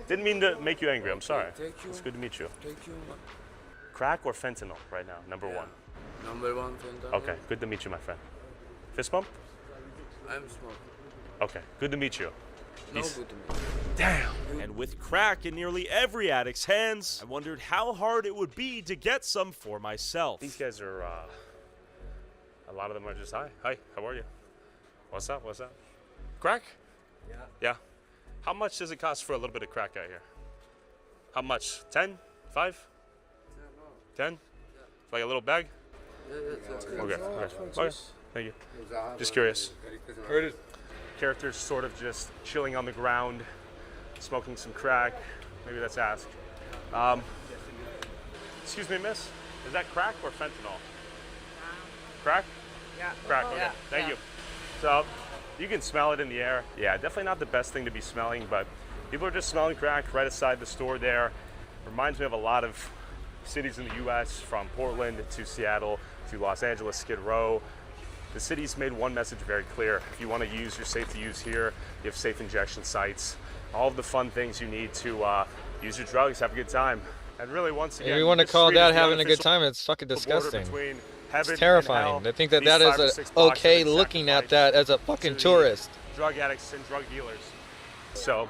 Didn't mean to make you angry. I'm sorry. Thank you. It's good to meet you. Thank you. Crack or fentanyl right now? #1. #1 fentanyl. Okay. Good to meet you, my friend. Fist bump? I'm smoking. Okay. Good to meet you. No Peace. good to me. Damn. And with crack in nearly every addict's hands, I wondered how hard it would be to get some for myself. These guys are, a lot of them are just, hi, how are you? What's up? Crack? Yeah. Yeah. How much does it cost for a little bit of crack out here? How much? 10? 5? 10? Like a little bag? Yeah. Okay. Thank you. Just curious. Characters sort of just chilling on the ground, smoking some crack. Maybe that's ask. Excuse me, miss. Is that crack or fentanyl? Crack? Yeah. Crack. Okay. Yeah. Thank you. So, You can smell it in the air. Yeah, definitely not the best thing to be smelling, but people are just smelling crack right aside the store there. Reminds me of a lot of cities in the US, from Portland to Seattle to Los Angeles, Skid Row. The city's made one message very clear. If you want to use, you're safe to use here. You have safe injection sites, all of the fun things you need to use your drugs, have a good time. And really, once again, If you want to this call street is that the having a good unofficial time, it's fucking border disgusting. between heaven It's terrifying. and They think hell. that These that 5 or is 6 blocks okay have been looking at sacrificed that as a fucking to the tourist. drug addicts and drug dealers. So,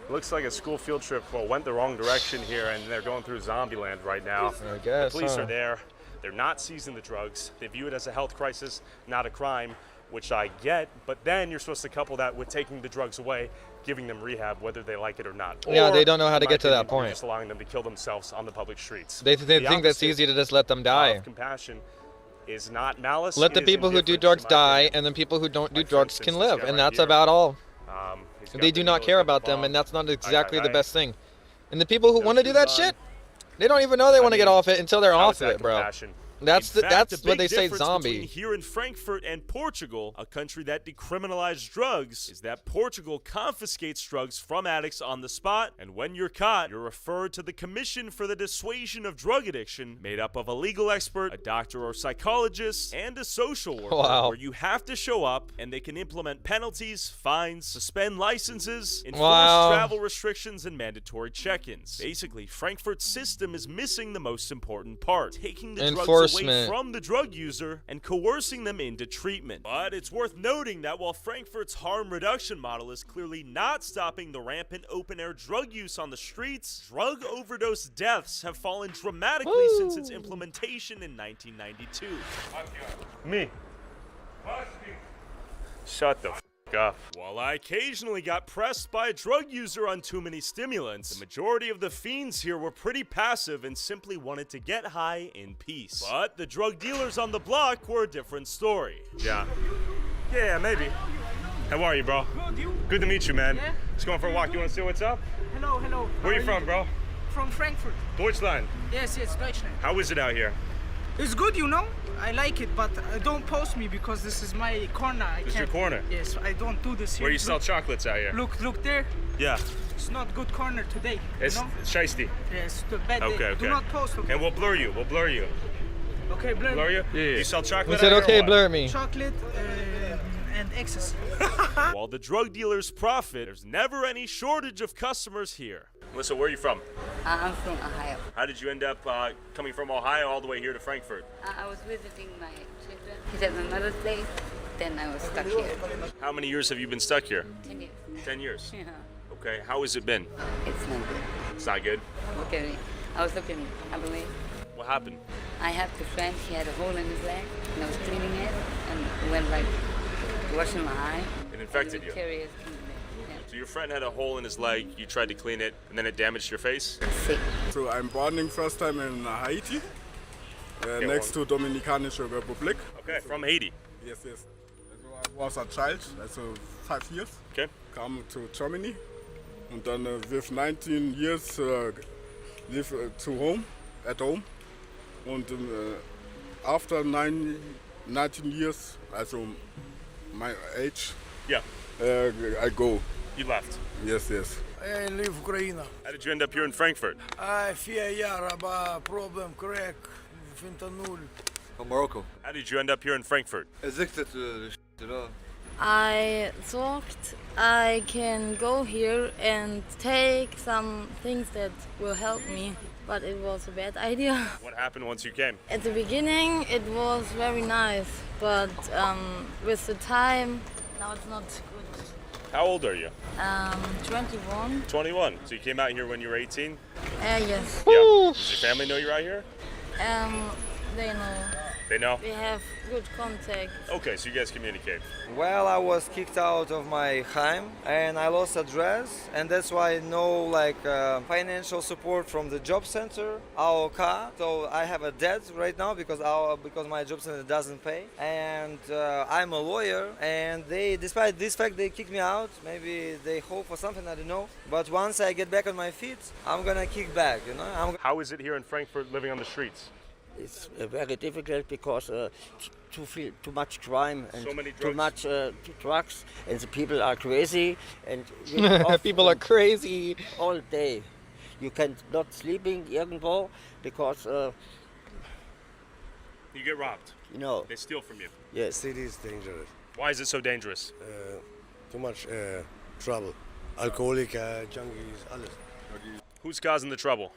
it looks like a school field trip went the wrong direction here, and they're going through zombie land right now. I guess, the police huh? are there. They're not seizing the drugs. They view it as a health crisis, not a crime, which I get. But then you're supposed to couple that with taking the drugs away, giving them rehab, whether they like it or not. Yeah, Or, they don't know how to in my get to that opinion, you're point. Just allowing them to kill themselves on the public streets. They The think that's opposite easy to just let them die. of compassion is not malice. Let the it is people who do indifference, drugs in my die, opinion. and then people who don't do Like, for drugs instance, can this live, guy and right that's here. about all. He's got They the do not nose care like a about them, bomb. and that's not exactly the Aye. best thing. And the people who want to do that shoes on. shit, they don't even know they want to get off it until they're How off is that it, bro. compassion? That's In fact, that's the what big they say difference zombie. between here in Frankfurt and Portugal, a country that decriminalized drugs, is that Portugal confiscates drugs from addicts on the spot, and when you're caught, you're referred to the Commission for the Dissuasion of Drug Addiction, made up of a legal expert, a doctor or psychologist, and a social worker, Wow. where you have to show up, and they can implement penalties, fines, suspend licenses, enforce Wow. travel restrictions, and mandatory check-ins. Basically, Frankfurt's system is missing the most important part, taking the drugs away Enforcement. from the drug user and coercing them into treatment. But it's worth noting that while Frankfurt's harm reduction model is clearly not stopping the rampant open-air drug use on the streets, drug overdose deaths have fallen dramatically since its implementation in 1992. Me. Shut the f up. While I occasionally got pressed by a drug user on too many stimulants, the majority of the fiends here were pretty passive and simply wanted to get high in peace. But the drug dealers on the block were a different story. Yeah. Yeah, maybe. How are you, bro? Good, you? Good to meet you, man. Yeah? Just going for a walk. You want to see what's up? Hello, hello. Where you from, bro? From Frankfurt. Deutschland. Yes, yes, Deutschland. How is it out here? It's good, you know. I like it, but don't post me because this is my corner. This is your corner? Yes, I don't do this here. Where you sell Look- chocolates out here? Look there. Yeah. It's not good corner today. It's you know? shiesty. Yes, the bad day. Okay, okay. Do not post. Okay, And we'll blur you. We'll blur you. okay blur. Blur you? Yeah. You sell chocolate We said, out here or okay, what? blur me. Chocolate and excess. While the drug dealers profit, there's never any shortage of customers here. Melissa, where are you from? I'm from Ohio. How did you end up coming from Ohio all the way here to Frankfurt? I was visiting my children. He's at my mother's place. Then I was stuck here. How many years have you been stuck here? 10 years. 10 years. Yeah. Okay, how has it been? It's not good. It's not good. Look at me. I was looking, I believe. What happened? I have a friend, he had a hole in his leg, and I was cleaning it, and went like washing my eye. It infected you. Curious. So your friend had a hole in his leg, you tried to clean it, and then it damaged your face? So I'm born first time in Haiti, next to Dominicanische Republic. Okay, from Haiti. Yes, yes. So I was a child, so 5 years. Okay. Come to Germany, and then with 19 years live at home, and after 19 years, also my age, Yeah. I go. You left. Yes, yes. I live Ukraine. How did you end up here in Frankfurt? I fear Yaraba problem crack fentanyl. From Morocco. How did you end up here in Frankfurt? Addicted to the I thought I can go here and take some things that will help me, but it was a bad idea. What happened once you came? At the beginning it was very nice, but with the time, now it's not good. How old are you? 21. 21. So you came out here when you were 18? Yes. Yeah. Does your family know you're out here? They know. They know? We have good contact. Okay, so you guys communicate. Well, I was kicked out of my home and I lost address, and that's why no financial support from the job center, AOK. So I have a debt right now because my job center doesn't pay, and I'm a lawyer. And they, despite this fact, they kicked me out. Maybe they hope for something, I don't know. But once I get back on my feet, I'm gonna kick back. You know. How is it here in Frankfurt living on the streets? It's very difficult because too much crime and So many too drugs. much drugs, and the people are crazy. And People are crazy. All day. You can not sleeping irgendwo because You get robbed. They steal from you. Yes. City is dangerous. Why is it so dangerous? Too much trouble. Alcoholic, junkies, alles. Who's causing the trouble?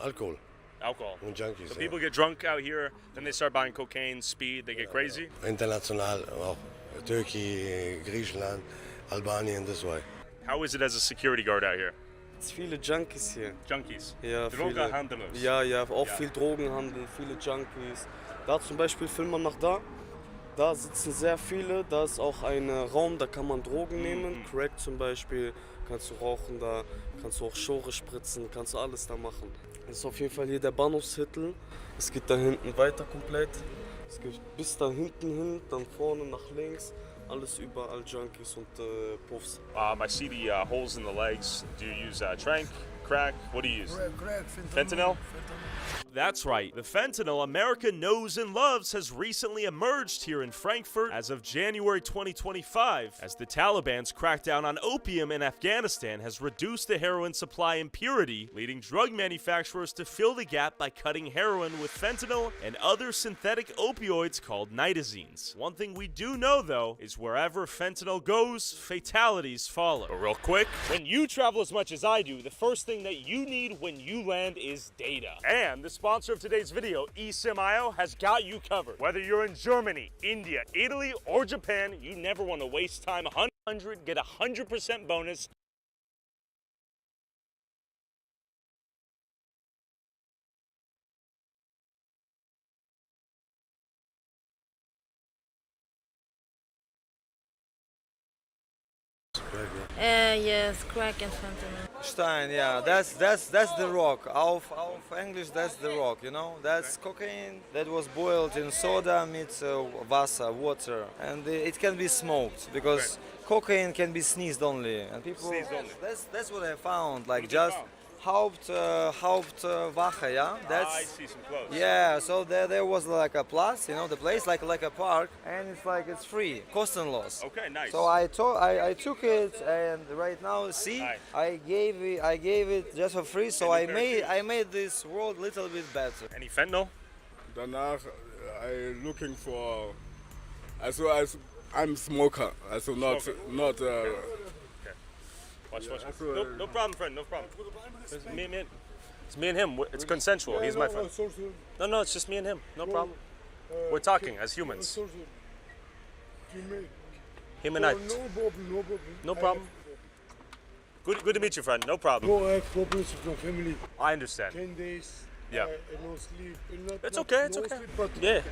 Alcohol. Alcohol. And junkies. So people get drunk out here, then they start buying cocaine, speed, they get crazy. International, auch Turkey, Griechenland, Albanien, this way. How is it as a security guard out here? Es gibt viele Junkies hier. Junkies? Ja, Drogenhandel. Ja, auch Ja. viel Drogenhandel, viele Junkies. Da zum Beispiel, filmen wir nach da. Da sitzen sehr viele, da ist auch ein Raum, da kann man Drogen nehmen. Crack zum Beispiel, kannst du rauchen da, kannst du auch Schore spritzen, kannst du alles da machen. Das ist auf jeden Fall hier der Bahnhofsviertel. Es geht da hinten weiter komplett. Es geht bis da hinten hin, dann vorne nach links. Alles überall Junkies und Puffs. I see the holes in the legs. Do you use trank, crack? What do you use? Crack, Fentanyl? That's right. The fentanyl America knows and loves has recently emerged here in Frankfurt as of January 2025, as the Taliban's crackdown on opium in Afghanistan has reduced the heroin supply in purity, leading drug manufacturers to fill the gap by cutting heroin with fentanyl and other synthetic opioids called nitazines. One thing we do know, though, is wherever fentanyl goes, fatalities follow. But real quick, when you travel as much as I do, the first thing that you need when you land is data. And the sponsor of today's video, eSIM.io, has got you covered. Whether you're in Germany, India, Italy, or Japan, you never want to waste time. 100, get 100% bonus. Yes, crack and fentanyl. Stein, yeah, that's the rock. Auf English, that's the rock, you know. That's cocaine that was boiled in soda meets water, and it can be smoked because cocaine can be sneezed only, and people. Sneezed only. That's what I found, like just Hauptwache, yeah. That's I see some clothes. yeah. So there was like a plus, you know, the place like a park, and it's free, kostenlos. Okay, nice. So I took it, and right now, see, I gave it just for free. So I made this world a little bit better. Any fentanyl? Danach I looking for. Also I'm smoker. Also not. Watch. No problem, friend. No problem. It's me and him. It's consensual. He's my friend. No, it's just me and him. No problem. We're talking as humans. Him and I. No problem. Good to meet you, friend. No problem. No, I have problems with my family. I understand. 10 days. Yeah. No sleep. It's okay. It's no okay. sleep, but Yeah.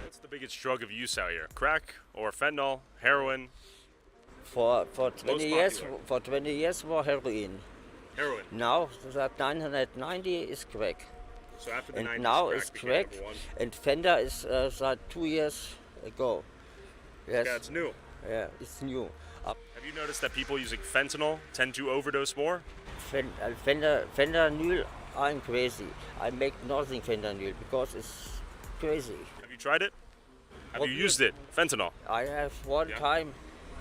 What's the biggest drug of use out here? Crack or fentanyl, heroin? For 20 years, for 20 years was heroin. Heroin. Now, that 1990 is crack. So after the And 90s, now crack is became crack, number one. and Fender is that 2 years ago. Yes. Yeah, it's new. Yeah, it's new. Have you noticed that people using fentanyl tend to overdose more? Fentanyl, I'm crazy. I make nothing fentanyl because it's crazy. Have you tried it? Have you used it? Fentanyl? I have one time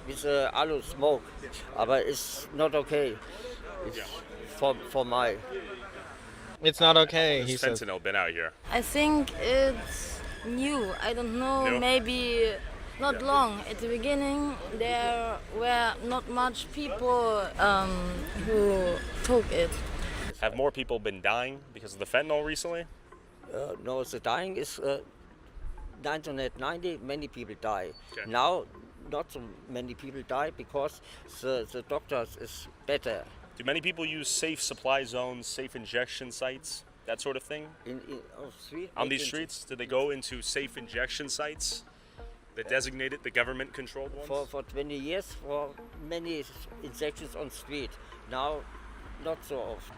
with alu smoke, but it's not okay. It's for my. It's not okay, he Has says. fentanyl been out here? I think it's new. I don't know, New? maybe not long. At the beginning, there were not much people who took it. Have more people been dying because of the fentanyl recently? No, the dying is 1990. Many people die. Okay. Now, not so many people die because the doctors is better. Do many people use safe supply zones, safe injection sites, that sort of thing? On these streets? Do they go into safe injection sites? The designated, the government-controlled ones? For 20 years, for many injections on street. Now, not so often.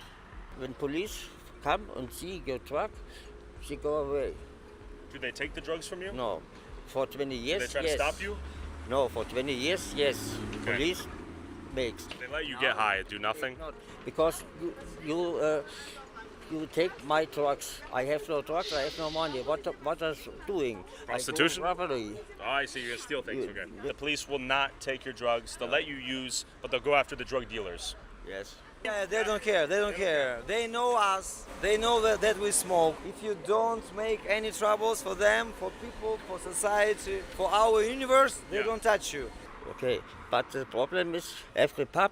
When police come and see your truck, she go away. Do they take the drugs from you? No. For 20 years, Do they try yes. to stop you? No, for 20 years, yes. Okay. Police makes. They let you get high and do nothing? Not because you You take my drugs. I have no drugs. I have no money. What are you doing? Prostitution? I do robbery. Oh, I see. You're gonna steal things. Okay. The police will not take your drugs. They'll let you use, but they'll go after the drug dealers. Yes. Yeah, they don't care. They don't care. They know us. They know that we smoke. If you don't make any troubles for them, for people, for society, for our universe, they don't touch you. Okay, but the problem is every pub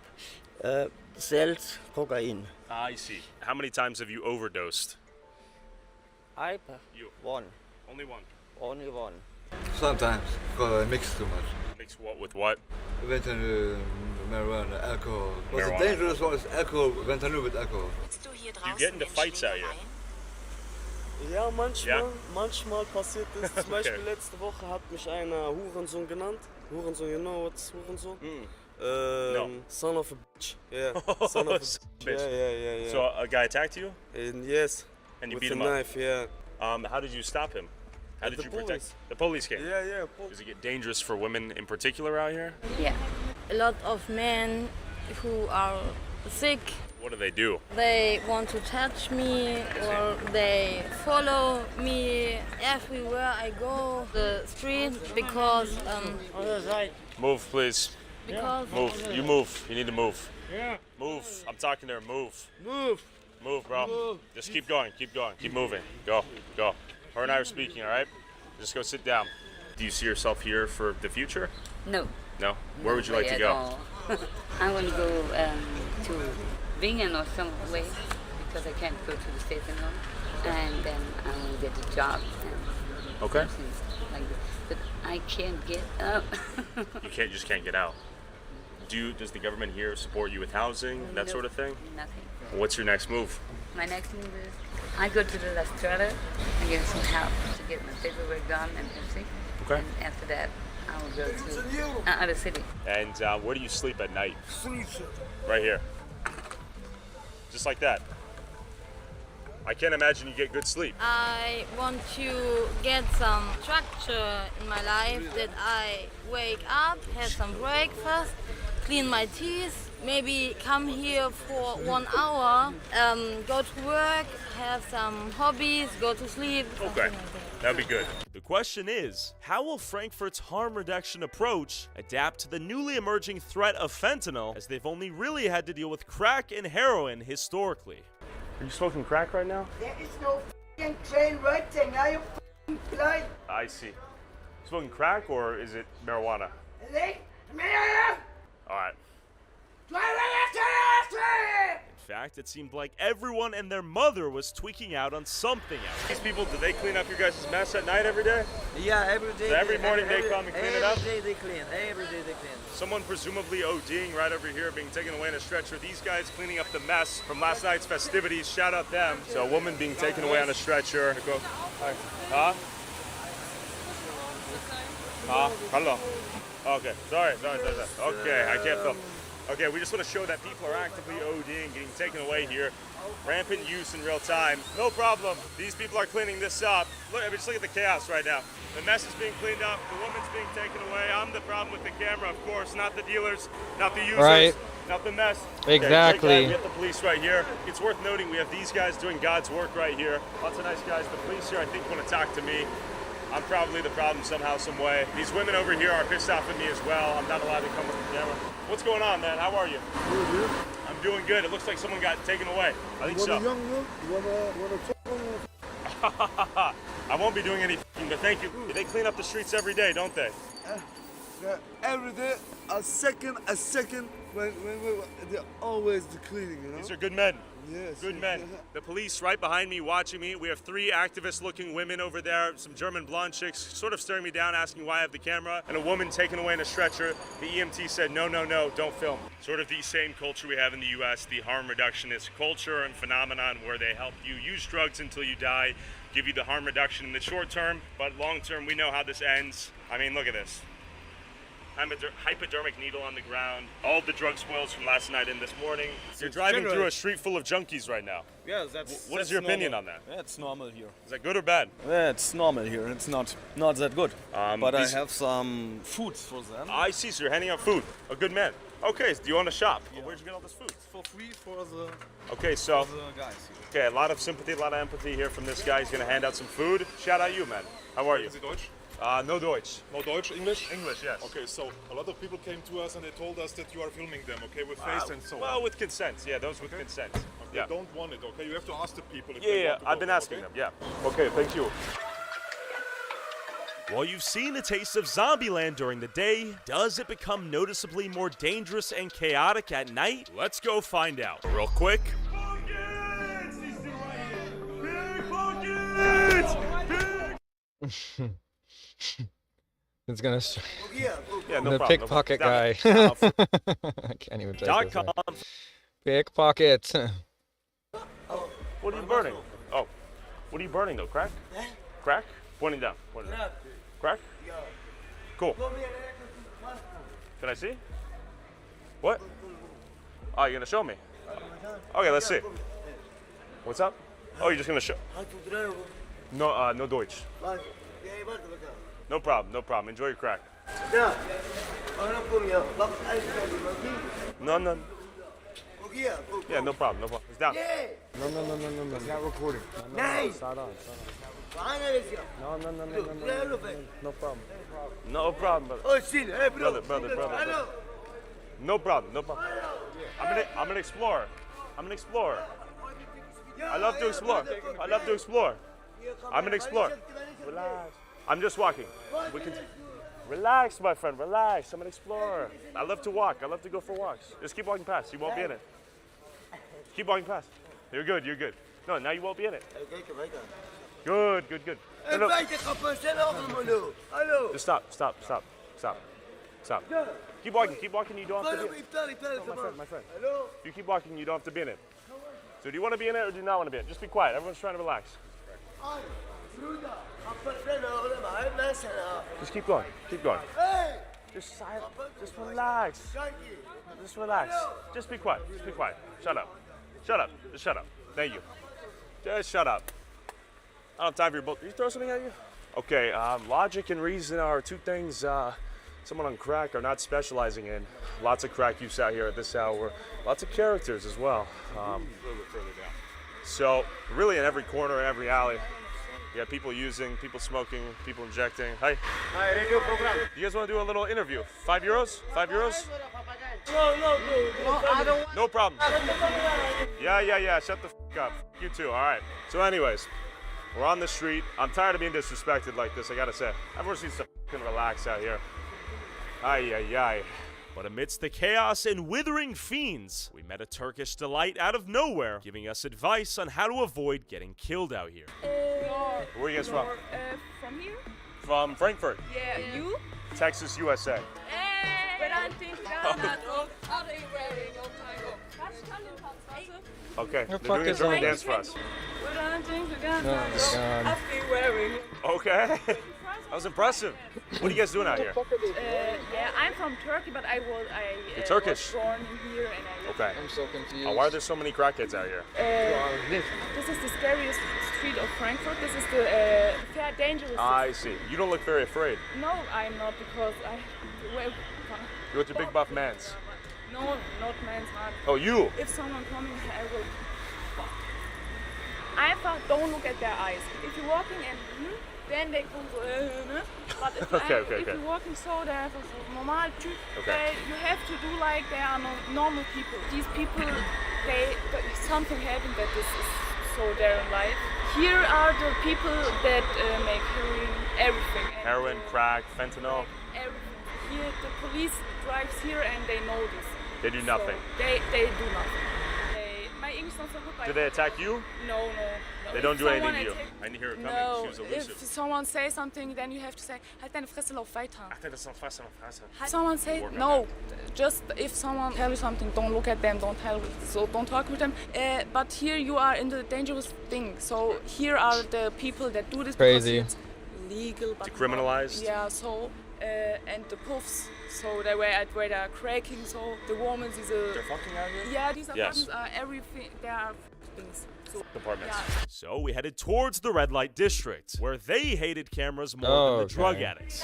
sells cocaine. I see. How many times have you overdosed? You. One. Only one. Only one. Sometimes, because I mix too much. Mix what with what? Fentanyl, marijuana, alcohol. What's the Marijuana. dangerous one is alcohol, fentanyl with alcohol. You get into fights out here. Ja, manchmal, Ja? manchmal passiert es. Zum Beispiel Okay. letzte Woche hat mich einer Hurensohn genannt. Hurensohn, you know what's Hurensohn? No. Son of a bitch. Yeah, son of a bitch. Bitch. Yeah. So a guy attacked you? Yes. And you with beat a him up? knife, yeah. How did you stop him? How did The you protect? police. The police came. Yeah. Does it get dangerous for women in particular out here? Yeah. A lot of men who are sick, What do they do? they want to touch me or they follow me everywhere I go the street because Move, please. Because- Move. You move. You need to move. Yeah. Move. I'm talking to her. Move. Move. Move, bro. Move. Just keep going. Keep going. Keep moving. Go. Go. Her and I are speaking, all right? Just go sit down. Do you see yourself here for the future? No. No? Where would you like to At go? all. I want to go to Bingen or some way because I can't go to the States anymore. And then I want to get a job and Okay. something like that. But I can't get up. You just can't get out. Does the government here support you with housing, that Nope, sort of thing? Nothing. What's your next move? My next move is I go to the La Strada and get some help to get my paperwork done and everything. Okay. And after that, I will go to other city. And where do you sleep at night? Right here. Just like that. I can't imagine you get good sleep. I want to get some structure in my life that I wake up, have some breakfast, clean my teeth, maybe come here for 1 hour, go to work, have some hobbies, go to sleep. Okay, that'd be good. The question is, how will Frankfurt's harm reduction approach adapt to the newly emerging threat of fentanyl, as they've only really had to deal with crack and heroin historically? Are you smoking crack right now? There is no f***ing train waiting. Are you f***ing blind? I see. Smoking crack or is it marijuana? All right. In fact, it seemed like everyone and their mother was tweaking out on something else. These people, do they clean up your guys' mess at night every day? Yeah, every day. So every morning they come and clean it up? Every day they clean. Every day they clean. Someone presumably ODing right over here, being taken away in a stretcher. These guys cleaning up the mess from last night's festivities. Shout out them. So a woman being taken away on a stretcher. Go. Huh? Huh? Hello. Okay. Sorry. Okay, I can't film. Okay, we just want to show that people are actively ODing, getting taken away here. Rampant use in real time. No problem. These people are cleaning this up. Look, I mean, just look at the chaos right now. The mess is being cleaned up. The woman's being taken away. I'm the problem with the camera, of course, not the dealers, not the users, Right. not the mess. Exactly. Okay, we have the police right here. It's worth noting we have these guys doing God's work right here. Lots of nice guys. The police here, I think, want to talk to me. I'm probably the problem somehow, some way. These women over here are pissed off at me as well. I'm not allowed to come with the camera. What's going on, man? How are you? Good. I'm doing good. It looks like someone got taken away. I think so. I won't be doing anything, but thank you. They clean up the streets every day, don't they? Every day, a second, when they're always the cleaning, you know? These are good men. Yes. Good men. The police right behind me watching me. We have 3 activist-looking women over there, some German blonde chicks sort of staring me down, asking why I have the camera, and a woman taken away in a stretcher. The EMT said, no, don't film. Sort of the same culture we have in the U.S., the harm reductionist culture and phenomenon where they help you use drugs until you die, give you the harm reduction in the short term, but long term, we know how this ends. I mean, look at this. Hypodermic needle on the ground. All the drug spoils from last night and this morning. You're driving through a street full of junkies right now. Yes, that's. What is your opinion on that? It's normal here. Is that good or bad? Yeah, it's normal here. It's not that good. But I these- have some food for them. I see, so you're handing out food. A good man. Okay, do you own a shop? Where'd you get all this food? For free for the Okay, so guys. okay, a lot of sympathy, a lot of empathy here from this guy. He's gonna hand out some food. Shout out you, man. How are you? Is it Deutsch? No Deutsch. No Deutsch, English? English, yes. Okay, so a lot of people came to us and they told us that you are filming them, okay, with face and so on. Well, with consent. Yeah, those with consent. They Yeah. don't want it, okay? You have to ask the people if Yeah, they yeah. want to I've go, been asking okay? them. Yeah. Okay, thank you. While you've seen a taste of Zombieland during the day, does it become noticeably more dangerous and chaotic at night? Let's go find out. Real quick. It's gonna. Yeah, no the problem. pickpocket No guy. problem. I can't even take this. .com. Pickpockets. What are you burning? Oh, what are you burning though? Crack? Crack? Pointing down. Pointing down. Crack? Cool. Can I see? What? Oh, you're gonna show me? Okay, let's see. What's up? Oh, you're just gonna show? No, no Deutsch. No problem, no problem. Enjoy your crack. No, no. Yeah, no problem, no problem. It's down. No. It's not recording. Nice. Start on. No. No problem. No problem, brother. Oh, shit. Hey, bro. Brother. No problem, no problem. I'm an explorer. I'm an explorer. I love to explore. I'm an explorer. Relax. I'm just walking. We can. Relax, my friend. Relax. I'm an explorer. I love to walk. I love to go for walks. Just keep walking past. You won't be in it. Keep walking past. You're good. You're good. No, now you won't be in it. Good. No. Just stop. Keep walking. You don't have to be in it. No, my friend. If you keep walking, you don't have to be in it. So do you want to be in it or do you not want to be in it? Just be quiet. Everyone's trying to relax. Just keep going. Just silent. Just relax. Just be quiet. Shut up. Just shut up. Thank you. Just shut up. I don't have time for your bull. Did you throw something at you? Okay, logic and reason are two things someone on crack are not specializing in. Lots of crack use out here at this hour. Lots of characters as well. A little bit further down. So really in every corner, in every alley, you have people using, people smoking, people injecting. Hi. Hi, radio program. You guys want to do a little interview? €5? €5? No, I don't. No problem. Yeah. Shut the f up. You too. All right. So anyways, we're on the street. I'm tired of being disrespected like this, I gotta say. Everyone needs to f***ing relax out here. Ay. But amidst the chaos and withering fiends, we met a Turkish delight out of nowhere, giving us advice on how to avoid getting killed out here. Where are you guys from? From here? From Frankfurt. Yeah. You? Texas, USA. Okay, they're doing a German dance for us. Okay, that was impressive. What are you guys doing out here? Yeah, I'm from Turkey, but You're Turkish? was born in here and I Okay. I'm so confused. Why are there so many crackheads out here? This is the scariest street of Frankfurt. This is the very dangerous. I see. You don't look very afraid. No, I'm not because well, You're with your big buff mans. no, not man's heart. Oh, you? If someone coming, I will. Einfach don't look at their eyes. If you're walking and then they come so, but if, if you're walking so, they're einfach so normal Typ. Okay. You have to do like they are normal people. These people, something happened that this is so their life. Here are the people that make heroin, everything. Heroin, crack, fentanyl. Everything. Here, the police drives here and they know this. They do nothing. So they do nothing. My English is not so good. Do they attack you? No. They don't do anything to you. I didn't hear her coming. No, She was elusive. if someone says something, then you have to say, halt deine Fresse, lauf weiter. If Someone say, no, just if someone tell you something, don't look at them, don't talk with them. But here you are in the dangerous thing. So here are the people that do this Crazy. because it's legal. But Decriminalized? Yeah, so, and the puffs, so they where they're cracking, so the woman is a... They're fucking out here? Yeah, these Yes. apartments are everything, there are things. So, Apartments. yeah. So we headed towards the red light district, where they hated cameras more than the drug Okay. addicts.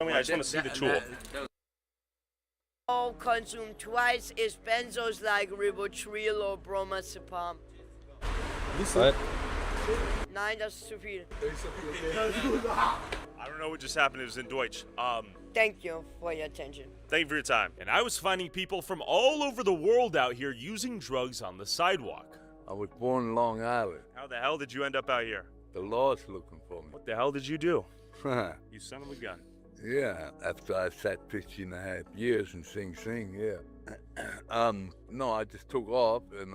I mean, I just want to see the tool. Consume twice is benzos like Rivotril or bromazepam. What? Nein, das ist zu viel. I don't know what just happened. It was in Deutsch. Thank you for your attention. Thank you for your time. And I was finding people from all over the world out here using drugs on the sidewalk. I was born in Long Island. How the hell did you end up out here? The law's looking for me. What the hell did you do? You son of a gun. Yeah, after I sat 15 and a half years in Sing Sing, yeah. No, I just took off and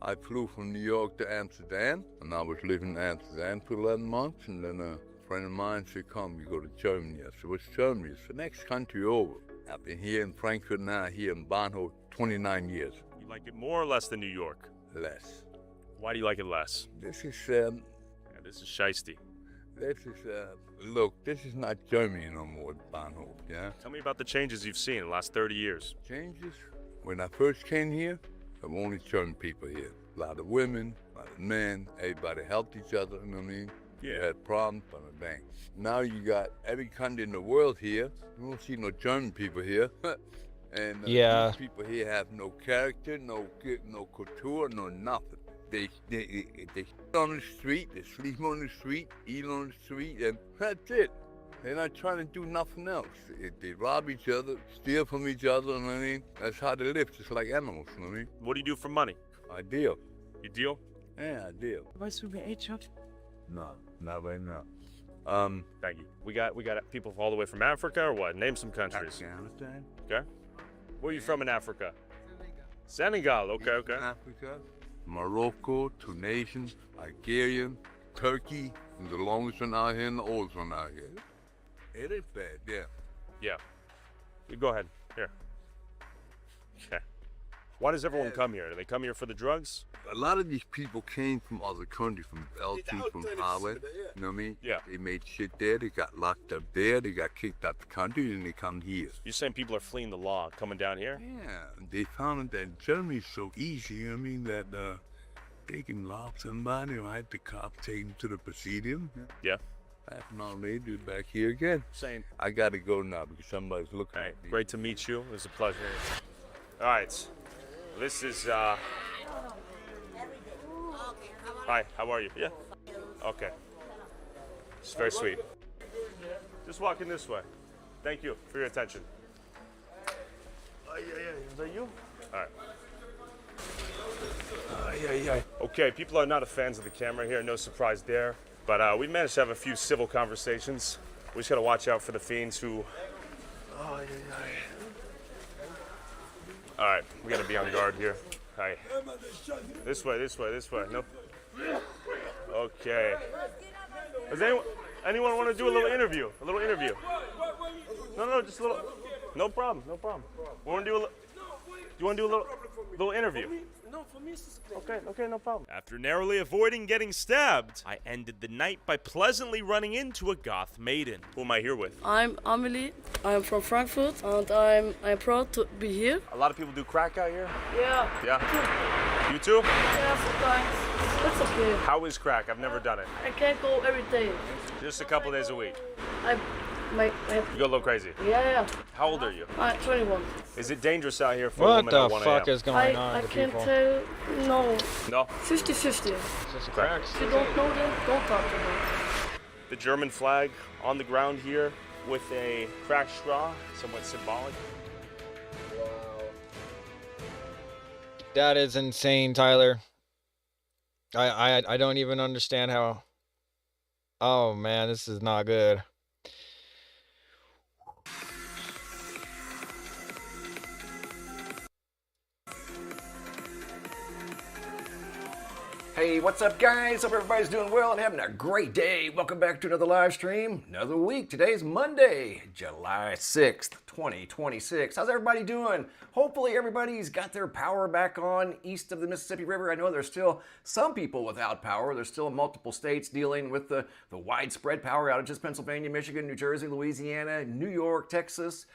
I flew from New York to Amsterdam, and I was living in Amsterdam for 11 months, and then a friend of mine said, come, we go to Germany. I said, what's Germany? It's the next country over. I've been here in Frankfurt now, here in Bahnhof, 29 years. You like it more or less than New York? Less. Why do you like it less? This is, this is shiesty. This is, look, this is not Germany no more, Bahnhof, yeah? Tell me about the changes you've seen in the last 30 years. Changes? When I first came here, there were only German people here. A lot of women, a lot of men, everybody helped each other, you know what I mean? Yeah. You had problems, bang. Now you got every country in the world here. You don't see no German people here. And Yeah. these people here have no character, no culture, no nothing. They on the street, they sleep on the street, eat on the street, and that's it. They're not trying to do nothing else. They rob each other, steal from each other, you know what I mean? That's how they live, just like animals, you know what I mean? What do you do for money? I deal. You deal? Yeah, I deal. Weißt du, wer AIDS hat? No, not right now. Thank you. We got people all the way from Africa or what? Name some countries. Afghanistan. Okay. Where are you from in Africa? Senegal. Okay, okay. Africa, Morocco, Tunisian, Algerian, Turkey, and the longest one out here and the oldest one out here. It is bad, yeah. Yeah. You go ahead. Here. Okay. Why does everyone come here? Do they come here for the drugs? A lot of these people came from other countries, from Belgium, from Holland, you know what I mean? Yeah. They made shit there, they got locked up there, they got kicked out the country, and they come here. You're saying people are fleeing the law, coming down here? Yeah, they found that Germany's so easy, you know what I mean, that they can rob somebody, right? The cops take them to the presidium. Yeah. Half an hour later, they're back here again. Saying. I gotta go now because somebody's looking Hey, at me. great to meet you. It was a pleasure. All right. This is, Hi, how are you? Yeah? Okay. It's very sweet. Just walking this way. Thank you for your attention. Is that you? All right. Okay, people are not fans of the camera here, no surprise there. But we managed to have a few civil conversations. We just gotta watch out for the fiends who... All right, we gotta be on guard here. Hi. This way. No. Okay. Does anyone want to do a little interview? No, just a little. No problem. We want to do do you want to do a little interview? No, for me it's Okay, no problem. After narrowly avoiding getting stabbed, I ended the night by pleasantly running into a goth maiden. Who am I here with? I'm Amelie. I'm from Frankfurt, and I'm proud to be here. A lot of people do crack out here. Yeah. Yeah. You too? Yeah, sometimes. That's okay. How is crack? I've never done it. I can't go every day. Just a couple days a week. You go a little crazy. Yeah. How old are you? I'm 21. Is it dangerous out here for a What woman at the 1 fuck a.m.? is going on I to can't people? tell. No. No? 50-50. Just cracks. If you don't know them, don't talk to them. The German flag on the ground here with a cracked straw, somewhat symbolic. That is insane, Tyler. I don't even understand how. Oh man, this is not good. Hey, what's up, guys? Hope everybody's doing well and having a great day. Welcome back to another live stream, another week. Today's Monday, July 6th, 2026. How's everybody doing? Hopefully everybody's got their power back on east of the Mississippi River. I know there's still some people without power. There's still multiple states dealing with the widespread power outages. Pennsylvania, Michigan, New Jersey, Louisiana, New York, Texas.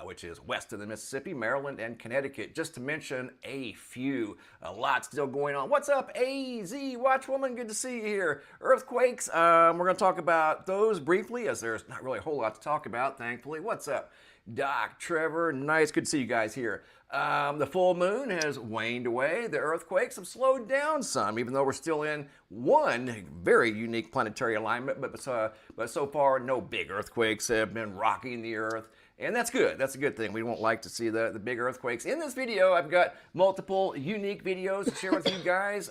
which is west of the Mississippi, Maryland, and Connecticut, just to mention a few. A lot still going on. What's up, AZ Watchwoman? Good to see you here. Earthquakes, we're going to talk about those briefly, as there's not really a whole lot to talk about, thankfully. What's up, Doc, Trevor? Nice, good to see you guys here. The full moon has waned away. The earthquakes have slowed down some, even though we're still in one very unique planetary alignment. But so far, no big earthquakes have been rocking the Earth. And that's good. That's a good thing. We won't like to see the big earthquakes. In this video, I've got multiple unique videos to share with you guys.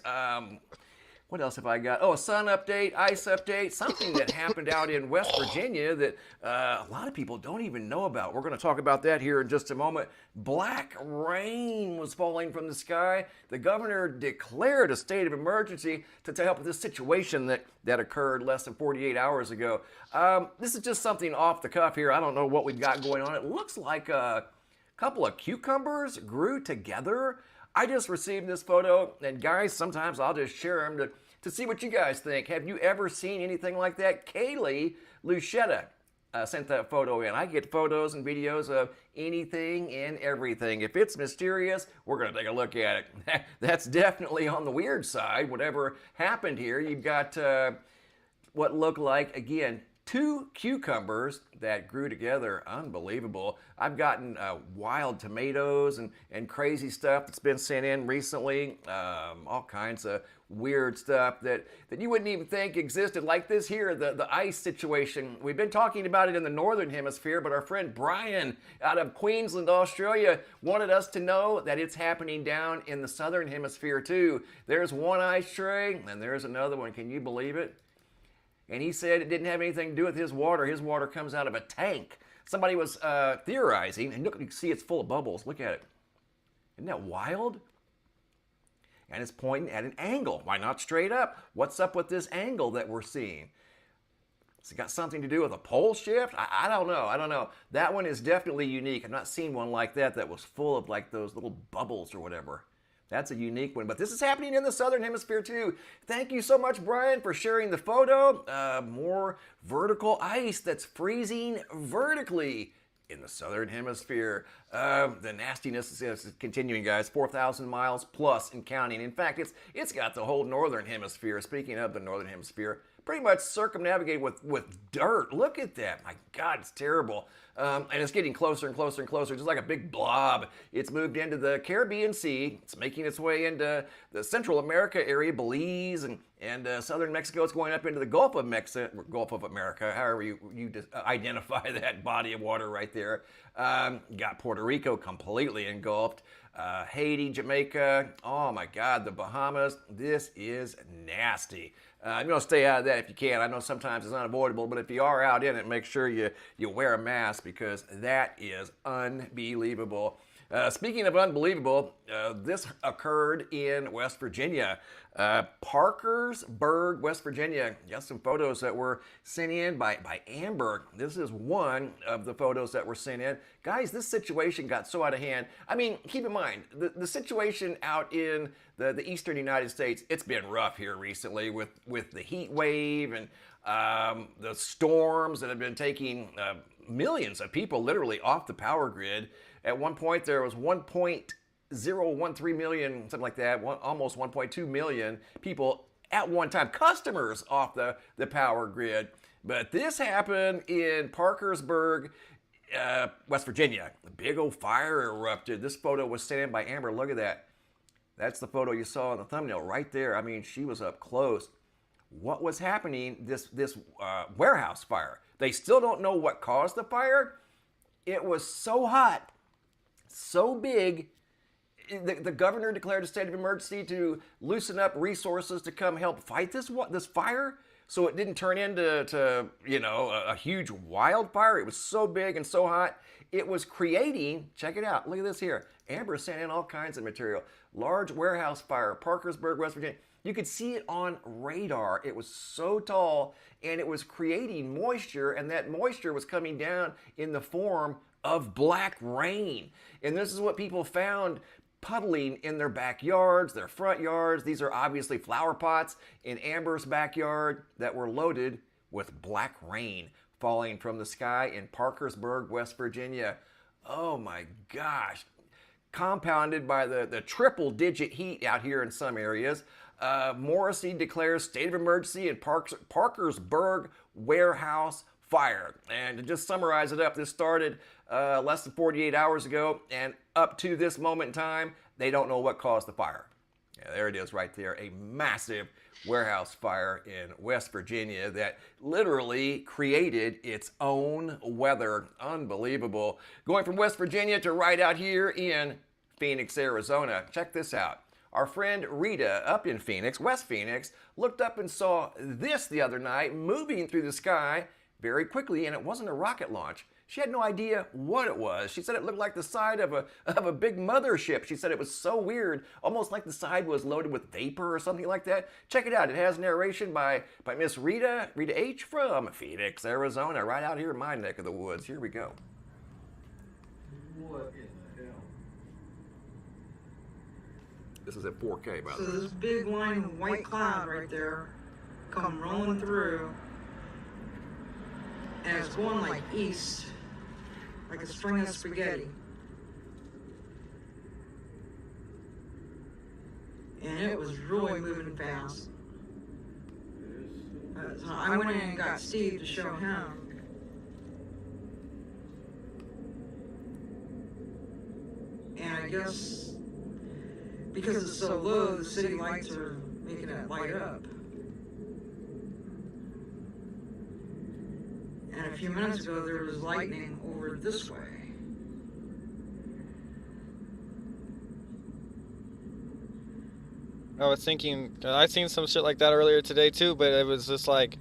What else have I got? Oh, a sun update, ice update, something that happened out in West Virginia that a lot of people don't even know about. We're going to talk about that here in just a moment. Black rain was falling from the sky. The governor declared a state of emergency to help with this situation that occurred less than 48 hours ago. This is just something off the cuff here. I don't know what we've got going on. It looks like a couple of cucumbers grew together. I just received this photo, and guys, sometimes I'll just share them to see what you guys think. Have you ever seen anything like that? Kaylee Luchetta sent that photo in. I get photos and videos of anything and everything. If it's mysterious, we're going to take a look at it. That's definitely on the weird side, whatever happened here. You've got what looked like, again, 2 cucumbers that grew together. Unbelievable. I've gotten wild tomatoes and crazy stuff that's been sent in recently. All kinds of weird stuff that you wouldn't even think existed, like this here, the ice situation. We've been talking about it in the Northern Hemisphere, but our friend Brian out of Queensland, Australia, wanted us to know that it's happening down in the Southern Hemisphere too. There's one ice tray, and there's another one. Can you believe it? And he said it didn't have anything to do with his water. His water comes out of a tank. Somebody was theorizing, and look, you can see it's full of bubbles. Look at it. Isn't that wild? And it's pointing at an angle. Why not straight up? What's up with this angle that we're seeing? Has it got something to do with a pole shift? I don't know. I don't know. That one is definitely unique. I've not seen one like that was full of like those little bubbles or whatever. That's a unique one, but this is happening in the Southern Hemisphere too. Thank you so much, Brian, for sharing the photo. More vertical ice that's freezing vertically in the Southern Hemisphere. The nastiness is continuing, guys. 4,000 miles plus and counting. In fact, it's got the whole Northern Hemisphere. Speaking of the Northern Hemisphere, pretty much circumnavigated with dirt. Look at that. My God, it's terrible. And it's getting closer and closer and closer, just like a big blob. It's moved into the Caribbean Sea. It's making its way into the Central America area, Belize, and southern Mexico. It's going up into the Gulf of America, however you identify that body of water right there. Got Puerto Rico completely engulfed. Haiti, Jamaica, oh my God, the Bahamas. This is nasty. You know, stay out of that if you can. I know sometimes it's unavoidable, but if you are out in it, make sure you wear a mask, because that is unbelievable. Speaking of unbelievable, this occurred in West Virginia. Parkersburg, West Virginia. Got some photos that were sent in by Amber. This is one of the photos that were sent in. Guys, this situation got so out of hand. I mean, keep in mind, the situation out in the eastern United States, it's been rough here recently with the heat wave and the storms that have been taking millions of people literally off the power grid. At one point, there was 1.013 million, something like that, almost 1.2 million people at one time, customers off the power grid. But this happened in Parkersburg, West Virginia. A big old fire erupted. This photo was sent in by Amber. Look at that. That's the photo you saw in the thumbnail right there. I mean, she was up close. What was happening, this warehouse fire? They still don't know what caused the fire. It was so hot, so big, the governor declared a state of emergency to loosen up resources to come help fight this fire, so it didn't turn into a huge wildfire. It was so big and so hot, it was creating, check it out, look at this here. Amber sent in all kinds of material. Large warehouse fire, Parkersburg, West Virginia. You could see it on radar. It was so tall, and it was creating moisture, and that moisture was coming down in the form of black rain. And this is what people found puddling in their backyards, their front yards. These are obviously flower pots in Amber's backyard that were loaded with black rain falling from the sky in Parkersburg, West Virginia. Oh my gosh. Compounded by the triple digit heat out here in some areas. Morrissey declares state of emergency in Parkersburg warehouse fire. And to just summarize it up, this started less than 48 hours ago, and up to this moment in time, they don't know what caused the fire. Yeah, there it is right there, a massive warehouse fire in West Virginia that literally created its own weather. Unbelievable. Going from West Virginia to right out here in Phoenix, Arizona. Check this out. Our friend Rita up in Phoenix, West Phoenix, looked up and saw this the other night moving through the sky very quickly, and it wasn't a rocket launch. She had no idea what it was. She said it looked like the side of a big mothership. She said it was so weird, almost like the side was loaded with vapor or something like that. Check it out. It has narration by Miss Rita H. from Phoenix, Arizona, right out here in my neck of the woods. Here we go. What in the hell? This is at 4K, by the So way. this big line of white cloud right there come rolling through, and it's going like east, like a string of spaghetti. And it was really moving fast. So I went in and got Steve to show him. And I guess because it's so low, the city lights are making it light up. And a few minutes ago, there was lightning over this way. I was thinking, I seen some shit like that earlier today too, but it was just like,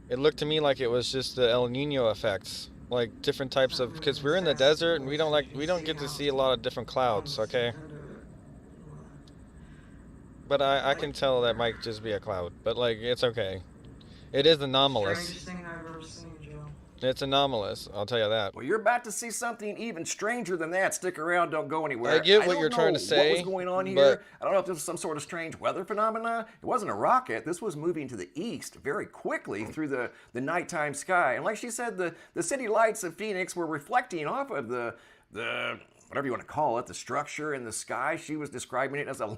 it looked to me like it was just the El Nino effects, like different types of, because we're in the desert and we don't get to see a lot of different clouds, okay? But I can tell that might just be a cloud, but like, it's okay. It is anomalous. Strangest thing I've ever seen, Joe. It's anomalous, I'll tell you that. Well, you're about to see something even stranger than that. Stick around, don't go anywhere. I get what you're trying to say, what was going on here. I don't know if this was some sort of strange weather phenomena. It wasn't a rocket. This was moving to the east very quickly through the nighttime sky. And like she said, the city lights of Phoenix were reflecting off of the whatever you want to call it, the structure in the sky. She was describing it as a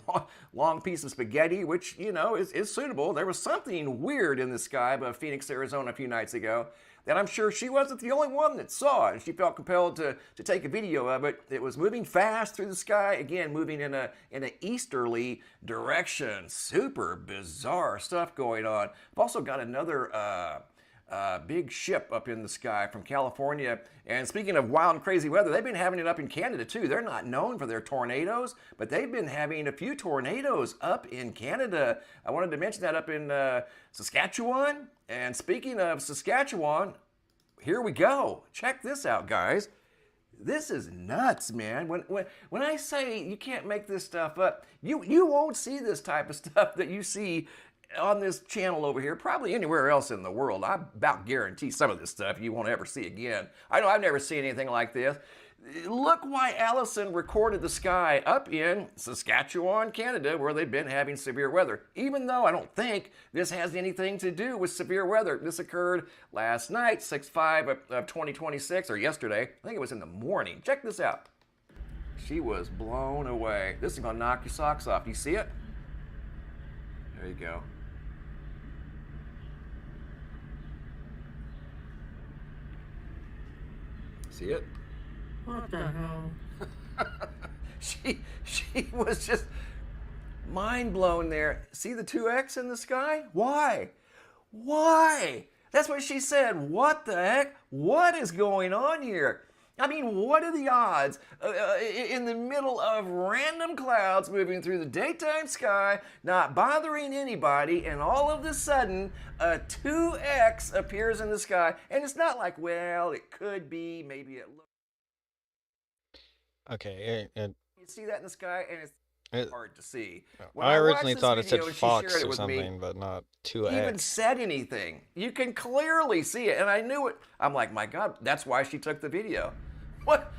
long piece of spaghetti, which, you know, is suitable. There was something weird in the sky above Phoenix, Arizona a few nights ago that I'm sure she wasn't the only one that saw it. And she felt compelled to take a video of it. It was moving fast through the sky, again, moving in an easterly direction. Super bizarre stuff going on. I've also got another big ship up in the sky from California. And speaking of wild and crazy weather, they've been having it up in Canada too. They're not known for their tornadoes, but they've been having a few tornadoes up in Canada. I wanted to mention that up in Saskatchewan. And speaking of Saskatchewan, here we go. Check this out, guys. This is nuts, man. When I say you can't make this stuff up, you won't see this type of stuff that you see on this channel over here, probably anywhere else in the world. I about guarantee some of this stuff you won't ever see again. I know I've never seen anything like this. Look why Allison recorded the sky up in Saskatchewan, Canada, where they've been having severe weather. Even though I don't think this has anything to do with severe weather. This occurred last night, 6/5 of 2026, or yesterday. I think it was in the morning. Check this out. She was blown away. This is gonna knock your socks off. You see it? There you go. See it? What the hell? She was just mind blown there. See the 2X in the sky? Why? Why? That's what she said. What the heck? What is going on here? I mean, what are the odds in the middle of random clouds moving through the daytime sky, not bothering anybody, and all of a sudden a 2X appears in the sky? And it's not like, well, it could be, maybe it looks. Okay, You see that in the sky, and it's hard to see. When I watched originally this thought it said video and she Fox shared it or with me, something, but not even 2X. said anything. You can clearly see it, and I knew it. I'm like, my God, that's why she took the video. What?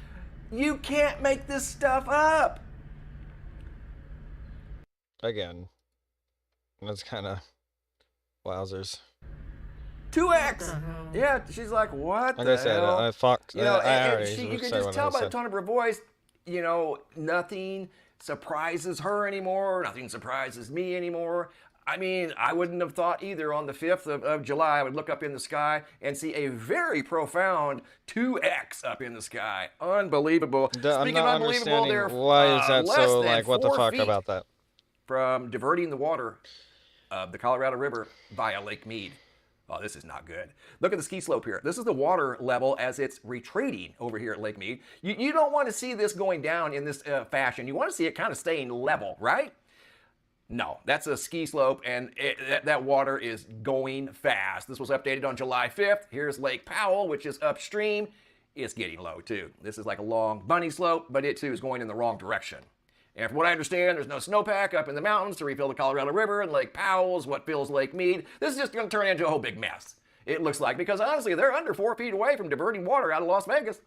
You can't make this stuff up. Again, that's kind of wowzers. 2X. Yeah, she's like, what Like the I said, hell? I fucked. You know, I and already you can said just what tell I by the said. tone of her voice, you know, nothing surprises her anymore. Nothing surprises me anymore. I mean, I wouldn't have thought either on the 5th of July I would look up in the sky and see a very profound 2X up in the sky. Unbelievable. I'm Speaking not of unbelievable, understanding they're why is that less so, than like, what the 4 fuck feet about that? from diverting the water of the Colorado River via Lake Mead. Oh, this is not good. Look at the ski slope here. This is the water level as it's retreating over here at Lake Mead. You don't want to see this going down in this fashion. You want to see it kind of staying level, right? No, that's a ski slope, and that water is going fast. This was updated on July 5th. Here's Lake Powell, which is upstream. It's getting low, too. This is like a long bunny slope, but it, too, is going in the wrong direction. And from what I understand, there's no snowpack up in the mountains to refill the Colorado River, and Lake Powell is what fills Lake Mead. This is just going to turn into a whole big mess, it looks like, because honestly, they're under 4 feet away from diverting water out of Las Vegas.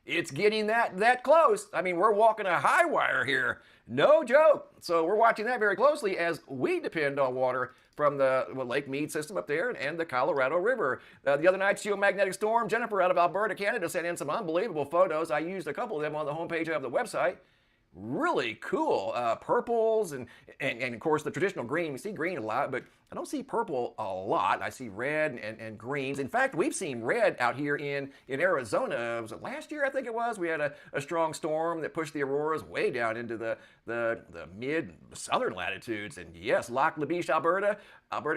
It's getting that close. I mean, we're walking a high wire here. No joke. So we're watching that very closely as we depend on water from the Lake Mead system up there and the Colorado River. The other night, geomagnetic storm. Jennifer out of Alberta, Canada sent in some unbelievable photos. I used a couple of them on the homepage of the website. Really cool purples and of course the traditional green. We see green a lot, but I don't see purple a lot. I see red and greens. In fact, we've seen red out here in Arizona. Was it last year? I think it was. We had a strong storm that pushed the auroras way down into the mid southern latitudes. And yes, Lac La Biche, Alberta,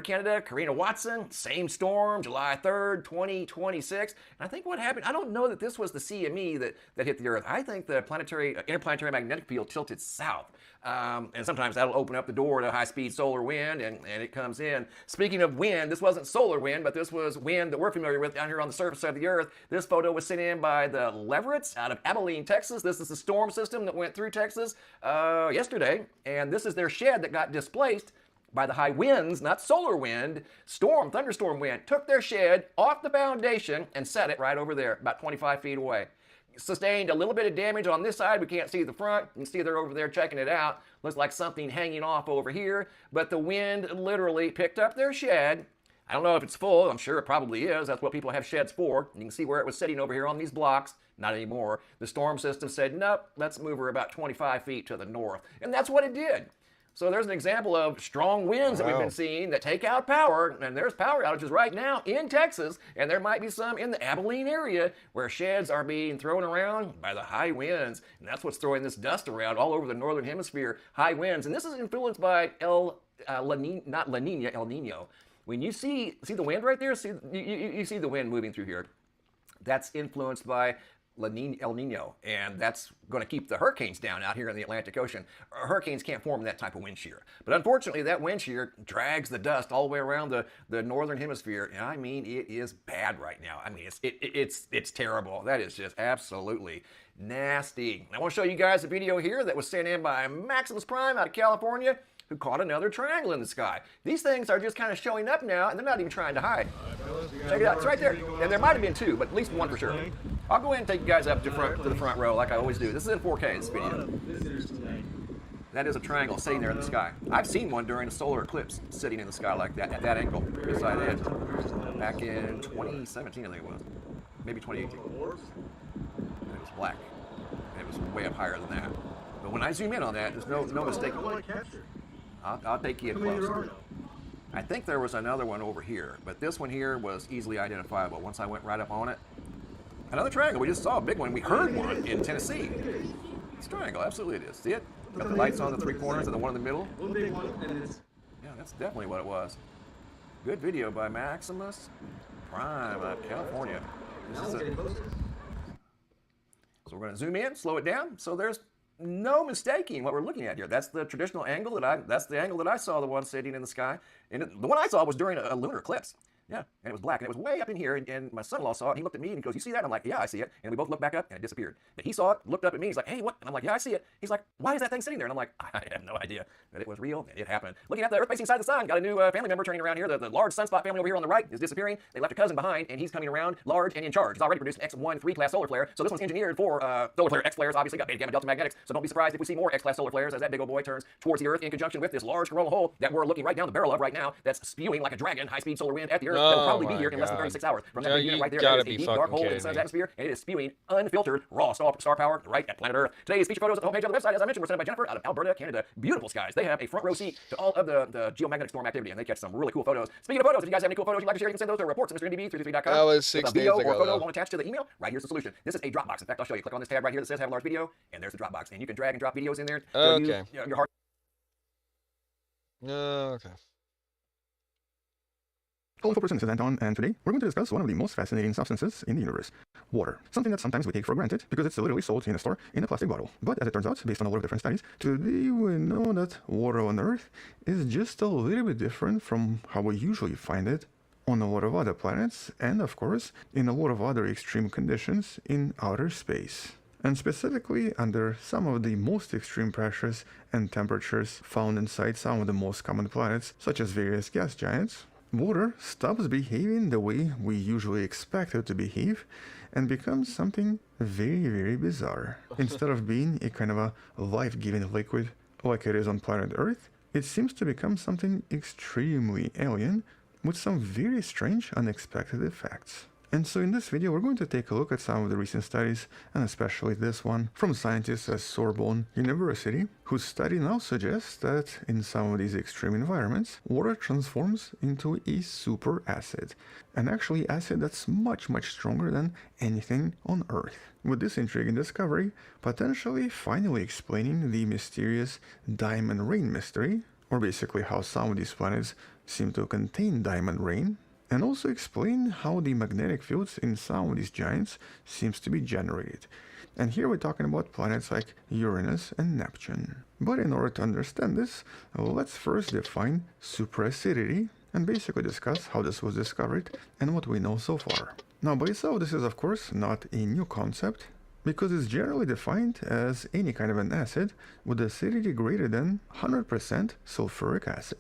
Canada, Karina Watson, same storm, July 3rd, 2026. And I think what happened, I don't know that this was the CME that hit the Earth. I think the interplanetary magnetic field tilted south. And sometimes that'll open up the door to high-speed solar wind, and it comes in. Speaking of wind, this wasn't solar wind, but this was wind that we're familiar with down here on the surface of the Earth. This photo was sent in by the Leverets out of Abilene, Texas. This is the storm system that went through Texas yesterday, and this is their shed that got displaced by the high winds, not solar wind, thunderstorm wind. Took their shed off the foundation and set it right over there, about 25 feet away. Sustained a little bit of damage on this side. We can't see the front. You can see they're over there checking it out. Looks like something hanging off over here, but the wind literally picked up their shed. I don't know if it's full. I'm sure it probably is. That's what people have sheds for. You can see where it was sitting over here on these blocks. Not anymore. The storm system said, nope, let's move her about 25 feet to the north. And that's what it did. So there's an example of strong winds that we've been seeing that take out power, and there's power outages right now in Texas, and there might be some in the Abilene area where sheds are being thrown around by the high winds, and that's what's throwing this dust around all over the northern hemisphere, high winds, and this is influenced by El Nino. When you see the wind right there, you see the wind moving through here. That's influenced by El Nino, and that's going to keep the hurricanes down out here in the Atlantic Ocean. Hurricanes can't form that type of wind shear. But unfortunately, that wind shear drags the dust all the way around the northern hemisphere, and I mean, it is bad right now. I mean, it's terrible. That is just absolutely nasty. I want to show you guys a video here that was sent in by Maximus Prime out of California, who caught another triangle in the sky. These things are just kind of showing up now, and they're not even trying to hide. Check it out, it's right there. And there might have been two, but at least one for sure. I'll go ahead and take you guys up to the front row like I always do. This is in 4K, this video. That is a triangle sitting there in the sky. I've seen one during a solar eclipse sitting in the sky like that, at that angle, beside the edge. Back in 2017, I think it was. Maybe 2018. And it was black. And it was way up higher than that. But when I zoom in on that, there's no mistake. I'll take you in close. I think there was another one over here, but this one here was easily identifiable once I went right up on it. Another triangle. We just saw a big one. We heard one in Tennessee. It's a triangle. Absolutely it is. See it? Got the lights on the three corners and the one in the middle. Yeah, that's definitely what it was. Good video by Maximus Prime out of California. So we're going to zoom in, slow it down. So there's no mistaking what we're looking at here. That's the traditional angle that's the angle that I saw the one sitting in the sky. And the one I saw was during a lunar eclipse. Yeah, and it was black, and it was way up in here, and my son-in-law saw it, and he looked at me, and he goes, you see that? And I'm like, yeah, I see it. And we both looked back up, and it disappeared. But he saw it, looked up at me, he's like, hey, what? And I'm like, yeah, I see it. He's like, why is that thing sitting there? And I'm like, I have no idea. But it was real, and it happened. Looking at the Earth-facing side of the sun, got a new family member turning around here. The large sunspot family over here on the right is disappearing. They left a cousin behind, and he's coming around large and in charge. He's already produced an X13 class solar flare, so this one's engineered for solar flare. X flares obviously got beta gamma delta magnetics, so don't be surprised if we see more X class solar flares as that big old boy turns towards the Earth in conjunction with this large coronal hole that we're looking right down the barrel of right now that's spewing like a dragon high-speed solar wind at the Earth. will probably Oh be here my in less than God. 36 hours. From that Joe, big unit you right there, gotta that is be a deep dark fucking hole in the kidding sun's me. atmosphere, and it is spewing unfiltered raw star power right at planet Earth. Today's feature photos at the homepage of the website, as I mentioned, were sent by Jennifer out of Alberta, Canada. Beautiful skies. They have a front row seat to all of the geomagnetic storm activity, and they catch some really cool photos. Speaking of photos, if you guys have any cool photos you'd like to share, you can send those to reports at MrNDB333.com. That was 6 If a video days or ago, photo though. won't attach to the email, right here's the solution. This is a Dropbox. In fact, I'll show you. Click on this tab right here that says have a large video, and there's the Dropbox. And you can drag and drop videos in there. So Okay. your hard Okay. Hello, person, this is Anton, and today we're going to discuss one of the most fascinating substances in the universe, water. Something that sometimes we take for granted because it's literally sold in a store in a plastic bottle. But as it turns out, based on a lot of different studies, today we know that water on Earth is just a little bit different from how we usually find it on a lot of other planets, and of course, in a lot of other extreme conditions in outer space. And specifically under some of the most extreme pressures and temperatures found inside some of the most common planets, such as various gas giants, water stops behaving the way we usually expect it to behave and becomes something very, very bizarre. Instead of being a kind of a life-giving liquid like it is on planet Earth, it seems to become something extremely alien with some very strange, unexpected effects. And so in this video, we're going to take a look at some of the recent studies, and especially this one, from scientists at Sorbonne University, whose study now suggests that in some of these extreme environments, water transforms into a super acid, an actually acid that's much, much stronger than anything on Earth. With this intriguing discovery, potentially finally explaining the mysterious diamond rain mystery, or basically how some of these planets seem to contain diamond rain, and also explain how the magnetic fields in some of these giants seems to be generated. And here we're talking about planets like Uranus and Neptune. But in order to understand this, let's first define superacidity and basically discuss how this was discovered and what we know so far. Now by itself, this is of course not a new concept, because it's generally defined as any kind of an acid with acidity greater than 100% sulfuric acid.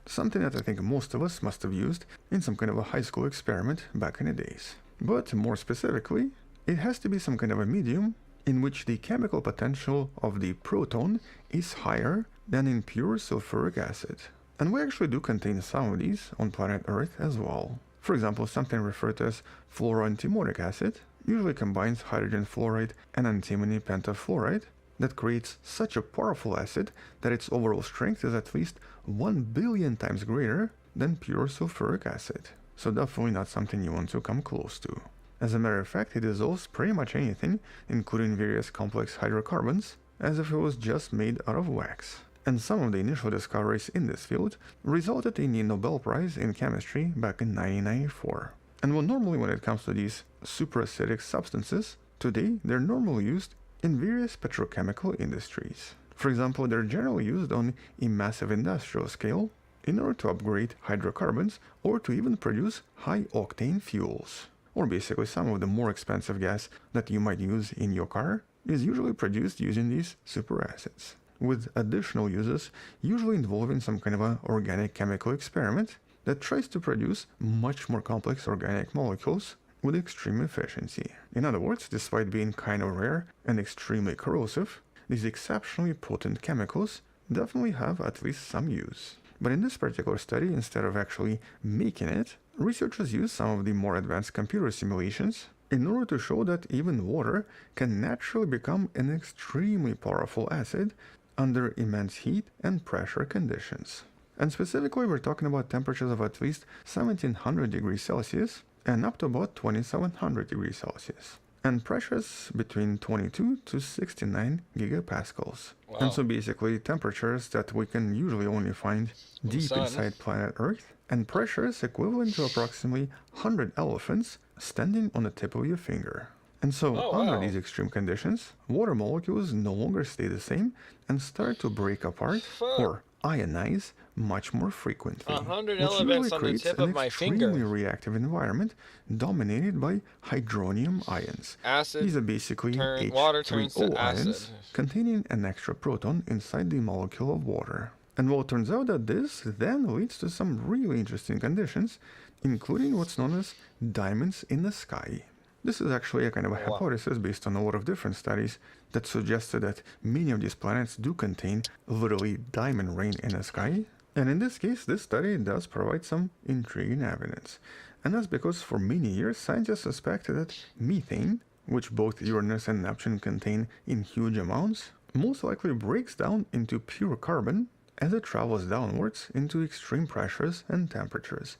Something that I think most of us must have used in some kind of a high school experiment back in the days. But more specifically, it has to be some kind of a medium in which the chemical potential of the proton is higher than in pure sulfuric acid. And we actually do contain some of these on planet Earth as well. For example, something referred to as fluoroantimonic acid usually combines hydrogen fluoride and antimony pentafluoride that creates such a powerful acid that its overall strength is at least 1 billion times greater than pure sulfuric acid. So definitely not something you want to come close to. As a matter of fact, it dissolves pretty much anything, including various complex hydrocarbons, as if it was just made out of wax. And some of the initial discoveries in this field resulted in the Nobel Prize in Chemistry back in 1994. And well, normally when it comes to these superacidic substances, today they're normally used in various petrochemical industries. For example, they're generally used on a massive industrial scale in order to upgrade hydrocarbons or to even produce high-octane fuels. Or basically some of the more expensive gas that you might use in your car is usually produced using these superacids, with additional uses usually involving some kind of an organic chemical experiment that tries to produce much more complex organic molecules with extreme efficiency. In other words, despite being kind of rare and extremely corrosive, these exceptionally potent chemicals definitely have at least some use. But in this particular study, instead of actually making it, researchers used some of the more advanced computer simulations in order to show that even water can naturally become an extremely powerful acid under immense heat and pressure conditions. And specifically, we're talking about temperatures of at least 1700 degrees Celsius and up to about 2700 degrees Celsius, and pressures between 22 to 69 gigapascals. Wow. And so basically temperatures that we can usually only find deep sun. inside planet Earth, and pressures equivalent to approximately 100 elephants standing on the tip of your finger. And so under wow. these extreme conditions, water molecules no longer stay the same and start to break apart or ionize much more frequently, 100 which usually elements on the creates tip an of my extremely finger. reactive environment dominated by hydronium ions. Acid These are basically water turns to H3O ions acid. containing an extra proton inside the molecule of water. And well, it turns out that this then leads to some really interesting conditions, including what's known as diamonds in the sky. This is actually a kind of a hypothesis based on a lot of different studies that suggested that many of these planets do contain literally diamond rain in the sky, And in this case, this study does provide some intriguing evidence. And that's because for many years, scientists suspected that methane, which both Uranus and Neptune contain in huge amounts, most likely breaks down into pure carbon as it travels downwards into extreme pressures and temperatures.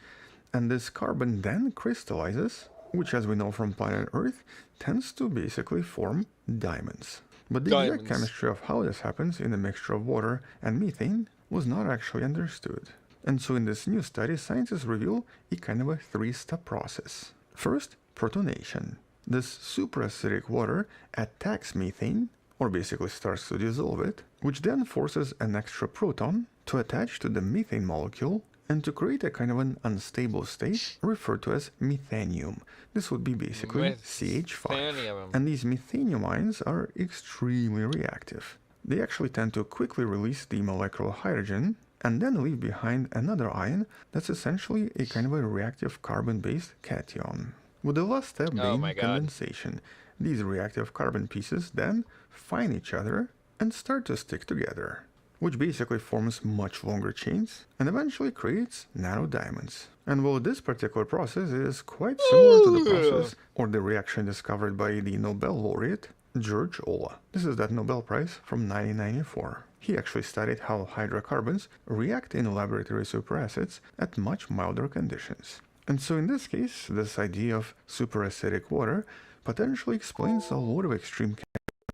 And this carbon then crystallizes, which, as we know from planet Earth, tends to basically form diamonds. But the exact chemistry of how this happens in a mixture of water and methane was not actually understood. And so in this new study, scientists reveal a kind of a three-step process. First, protonation. This superacidic water attacks methane, or basically starts to dissolve it, which then forces an extra proton to attach to the methane molecule and to create a kind of an unstable state referred to as methanium. This would be basically CH5. And these methanium ions are extremely reactive. They actually tend to quickly release the molecular hydrogen and then leave behind another ion that's essentially a kind of a reactive carbon-based cation. With the last step being condensation. These reactive carbon pieces then find each other and start to stick together, which basically forms much longer chains and eventually creates nanodiamonds. And while this particular process is quite similar to the process or the reaction discovered by the Nobel laureate George Olah. This is that Nobel Prize from 1994. He actually studied how hydrocarbons react in laboratory superacids at much milder conditions. And so in this case, this idea of superacidic water potentially explains a lot of extreme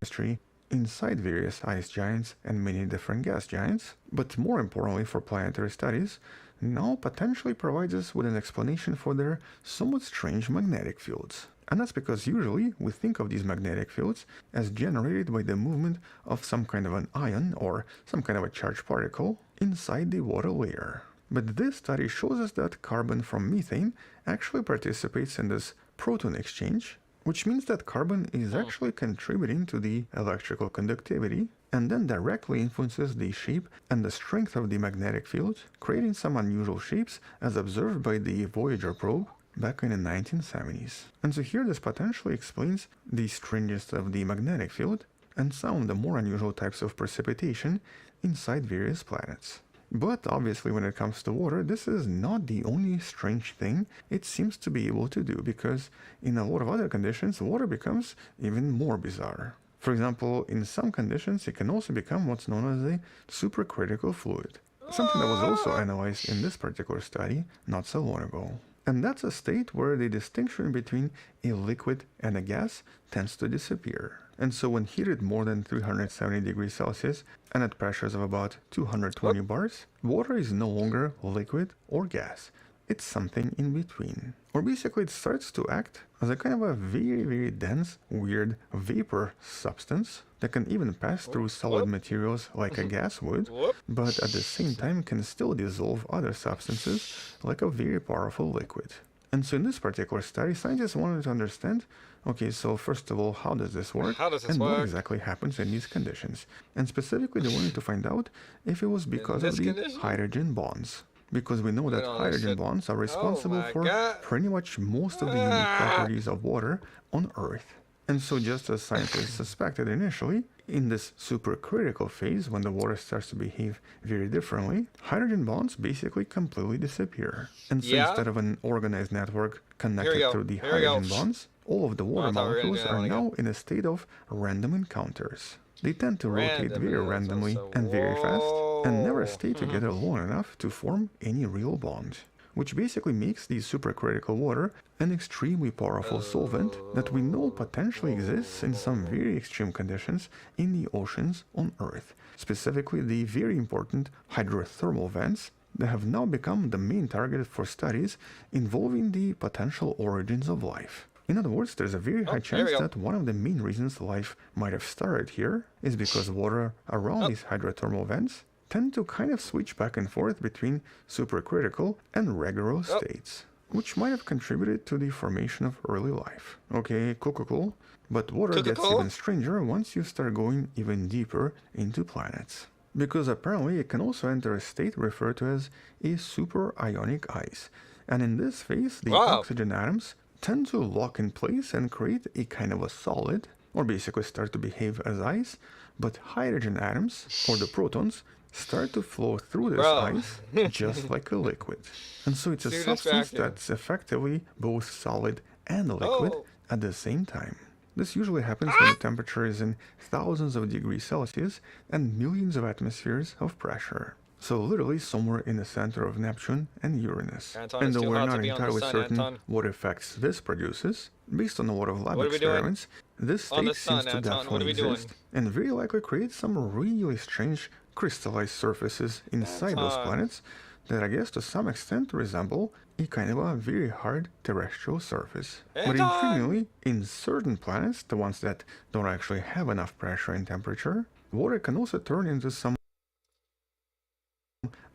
chemistry inside various ice giants and many different gas giants, but more importantly for planetary studies, now potentially provides us with an explanation for their somewhat strange magnetic fields. And that's because usually we think of these magnetic fields as generated by the movement of some kind of an ion or some kind of a charged particle inside the water layer. But this study shows us that carbon from methane actually participates in this proton exchange, which means that carbon is actually contributing to the electrical conductivity and then directly influences the shape and the strength of the magnetic field, creating some unusual shapes as observed by the Voyager probe back in the 1970s. And so here this potentially explains the strangest of the magnetic field and some of the more unusual types of precipitation inside various planets. But obviously when it comes to water, this is not the only strange thing it seems to be able to do, because in a lot of other conditions, water becomes even more bizarre. For example, in some conditions, it can also become what's known as a supercritical fluid, something that was also analyzed in this particular study not so long ago. And that's a state where the distinction between a liquid and a gas tends to disappear. And so when heated more than 370 degrees Celsius and at pressures of about 220 bars, water is no longer liquid or gas. It's something in between. Or basically it starts to act as a kind of a very, very dense, weird vapor substance that can even pass through solid materials like a gas would, but at the same time can still dissolve other substances like a very powerful liquid. And so in this particular study, scientists wanted to understand, okay, so first of all, how does this work? And what exactly happens in these conditions? And specifically, they wanted to find out if it was because of the hydrogen bonds. Because we know that hydrogen bonds are responsible for pretty much most of the unique properties of water on Earth. And so just as scientists suspected initially, in this supercritical phase, when the water starts to behave very differently, hydrogen bonds basically completely disappear. And so instead of an organized network connected through the hydrogen bonds, all of the water molecules are now in a state of random encounters. They tend to rotate very randomly and very fast, and never stay together long enough to form any real bond, which basically makes the supercritical water an extremely powerful solvent that we know potentially exists in some very extreme conditions in the oceans on Earth, specifically the very important hydrothermal vents that have now become the main target for studies involving the potential origins of life. In other words, there's a very high chance that one of the main reasons life might have started here is because water around these hydrothermal vents tend to kind of switch back and forth between supercritical and regular states, which might have contributed to the formation of early life. Okay, cool. But water gets even stranger once you start going even deeper into planets. Because apparently it can also enter a state referred to as a superionic ice. And in this phase, the oxygen atoms tend to lock in place and create a kind of a solid, or basically start to behave as ice, but hydrogen atoms, or the protons, start to flow through this Bro. ice just like a liquid. And so it's a Too substance distracting. that's effectively both solid and liquid Oh. at the same time. This usually happens when the temperature is in thousands of degrees Celsius and millions of atmospheres of pressure. So literally somewhere in the center of Neptune and Uranus. Anton, And it's though too we're hot to not be on the entirely sun, certain Anton. what effects this produces, based on a lot of lab What are we doing? experiments, this On the state seems sun, to Anton, what are definitely we doing? exist, and very likely create some really strange crystallized surfaces inside those Anton. planets that I guess to some extent resemble a kind of a very hard terrestrial surface. But Anton! intriguingly, in certain planets, the ones that don't actually have enough pressure and temperature, water can also turn into some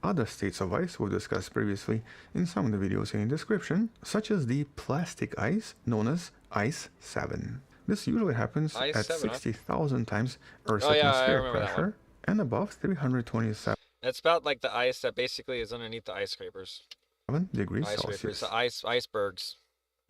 other states of ice we've discussed previously in some of the videos in the description, such as the plastic ice known as Ice 7. This usually happens Ice at 7, huh? 60,000 times Earth's Oh, yeah, I atmospheric remember that one. pressure and above 327 It's about like the ice that basically is underneath the ice scrapers. degrees Ice scrapers, Celsius. the icebergs.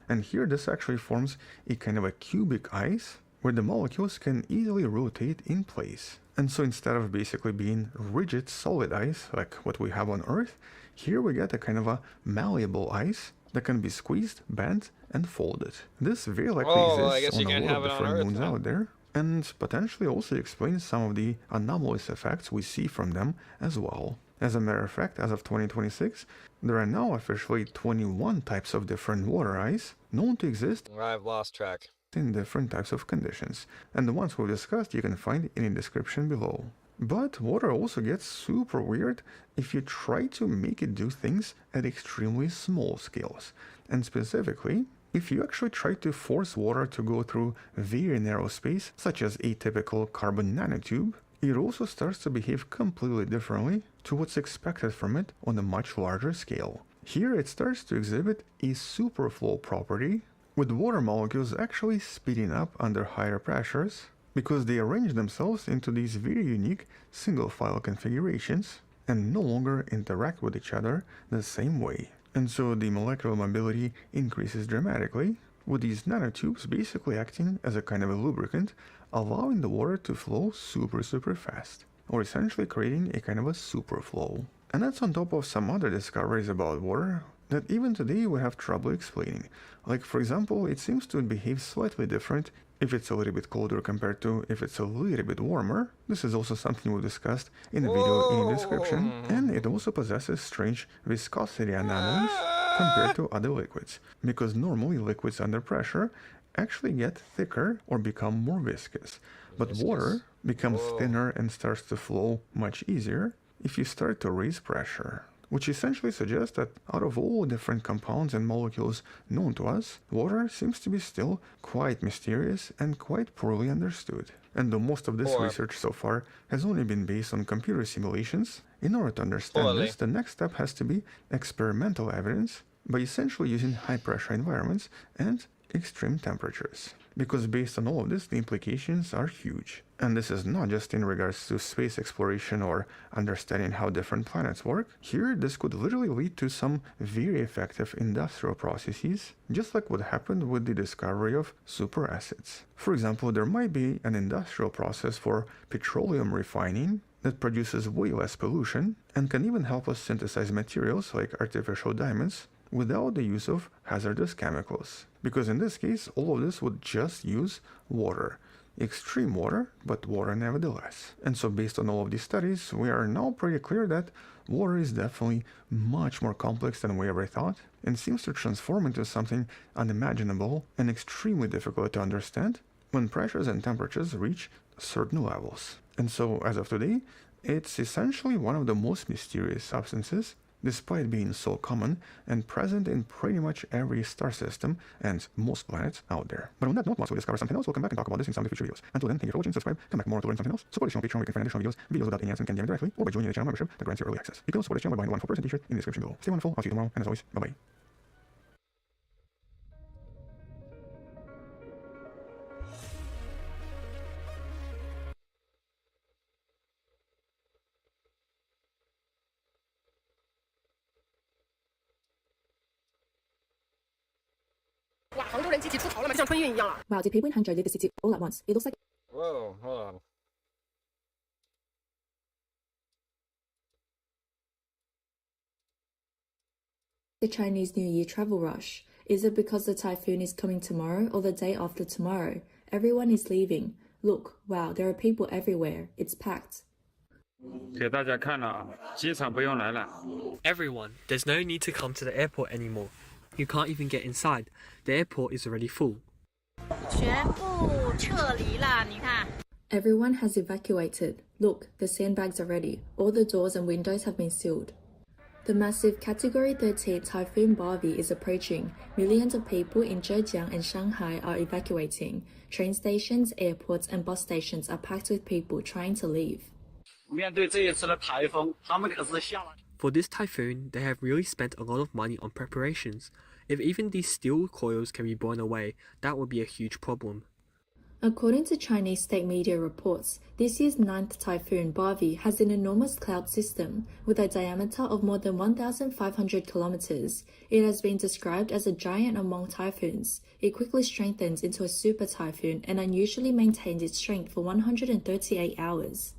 And here this actually forms a kind of a cubic ice where the molecules can easily rotate in place. And so instead of basically being rigid solid ice like what we have on Earth, here we get a kind of a malleable ice that can be squeezed, bent, and folded. This very likely Oh, well, I exists guess you on a can't lot have of it on different Earth, moons huh? out there, and potentially also explains some of the anomalous effects we see from them as well. As a matter of fact, as of 2026, there are now officially 21 types of different water ice known to exist I've lost track. in different types of conditions, and the ones we've discussed you can find in the description below. But water also gets super weird if you try to make it do things at extremely small scales, and specifically, if you actually try to force water to go through very narrow space, such as a typical carbon nanotube, it also starts to behave completely differently to what's expected from it on a much larger scale. Here it starts to exhibit a superflow property, with water molecules actually speeding up under higher pressures because they arrange themselves into these very unique single-file configurations and no longer interact with each other the same way. And so the molecular mobility increases dramatically, with these nanotubes basically acting as a kind of a lubricant, allowing the water to flow super fast, or essentially creating a kind of a superflow. And that's on top of some other discoveries about water that even today we have trouble explaining. Like, for example, it seems to behave slightly different if it's a little bit colder compared to if it's a little bit warmer. This is also something we discussed in the video in the description, and it also possesses strange viscosity anomalies compared to other liquids, because normally liquids under pressure actually get thicker or become more viscous, but water becomes thinner and starts to flow much easier if you start to raise pressure, which essentially suggests that out of all different compounds and molecules known to us, water seems to be still quite mysterious and quite poorly understood. And though most of this research so far has only been based on computer simulations, in order to understand this, the next step has to be experimental evidence by essentially using high-pressure environments and extreme temperatures. Because based on all of this, the implications are huge. And this is not just in regards to space exploration or understanding how different planets work. Here, this could literally lead to some very effective industrial processes, just like what happened with the discovery of superacids. For example, there might be an industrial process for petroleum refining that produces way less pollution and can even help us synthesize materials like artificial diamonds without the use of hazardous chemicals. Because in this case, all of this would just use water. Extreme water, but water nevertheless. And so based on all of these studies, we are now pretty clear that water is definitely much more complex than we ever thought, and seems to transform into something unimaginable and extremely difficult to understand when pressures and temperatures reach certain levels. And so, as of today, it's essentially one of the most mysterious substances, despite being so common and present in pretty much every star system and most planets out there. But on that note, once we discover something else, we'll come back and talk about this in some of the future videos. Until then, thank you for watching, subscribe, come back more to learn something else, support this channel on Patreon where you can find additional videos without any ads and can DM directly, or by joining the channel membership that grants you early access. You can also support this channel by buying a wonderful person t-shirt in the description below. Stay wonderful, I'll see you tomorrow, and as always, bye-bye. Wow, did people in Hangzhou leave the city all at once? It looks like Whoa, hold on. The Chinese New Year travel rush. Is it because the typhoon is coming tomorrow or the day after tomorrow? Everyone is leaving. Look, wow, there are people everywhere. It's packed. 给大家看了啊，机场不用来了。 Everyone, there's no need to come to the airport anymore. You can't even get inside. The airport is already full. 全部撤离了，你看。 Everyone has evacuated. Look, the sandbags are ready. All the doors and windows have been sealed. The massive Category 13 Typhoon Barbie is approaching. Millions of people in Zhejiang and Shanghai are evacuating. Train stations, airports, and bus stations are packed with people trying to leave. For this typhoon, they have really spent a lot of money on preparations. If even these steel coils can be blown away, that would be a huge problem. According to Chinese state media reports, this year's 9th typhoon Barbie has an enormous cloud system with a diameter of more than 1,500 kilometers. It has been described as a giant among typhoons. It quickly strengthens into a super typhoon and unusually maintained its strength for 138 hours.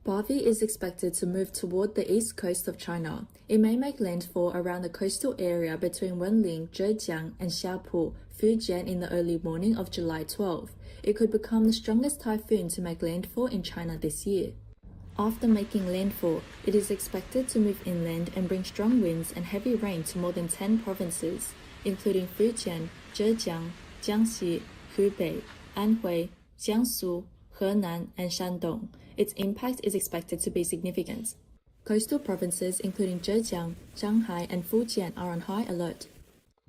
Barbie is expected to move toward the east coast of China. It may make landfall around the coastal area between Wenling, Zhejiang, and Xiapu, Fujian in the early morning of July 12. It could become the strongest typhoon to make landfall in China this year. After making landfall, it is expected to move inland and bring strong winds and heavy rain to more than 10 provinces, including Fujian, Zhejiang, Jiangxi, Hubei, Anhui, Jiangsu, Henan, and Shandong. Its impact is expected to be significant. Coastal provinces including Zhejiang, Shanghai, and Fujian are on high alert.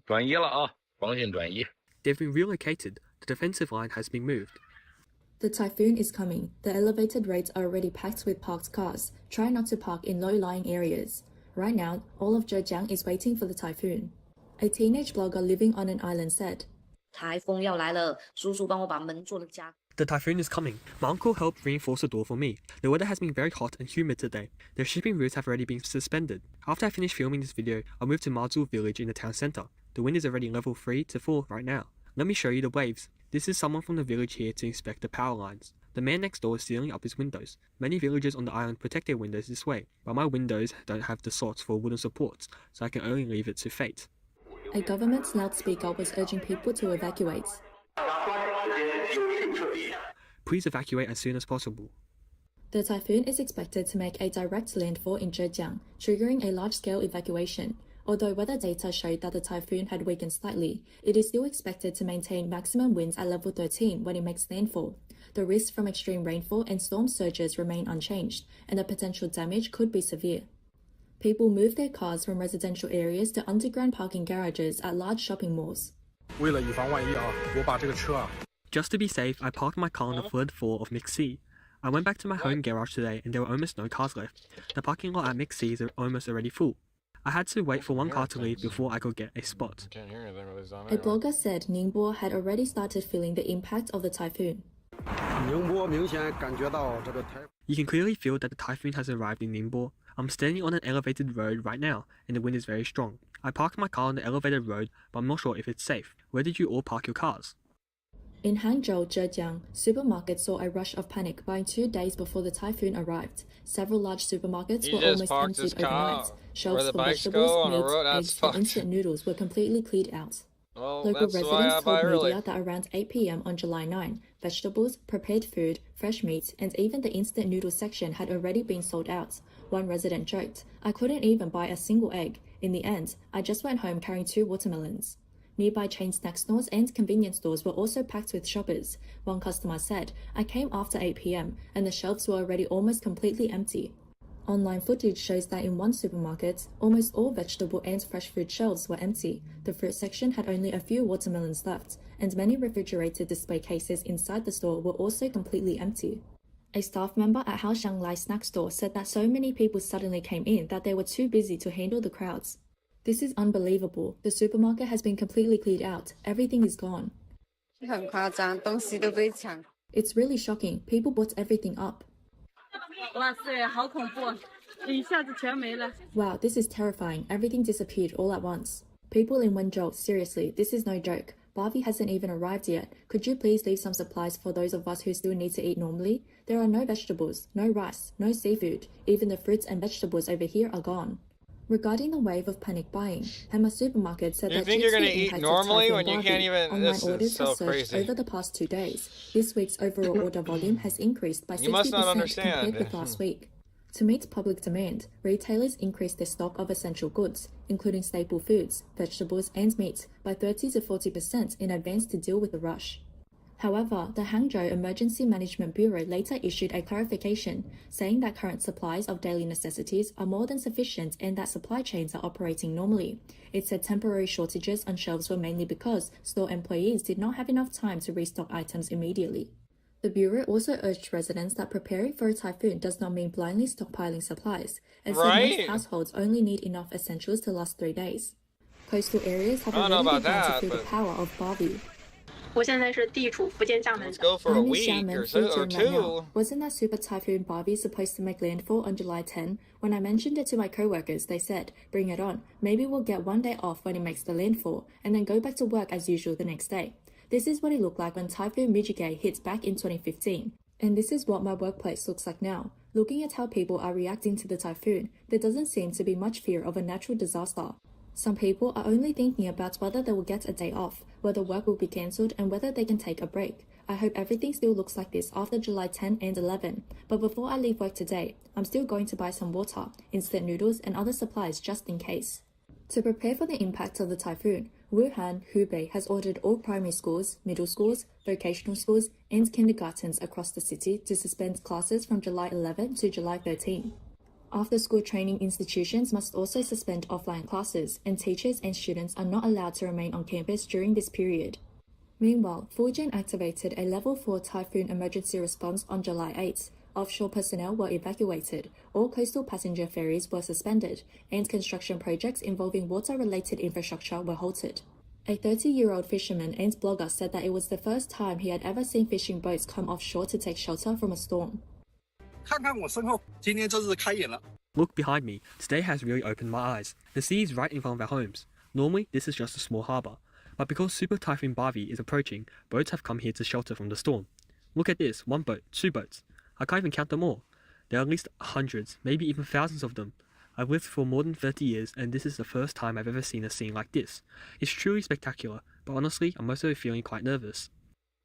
转移了啊，防线转移。They've been relocated. The defensive line has been moved. The typhoon is coming. The elevated roads are already packed with parked cars. Try not to park in low-lying areas. Right now, all of Zhejiang is waiting for the typhoon. A teenage blogger living on an island said, 台风要来了，叔叔帮我把门做了加。 The typhoon is coming. My uncle helped reinforce the door for me. The weather has been very hot and humid today. The shipping routes have already been suspended. After I finish filming this video, I'll move to Mazhu village in the town center. The wind is already level 3 to 4 right now. Let me show you the waves. This is someone from the village here to inspect the power lines. The man next door is sealing up his windows. Many villagers on the island protect their windows this way, but my windows don't have the slots for wooden supports, so I can only leave it to fate. A government loudspeaker was urging people to evacuate. Please evacuate as soon as possible. The typhoon is expected to make a direct landfall in Zhejiang, triggering a large-scale evacuation. Although weather data showed that the typhoon had weakened slightly, it is still expected to maintain maximum winds at level 13 when it makes landfall. The risks from extreme rainfall and storm surges remain unchanged, and the potential damage could be severe. People move their cars from residential areas to underground parking garages at large shopping malls. 为了以防万一啊，我把这个车啊 Just to be safe, I parked my car on the third floor of MixC. I went back to my home garage today and there were almost no cars left. The parking lot at MixC is almost already full. I had to wait for one car to leave before I could get a spot. A blogger said Ningbo had already started feeling the impact of the typhoon. You can clearly feel that the typhoon has arrived in Ningbo. I'm standing on an elevated road right now and the wind is very strong. I parked my car on the elevated road, but I'm not sure if it's safe. Where did you all park your cars? In Hangzhou, Zhejiang, supermarkets saw a rush of panic buying 2 days before the typhoon arrived. Several large supermarkets were almost emptied overnight. Shelves for vegetables, meat, eggs, and instant noodles were completely cleared out. Local residents told media that around 8 p.m. on July 9, vegetables, prepared food, fresh meat, and even the instant noodle section had already been sold out. One resident joked, "I couldn't even buy a single egg. In the end, I just went home carrying 2 watermelons." Nearby chain snack stores and convenience stores were also packed with shoppers. One customer said, "I came after 8 p.m. and the shelves were already almost completely empty." Online footage shows that in one supermarket, almost all vegetable and fresh food shelves were empty. The fruit section had only a few watermelons left, and many refrigerated display cases inside the store were also completely empty. A staff member at Haoxiang Lai snack store said that so many people suddenly came in that they were too busy to handle the crowds. This is unbelievable. The supermarket has been completely cleared out. Everything is gone. It's really shocking. People bought everything up. Wow, this is terrifying. Everything disappeared all at once. People in Wenzhou, seriously, this is no joke. Barbie hasn't even arrived yet. Could you please leave some supplies for those of us who still need to eat normally? There are no vegetables, no rice, no seafood. Even the fruits and vegetables over here are gone. Regarding the wave of panic buying, Hema Supermarket said You that think due you're to gonna the eat impact normally of when you Typhoon can't Barbie, even- online this is orders so have surged crazy. over the past 2 days. This week's overall order volume has increased by 60% You must not understand. compared with last week. To meet public demand, retailers increased their stock of essential goods, including staple foods, vegetables, and meat, by 30 to 40% in advance to deal with the rush. However, the Hangzhou Emergency Management Bureau later issued a clarification, saying that current supplies of daily necessities are more than sufficient and that supply chains are operating normally. It said temporary shortages on shelves were mainly because store employees did not have enough time to restock items immediately. The Bureau also urged residents that preparing for a typhoon does not mean blindly stockpiling supplies, as Right. most households only need enough essentials to last 3 days. Coastal areas have I don't know already about begun to that, feel the but- power of Barbie. 我现在是地处福建厦门 Let's 的。 go for a I'm in week Xiamen, or so, or Fujian right now. two. Wasn't that super typhoon Barbie supposed to make landfall on July 10? When I mentioned it to my co-workers, they said, bring it on. Maybe we'll get 1 day off when it makes the landfall, and then go back to work as usual the next day. This is what it looked like when Typhoon Mijige hit back in 2015. And this is what my workplace looks like now. Looking at how people are reacting to the typhoon, there doesn't seem to be much fear of a natural disaster. Some people are only thinking about whether they will get a day off, whether work will be cancelled, and whether they can take a break. I hope everything still looks like this after July 10 and 11. But before I leave work today, I'm still going to buy some water, instant noodles, and other supplies just in case. To prepare for the impact of the typhoon, Wuhan, Hubei has ordered all primary schools, middle schools, vocational schools, and kindergartens across the city to suspend classes from July 11 to July 13. After-school training institutions must also suspend offline classes, and teachers and students are not allowed to remain on campus during this period. Meanwhile, Fujian activated a Level 4 typhoon emergency response on July 8. Offshore personnel were evacuated, all coastal passenger ferries were suspended, and construction projects involving water-related infrastructure were halted. A 30-year-old fisherman and blogger said that it was the first time he had ever seen fishing boats come offshore to take shelter from a storm. 看看我身后，今天真是开眼了。Look behind me. Today has really opened my eyes. The sea is right in front of our homes. Normally, this is just a small harbour. But because Super Typhoon Barbie is approaching, boats have come here to shelter from the storm. Look at this, 1 boat, 2 boats. I can't even count them all. There are at least hundreds, maybe even thousands of them. I've lived for more than 30 years, and this is the first time I've ever seen a scene like this. It's truly spectacular, but honestly, I'm also feeling quite nervous.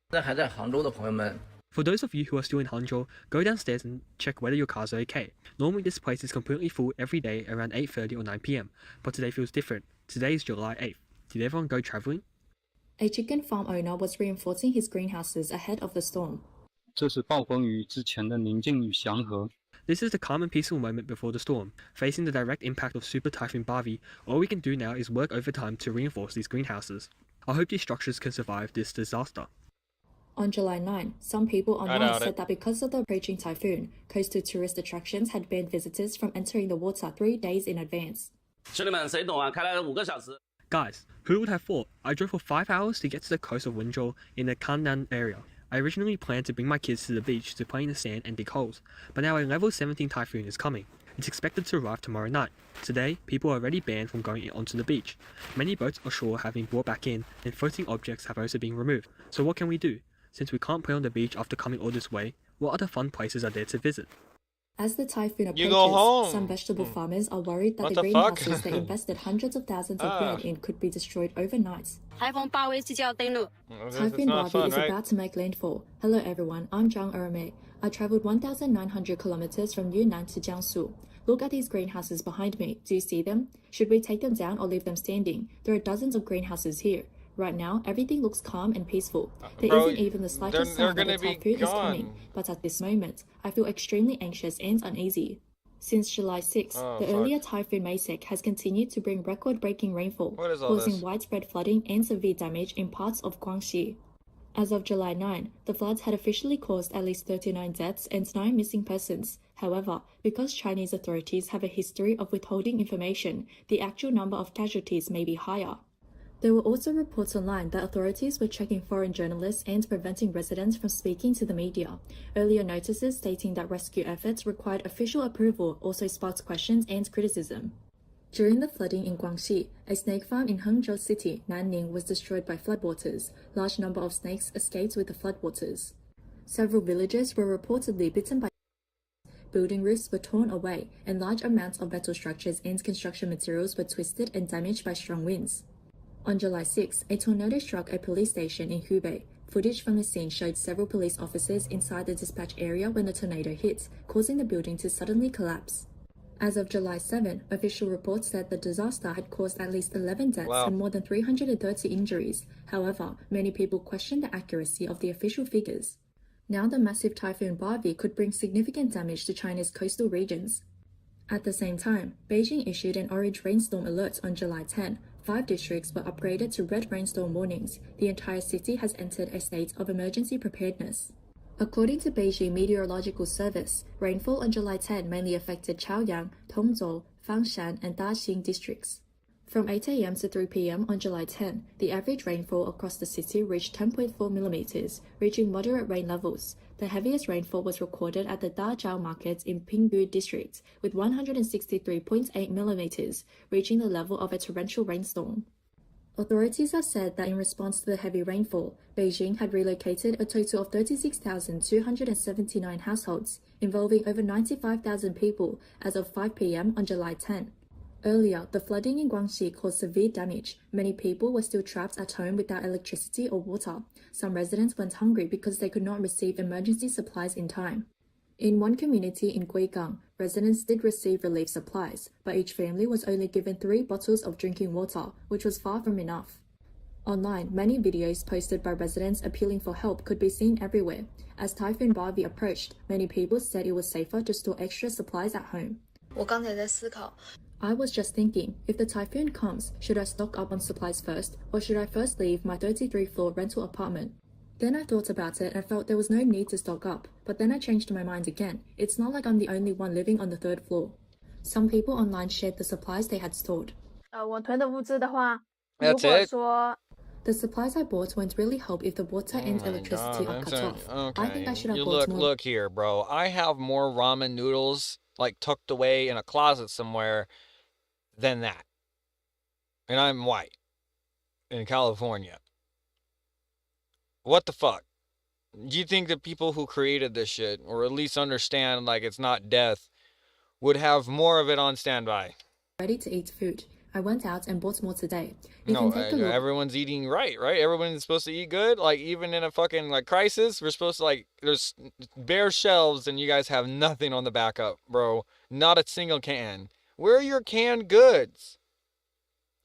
现在还在杭州的朋友们， For those of you who are still in Hangzhou, go downstairs and check whether your cars are okay. Normally this place is completely full every day around 8:30 or 9 PM, but today feels different. Today is July 8th. Did everyone go travelling? A chicken farm owner was reinforcing his greenhouses ahead of the storm. 这是暴风雨之前的宁静与祥和。 This is the calm and peaceful moment before the storm. Facing the direct impact of Super Typhoon Barbie, all we can do now is work overtime to reinforce these greenhouses. I hope these structures can survive this disaster. On July 9, some people online doubt said it. that because of the approaching typhoon, coastal tourist attractions had banned visitors from entering the water 3 days in advance. 兄弟们，谁懂啊？开了5个小时。 Guys, who would have thought? I drove for 5 hours to get to the coast of Wenzhou in the Kandan area. I originally planned to bring my kids to the beach to play in the sand and dig holes, but now a level 17 typhoon is coming. It's expected to arrive tomorrow night. Today, people are already banned from going onto the beach. Many boats ashore have been brought back in, and floating objects have also been removed. So what can we do? Since we can't play on the beach after coming all this way, what other fun places are there to visit? As the typhoon You go approaches, home. some vegetable farmers are worried that What the the fuck? greenhouses they invested hundreds of thousands of yuan in could be destroyed overnight. 台风巴威即将登陆。 Typhoon not Barbie fun, is right? about to make landfall. Hello everyone, I'm Zhang Ermei. I traveled 1,900 kilometers from Yunnan to Jiangsu. Look at these greenhouses behind me. Do you see them? Should we take them down or leave them standing? There are dozens of greenhouses here. Right now, everything looks calm and peaceful. There Bro, isn't even the slightest they're sign that a gonna be typhoon is coming. gone. But at this moment, I feel extremely anxious and uneasy. Since July 6, Oh, the fuck. earlier Typhoon Maisek has continued to bring record-breaking rainfall, What is all causing this? widespread flooding and severe damage in parts of Guangxi. As of July 9, the floods had officially caused at least 39 deaths and 9 missing persons. However, because Chinese authorities have a history of withholding information, the actual number of casualties may be higher. There were also reports online that authorities were checking foreign journalists and preventing residents from speaking to the media. Earlier notices stating that rescue efforts required official approval also sparked questions and criticism. During the flooding in Guangxi, a snake farm in Hangzhou City, Nanning, was destroyed by floodwaters. Large number of snakes escaped with the floodwaters. Several villagers were reportedly bitten by building roofs were torn away, and large amounts of metal structures and construction materials were twisted and damaged by strong winds. On July 6, a tornado struck a police station in Hubei. Footage from the scene showed several police officers inside the dispatch area when the tornado hit, causing the building to suddenly collapse. As of July 7, official reports said the disaster had caused at least 11 deaths and more than 330 injuries. However, many people question the accuracy of the official figures. Now the massive Typhoon Barbie could bring significant damage to China's coastal regions. At the same time, Beijing issued an orange rainstorm alert on July 10. 5 districts were upgraded to red rainstorm warnings. The entire city has entered a state of emergency preparedness. According to Beijing Meteorological Service, rainfall on July 10 mainly affected Chaoyang, Tongzhou, Fangshan, and Daxing districts. From 8 a.m. to 3 p.m. on July 10, the average rainfall across the city reached 10.4 millimeters, reaching moderate rain levels. The heaviest rainfall was recorded at the Dajiao market in Pingbu district, with 163.8 millimeters, reaching the level of a torrential rainstorm. Authorities have said that in response to the heavy rainfall, Beijing had relocated a total of 36,279 households, involving over 95,000 people as of 5 p.m. on July 10. Earlier, the flooding in Guangxi caused severe damage. Many people were still trapped at home without electricity or water. Some residents went hungry because they could not receive emergency supplies in time. In one community in Guigang, residents did receive relief supplies, but each family was only given 3 bottles of drinking water, which was far from enough. Online, many videos posted by residents appealing for help could be seen everywhere. As Typhoon Barbie approached, many people said it was safer to store extra supplies at home. I was just thinking, if the typhoon comes, should I stock up on supplies first, or should I first leave my 33-floor rental apartment? Then I thought about it and felt there was no need to stock up, but then I changed my mind again. It's not like I'm the only one living on the 3rd floor. Some people online shared the supplies they had stored. That's it? The supplies I bought won't really help if the water and electricity are cut off. Okay. I think I should have bought more. Look here, bro. I have more ramen noodles like tucked away in a closet somewhere than that. And I'm white in California. What the fuck? Do you think the people who created this shit, or at least understand like it's not death, would have more of it on standby? Ready to eat food. I went out and bought more today. Everyone's eating right? Everyone's supposed to eat good. Like, even in a fucking like crisis, we're supposed to like, there's bare shelves and you guys have nothing on the backup, bro. Not a single can. Where are your canned goods?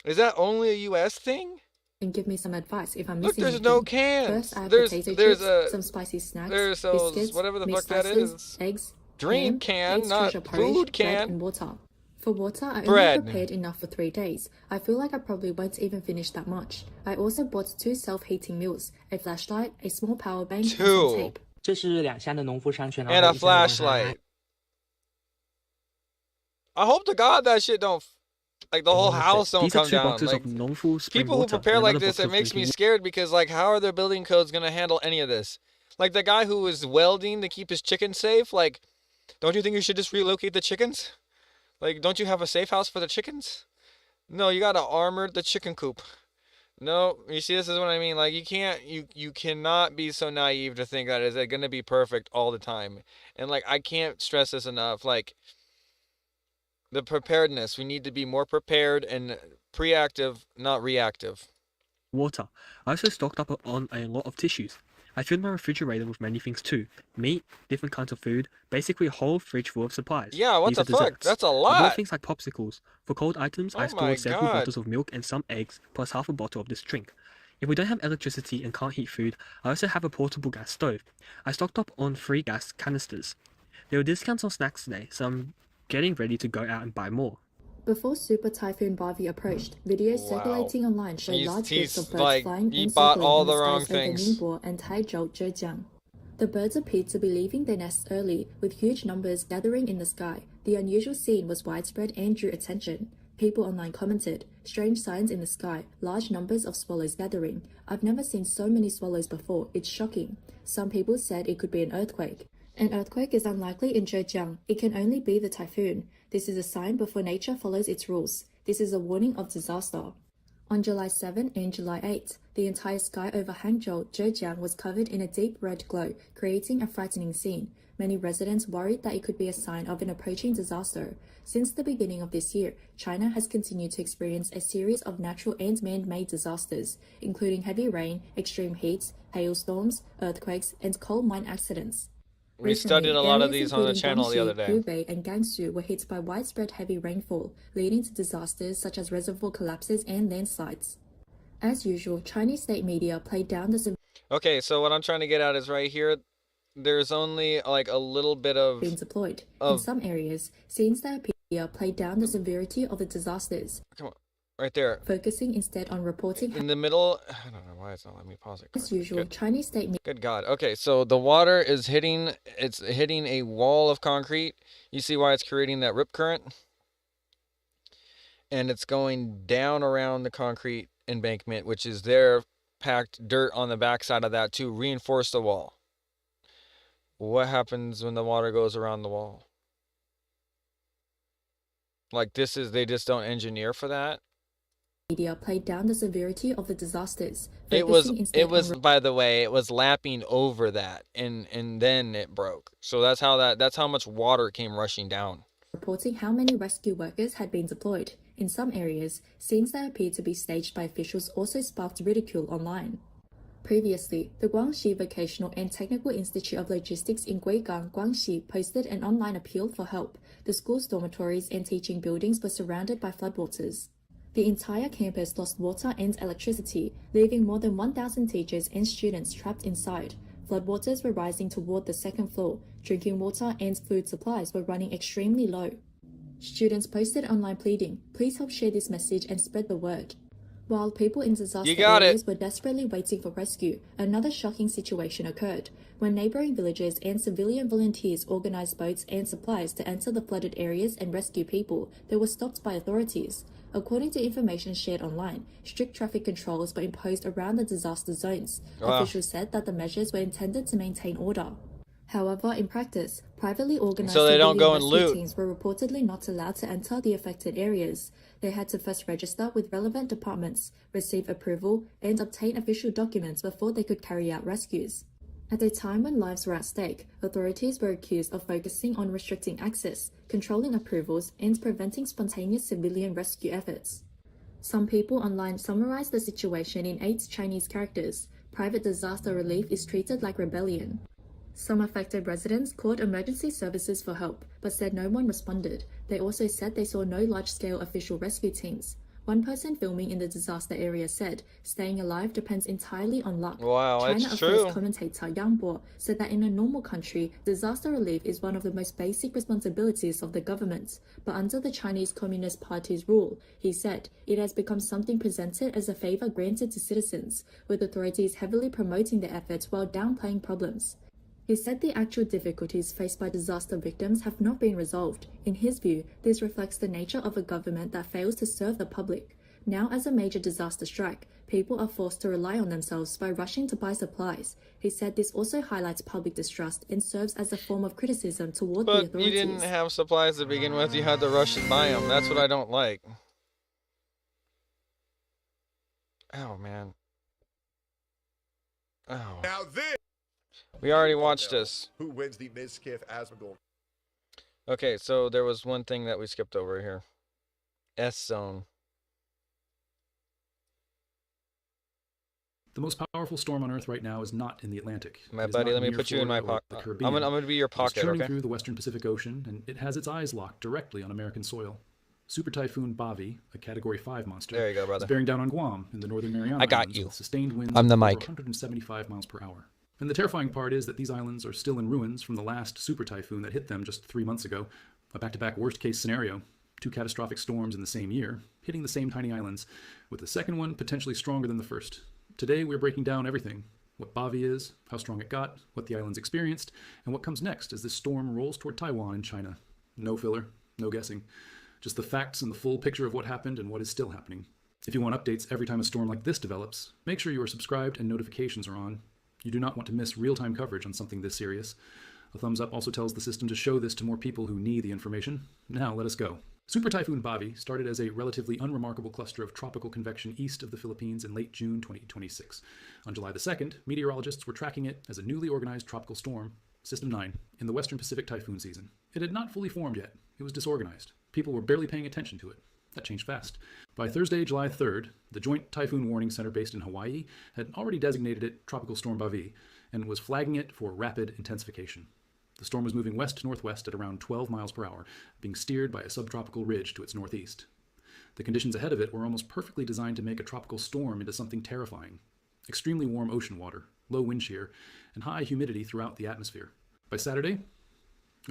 Is that only a U.S. thing? And give me some advice if I'm Look, missing there's anything. no cans. First, I have there's potato chips, some spicy snacks, there's those, biscuits, whatever the meat fuck that slices, is. eggs, Drink ham, can, not treasure porridge, food bread, can. and water. For water, I Bread. only prepared enough for 3 days. I feel like I probably won't even finish that much. I also bought 2 self-heating meals, a flashlight, a small power bank, and some tape. And a flashlight. I hope to God that shit don't, like the whole house don't come down. Like, people who prepare like this, it makes me scared because like, how are their building codes gonna handle any of this? Like the guy who was welding to keep his chickens safe. Like, don't you think you should just relocate the chickens? Like, don't you have a safe house for the chickens? No, you gotta armor the chicken coop. No, you see, this is what I mean. Like, you cannot be so naive to think that it's gonna be perfect all the time. And like, I can't stress this enough. Like, the preparedness, we need to be more prepared and proactive, not reactive. Water. I also stocked up on a lot of tissues. I filled my refrigerator with many things too. Meat, different kinds of food, basically a whole fridge full of supplies. Yeah, what the fuck? Desserts. That's a I lot. bought things like popsicles. For cold items, I Oh my stored several God. bottles of milk and some eggs, plus half a bottle of this drink. If we don't have electricity and can't heat food, I also have a portable gas stove. I stocked up on 3 gas canisters. There were discounts on snacks today, so I'm getting ready to go out and buy more. Before Super Typhoon Barbie approached, videos circulating online showed large groups of birds like, flying he and bought circling all in the the wrong skies over things. Ningbo and Taizhou, Zhejiang. The birds appeared to be leaving their nests early, with huge numbers gathering in the sky. The unusual scene was widespread and drew attention. People online commented, "Strange signs in the sky, large numbers of swallows gathering. I've never seen so many swallows before, it's shocking." Some people said it could be an earthquake. An earthquake is unlikely in Zhejiang. It can only be the typhoon. This is a sign before nature follows its rules. This is a warning of disaster. On July 7 and July 8, the entire sky over Hangzhou, Zhejiang was covered in a deep red glow, creating a frightening scene. Many residents worried that it could be a sign of an approaching disaster. Since the beginning of this year, China has continued to experience a series of natural and man-made disasters, including heavy rain, extreme heat, hailstorms, earthquakes, and coal mine accidents. We studied a lot of these on the channel the other day. Hubei and Gansu were hit by widespread heavy rainfall, leading to disasters such as reservoir collapses and landslides. As usual, Chinese state media played down the Okay, so what I'm trying to get at is right here, there's only like a little bit of being deployed. In some areas, scenes that appear played down the severity of the disasters. Come on, right there. Focusing instead on reporting in the middle. I don't know why it's not letting me pause it. As usual, Chinese state media. Good God. Okay, so the water is hitting a wall of concrete. You see why it's creating that rip current? And it's going down around the concrete embankment, which is there, packed dirt on the backside of that to reinforce the wall. What happens when the water goes around the wall? Like this is, they just don't engineer for that. Media played down the severity of the disasters. It was by the way, it was lapping over that and then it broke. So that's how much water came rushing down. Reporting how many rescue workers had been deployed. In some areas, scenes that appeared to be staged by officials also sparked ridicule online. Previously, the Guangxi Vocational and Technical Institute of Logistics in Guigang, Guangxi posted an online appeal for help. The school's dormitories and teaching buildings were surrounded by floodwaters. The entire campus lost water and electricity, leaving more than 1,000 teachers and students trapped inside. Floodwaters were rising toward the second floor. Drinking water and food supplies were running extremely low. Students posted online pleading, "Please help share this message and spread the word." While people in disaster areas were desperately waiting for rescue, another shocking situation occurred. When neighboring villages and civilian volunteers organized boats and supplies to enter the flooded areas and rescue people, they were stopped by authorities. According to information shared online, strict traffic controls were imposed around the disaster zones. Officials said that the measures were intended to maintain order. However, in practice, privately organized rescue teams were reportedly not allowed to enter the affected areas. They had to first register with relevant departments, receive approval, and obtain official documents before they could carry out rescues. At a time when lives were at stake, authorities were accused of focusing on restricting access, controlling approvals, and preventing spontaneous civilian rescue efforts. Some people online summarized the situation in 8 Chinese characters. Private disaster relief is treated like rebellion. Some affected residents called emergency services for help, but said no one responded. They also said they saw no large-scale official rescue teams. One person filming in the disaster area said, "Staying alive depends entirely on luck." Wow, China that's Affairs true. commentator Yang Bo said that in a normal country, disaster relief is one of the most basic responsibilities of the government. But under the Chinese Communist Party's rule, he said, it has become something presented as a favor granted to citizens, with authorities heavily promoting the efforts while downplaying problems. He said the actual difficulties faced by disaster victims have not been resolved. In his view, this reflects the nature of a government that fails to serve the public. Now, as a major disaster strike, people are forced to rely on themselves by rushing to buy supplies. He said this also highlights public distrust and serves as a form of criticism toward the authorities. But you didn't have supplies to begin with, you had to rush and buy them. That's what I don't like. Oh, man. Oh. Now this. We already watched this. Who wins the Mizkif Asmongold? Okay, so there was one thing that we skipped over here. S-Zone. The most powerful storm on Earth right now is not in the Atlantic. My buddy, let me put you in my pocket. I'm gonna be your pocket, it's churning okay? through the western Pacific Ocean, and it has its eyes locked directly on American soil. Super Typhoon Bavi, a Category 5 monster, there you go, brother. is bearing down on Guam in the northern Mariana I got Islands you. with sustained winds I'm the of over mic. 175 miles per hour. And the terrifying part is that these islands are still in ruins from the last super typhoon that hit them just 3 months ago. A back-to-back worst-case scenario. 2 catastrophic storms in the same year, hitting the same tiny islands, with the second one potentially stronger than the first. Today, we're breaking down everything. What Bavi is, how strong it got, what the islands experienced, and what comes next as this storm rolls toward Taiwan and China. No filler, no guessing. Just the facts and the full picture of what happened and what is still happening. If you want updates every time a storm like this develops, make sure you are subscribed and notifications are on. You do not want to miss real-time coverage on something this serious. A thumbs up also tells the system to show this to more people who need the information. Now let us go. Super Typhoon Bavi started as a relatively unremarkable cluster of tropical convection east of the Philippines in late June 2026. On July the 2nd, meteorologists were tracking it as a newly organized tropical storm, System 9, in the Western Pacific typhoon season. It had not fully formed yet. It was disorganized. People were barely paying attention to it. That changed fast. By Thursday, July 3rd, the Joint Typhoon Warning Center based in Hawaii had already designated it Tropical Storm Bavi and was flagging it for rapid intensification. The storm was moving west-northwest at around 12 miles per hour, being steered by a subtropical ridge to its northeast. The conditions ahead of it were almost perfectly designed to make a tropical storm into something terrifying. Extremely warm ocean water, low wind shear, and high humidity throughout the atmosphere. By Saturday,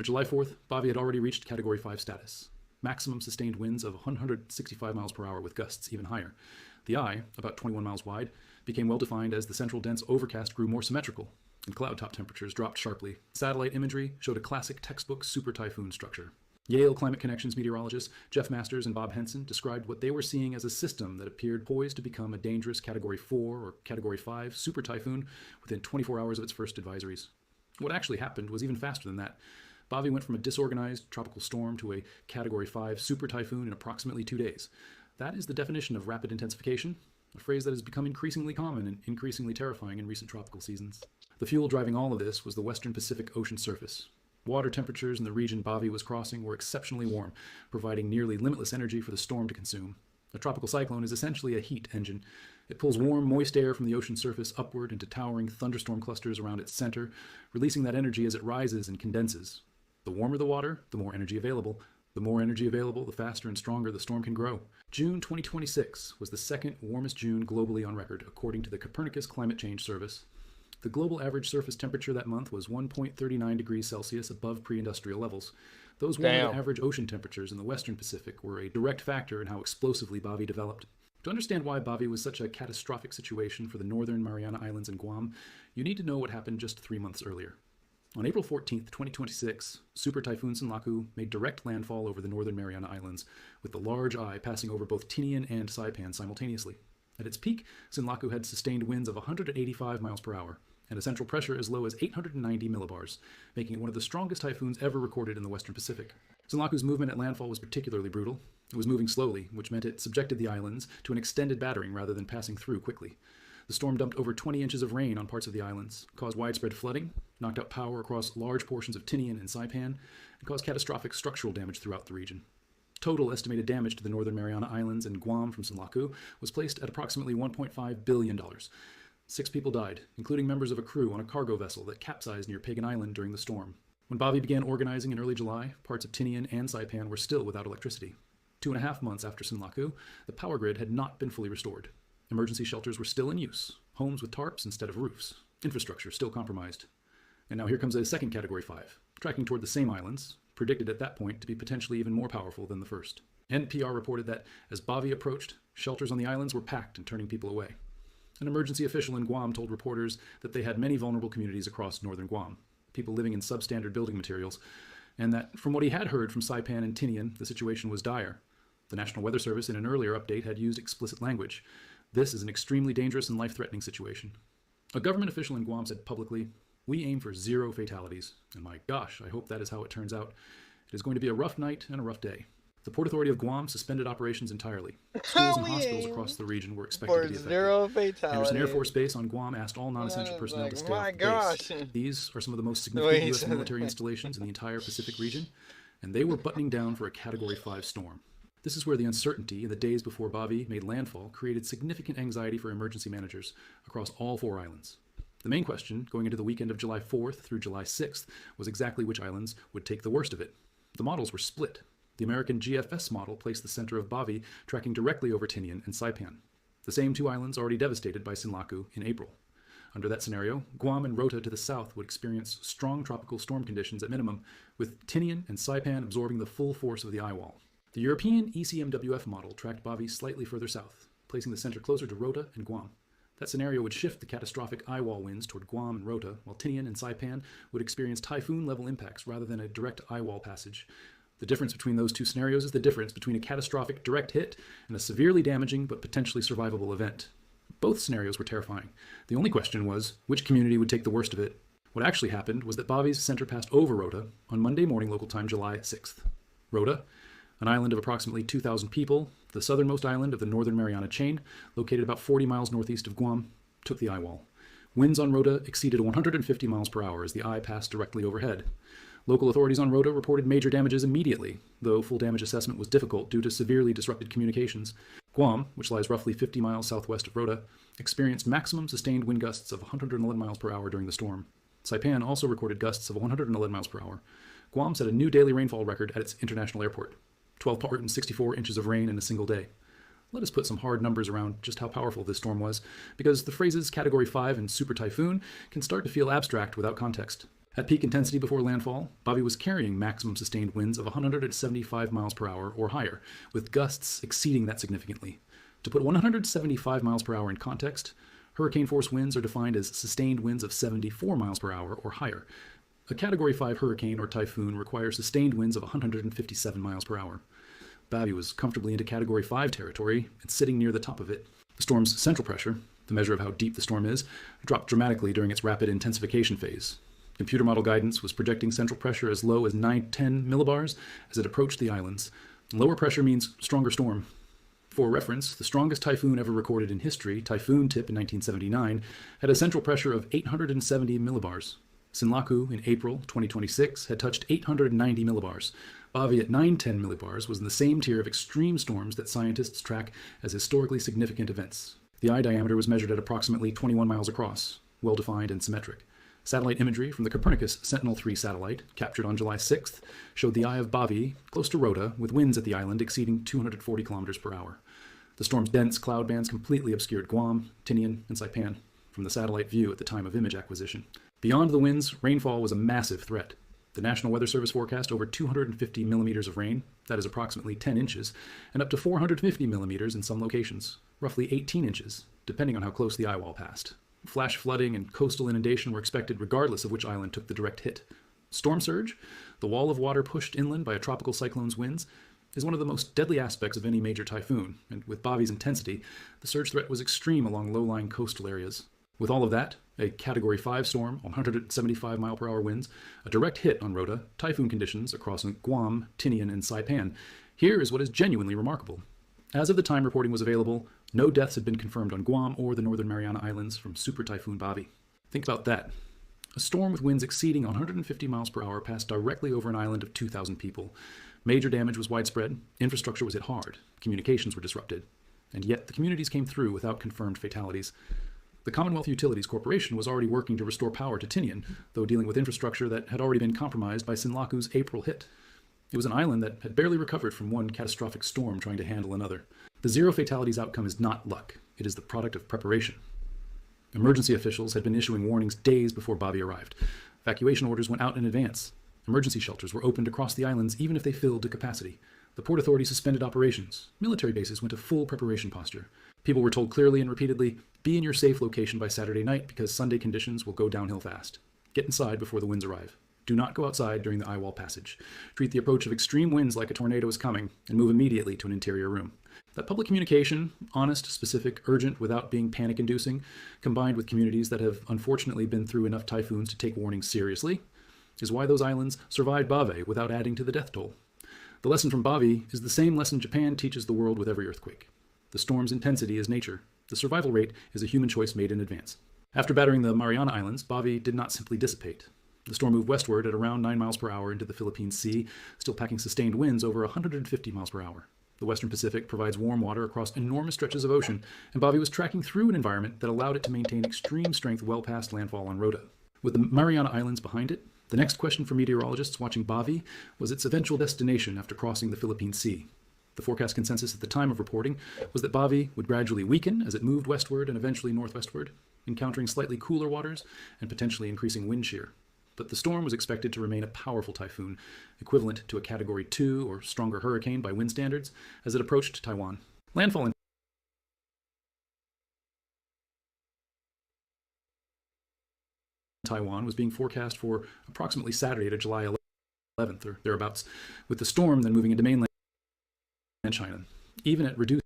July 4th, Bavi had already reached Category 5 status. Maximum sustained winds of 165 miles per hour with gusts even higher. The eye, about 21 miles wide, became well-defined as the central dense overcast grew more symmetrical, and cloud top temperatures dropped sharply. Satellite imagery showed a classic textbook super typhoon structure. Yale Climate Connections meteorologists Jeff Masters and Bob Henson described what they were seeing as a system that appeared poised to become a dangerous Category 4 or Category 5 super typhoon within 24 hours of its first advisories. What actually happened was even faster than that. Bavi went from a disorganized tropical storm to a Category 5 super typhoon in approximately 2 days. That is the definition of rapid intensification, a phrase that has become increasingly common and increasingly terrifying in recent tropical seasons. The fuel driving all of this was the Western Pacific Ocean surface. Water temperatures in the region Bavi was crossing were exceptionally warm, providing nearly limitless energy for the storm to consume. A tropical cyclone is essentially a heat engine. It pulls warm, moist air from the ocean surface upward into towering thunderstorm clusters around its center, releasing that energy as it rises and condenses. The warmer the water, the more energy available. The more energy available, the faster and stronger the storm can grow. June 2026 was the second warmest June globally on record, according to the Copernicus Climate Change Service. The global average surface temperature that month was 1.39 degrees Celsius above pre-industrial levels. Those warmer than average ocean temperatures in the Western Pacific were a direct factor in how explosively Bavi developed. To understand why Bavi was such a catastrophic situation for the Northern Mariana Islands and Guam, you need to know what happened just 3 months earlier. On April 14, 2026, Super Typhoon Sinlaku made direct landfall over the Northern Mariana Islands, with the large eye passing over both Tinian and Saipan simultaneously. At its peak, Sinlaku had sustained winds of 185 miles per hour, and a central pressure as low as 890 millibars, making it one of the strongest typhoons ever recorded in the Western Pacific. Sinlaku's movement at landfall was particularly brutal. It was moving slowly, which meant it subjected the islands to an extended battering rather than passing through quickly. The storm dumped over 20 inches of rain on parts of the islands, caused widespread flooding, knocked out power across large portions of Tinian and Saipan, and caused catastrophic structural damage throughout the region. Total estimated damage to the Northern Mariana Islands and Guam from Sinlaku was placed at approximately $1.5 billion. 6 people died, including members of a crew on a cargo vessel that capsized near Pagan Island during the storm. When Bavi began organizing in early July, parts of Tinian and Saipan were still without electricity. 2.5 months after Sinlaku, the power grid had not been fully restored. Emergency shelters were still in use, homes with tarps instead of roofs, infrastructure still compromised. And now here comes a second Category 5, tracking toward the same islands, predicted at that point to be potentially even more powerful than the first. NPR reported that as Bavi approached, shelters on the islands were packed and turning people away. An emergency official in Guam told reporters that they had many vulnerable communities across northern Guam, people living in substandard building materials, and that from what he had heard from Saipan and Tinian, the situation was dire. The National Weather Service in an earlier update had used explicit language. This is an extremely dangerous and life-threatening situation. A government official in Guam said publicly, "We aim for 0 fatalities, and my gosh, I hope that is how it turns out. It is going to be a rough night and a rough day." The Port Authority of Guam suspended operations entirely. Schools and hospitals across the region were expected to be affected. 0 fatalities. Anderson Air Force Base on Guam asked all non-essential personnel to stay off the base. These are some of the most significant U.S. military installations in the entire Pacific region, and they were buttoning down for a Category 5 storm. This is where the uncertainty in the days before Bavi made landfall created significant anxiety for emergency managers across all 4 islands. The main question, going into the weekend of July 4th through July 6th, was exactly which islands would take the worst of it. The models were split. The American GFS model placed the center of Bavi tracking directly over Tinian and Saipan, the same 2 islands already devastated by Sinlaku in April. Under that scenario, Guam and Rota to the south would experience strong tropical storm conditions at minimum, with Tinian and Saipan absorbing the full force of the eye wall. The European ECMWF model tracked Bavi slightly further south, placing the center closer to Rota and Guam. That scenario would shift the catastrophic eye wall winds toward Guam and Rota, while Tinian and Saipan would experience typhoon-level impacts rather than a direct eye wall passage. The difference between those 2 scenarios is the difference between a catastrophic direct hit and a severely damaging but potentially survivable event. Both scenarios were terrifying. The only question was, which community would take the worst of it? What actually happened was that Bavi's center passed over Rota on Monday morning local time July 6th. Rota, An island of approximately 2,000 people, the southernmost island of the Northern Mariana chain, located about 40 miles northeast of Guam, took the eye wall. Winds on Rota exceeded 150 miles per hour as the eye passed directly overhead. Local authorities on Rota reported major damages immediately, though full damage assessment was difficult due to severely disrupted communications. Guam, which lies roughly 50 miles southwest of Rota, experienced maximum sustained wind gusts of 111 miles per hour during the storm. Saipan also recorded gusts of 111 miles per hour. Guam set a new daily rainfall record at its international airport, 1,264 inches of rain in a single day. Let us put some hard numbers around just how powerful this storm was, because the phrases Category 5 and Super Typhoon can start to feel abstract without context. At peak intensity before landfall, Bobby was carrying maximum sustained winds of 175 miles per hour or higher, with gusts exceeding that significantly. To put 175 miles per hour in context, hurricane force winds are defined as sustained winds of 74 miles per hour or higher. A Category 5 hurricane or typhoon requires sustained winds of 157 miles per hour. Bobby was comfortably into Category 5 territory and sitting near the top of it. The storm's central pressure, the measure of how deep the storm is, dropped dramatically during its rapid intensification phase. Computer model guidance was projecting central pressure as low as 910 millibars as it approached the islands. Lower pressure means stronger storm. For reference, the strongest typhoon ever recorded in history, Typhoon Tip in 1979, had a central pressure of 870 millibars. Sinlaku in April 2026 had touched 890 millibars. Bobby at 910 millibars was in the same tier of extreme storms that scientists track as historically significant events. The eye diameter was measured at approximately 21 miles across, well-defined and symmetric. Satellite imagery from the Copernicus Sentinel-3 satellite, captured on July 6th, showed the eye of Bobby close to Rota, with winds at the island exceeding 240 kilometers per hour. The storm's dense cloud bands completely obscured Guam, Tinian, and Saipan from the satellite view at the time of image acquisition. Beyond the winds, rainfall was a massive threat. The National Weather Service forecast over 250 millimeters of rain, that is approximately 10 inches, and up to 450 millimeters in some locations, roughly 18 inches, depending on how close the eye wall passed. Flash flooding and coastal inundation were expected regardless of which island took the direct hit. Storm surge, the wall of water pushed inland by a tropical cyclone's winds, is one of the most deadly aspects of any major typhoon, and with Bobby's intensity, the surge threat was extreme along low-lying coastal areas. With all of that, a Category 5 storm, 175 mile per hour winds, a direct hit on Rota, typhoon conditions across Guam, Tinian, and Saipan. Here is what is genuinely remarkable. As of the time reporting was available, no deaths had been confirmed on Guam or the Northern Mariana Islands from Super Typhoon Bobby. Think about that. A storm with winds exceeding 150 miles per hour passed directly over an island of 2,000 people. Major damage was widespread, infrastructure was hit hard, communications were disrupted, and yet the communities came through without confirmed fatalities. The Commonwealth Utilities Corporation was already working to restore power to Tinian, though dealing with infrastructure that had already been compromised by Sinlaku's April hit. It was an island that had barely recovered from one catastrophic storm trying to handle another. The zero fatalities outcome is not luck. It is the product of preparation. Emergency officials had been issuing warnings days before Bobby arrived. Evacuation orders went out in advance. Emergency shelters were opened across the islands even if they filled to capacity. The Port Authority suspended operations. Military bases went to full preparation posture. People were told clearly and repeatedly, be in your safe location by Saturday night because Sunday conditions will go downhill fast. Get inside before the winds arrive. Do not go outside during the eye wall passage. Treat the approach of extreme winds like a tornado is coming and move immediately to an interior room. That public communication, honest, specific, urgent, without being panic-inducing, combined with communities that have unfortunately been through enough typhoons to take warnings seriously, is why those islands survived Bave without adding to the death toll. The lesson from Bave is the same lesson Japan teaches the world with every earthquake. The storm's intensity is nature. The survival rate is a human choice made in advance. After battering the Mariana Islands, Bave did not simply dissipate. The storm moved westward at around 9 miles per hour into the Philippine Sea, still packing sustained winds over 150 miles per hour. The Western Pacific provides warm water across enormous stretches of ocean, and Bave was tracking through an environment that allowed it to maintain extreme strength well past landfall on Rota. With the Mariana Islands behind it, the next question for meteorologists watching Bave was its eventual destination after crossing the Philippine Sea. The forecast consensus at the time of reporting was that Bave would gradually weaken as it moved westward and eventually northwestward, encountering slightly cooler waters and potentially increasing wind shear. But the storm was expected to remain a powerful typhoon, equivalent to a Category 2 or stronger hurricane by wind standards, as it approached Taiwan. Landfall in Taiwan was being forecast for approximately Saturday to July 11th or thereabouts, with the storm then moving into mainland China, even at reduced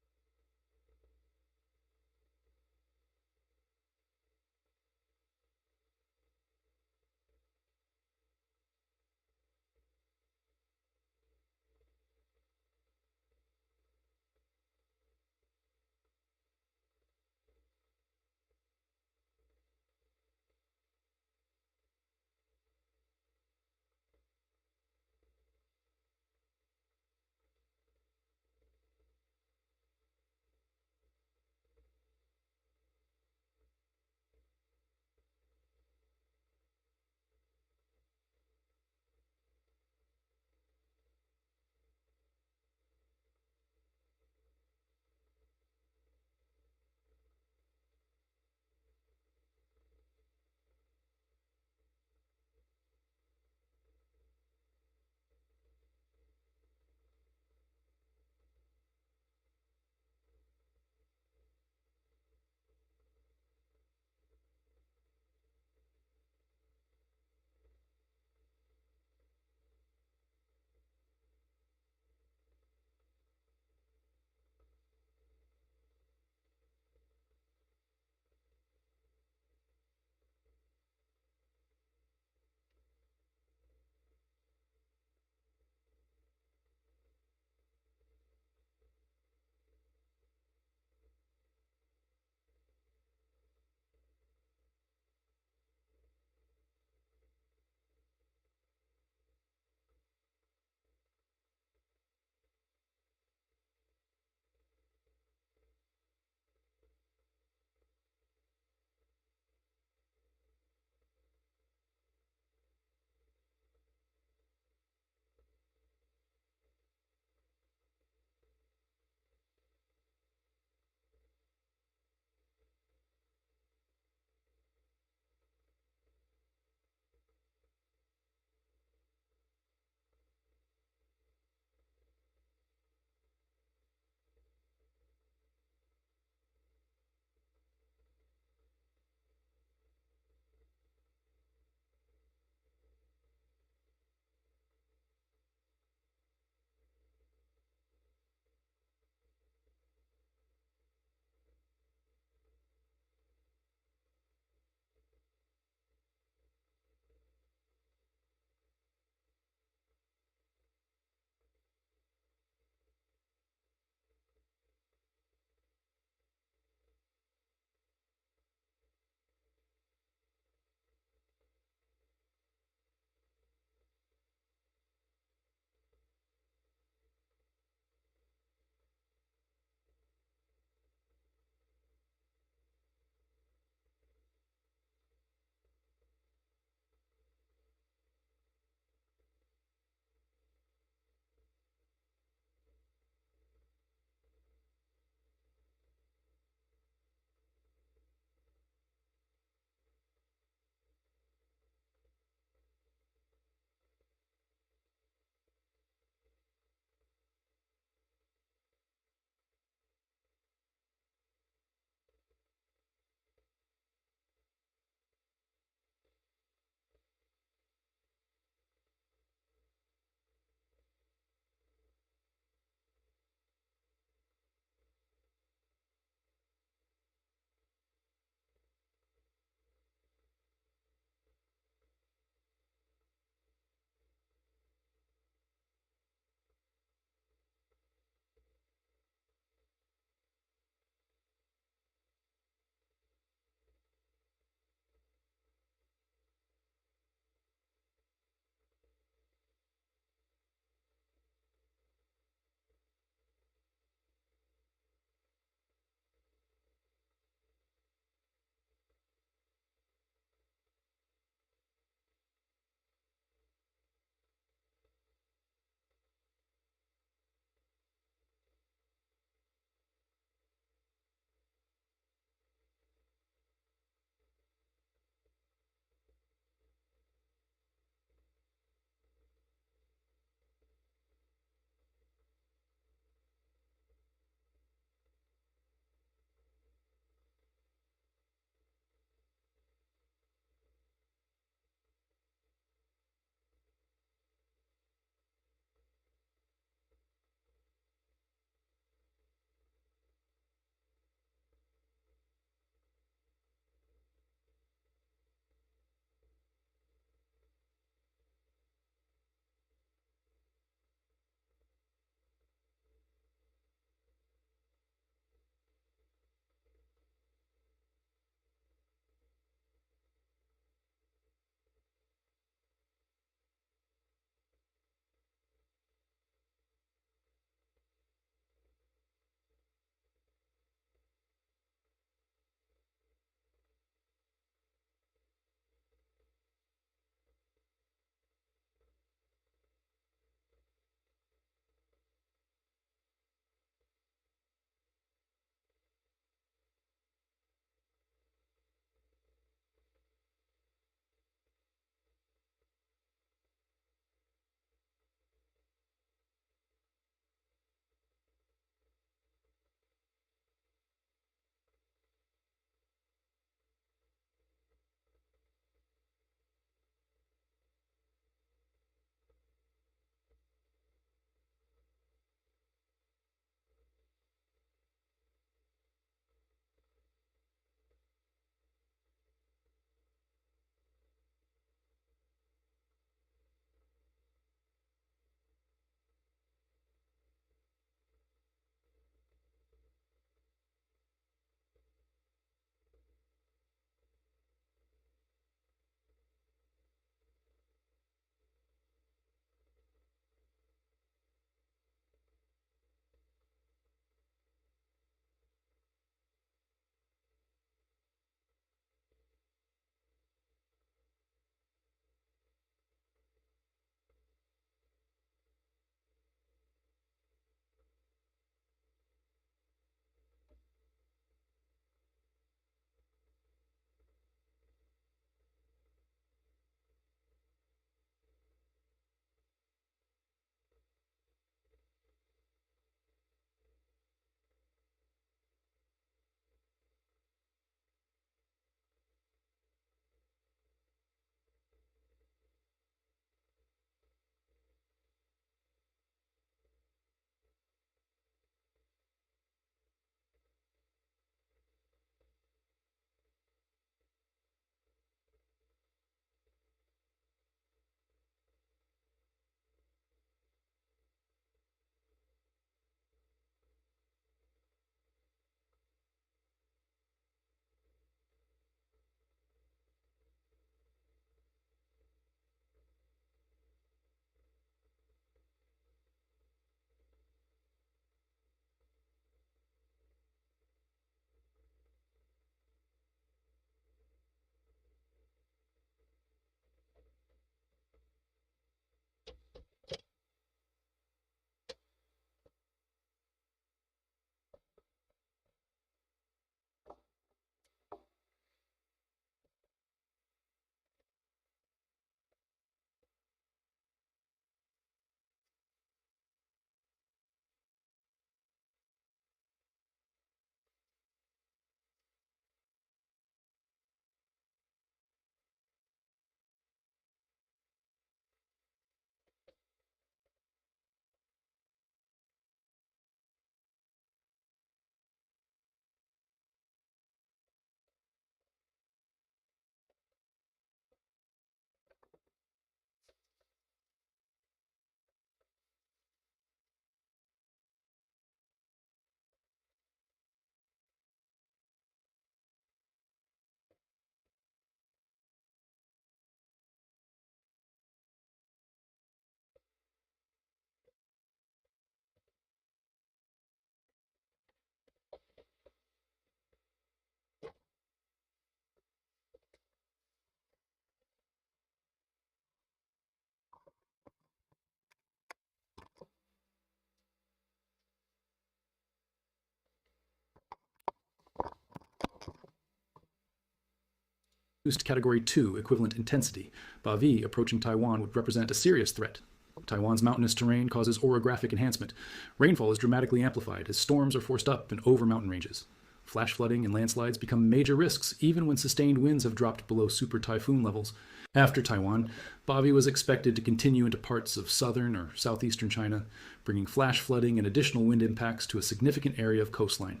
Category 2 equivalent intensity. Bavi approaching Taiwan would represent a serious threat. Taiwan's mountainous terrain causes orographic enhancement. Rainfall is dramatically amplified as storms are forced up and over mountain ranges. Flash flooding and landslides become major risks even when sustained winds have dropped below super typhoon levels. After Taiwan, Bavi was expected to continue into parts of southern or southeastern China, bringing flash flooding and additional wind impacts to a significant area of coastline.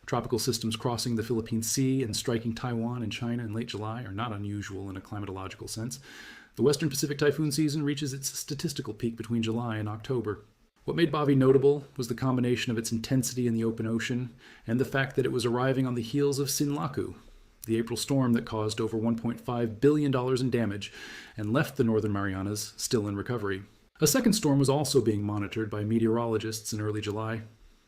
Tropical systems crossing the Philippine Sea and striking Taiwan and China in late July are not unusual in a climatological sense. The Western Pacific typhoon season reaches its statistical peak between July and October. What made Bavi notable was the combination of its intensity in the open ocean and the fact that it was arriving on the heels of Sinlaku, the April storm that caused over $1.5 billion in damage and left the Northern Marianas still in recovery. A second storm was also being monitored by meteorologists in early July,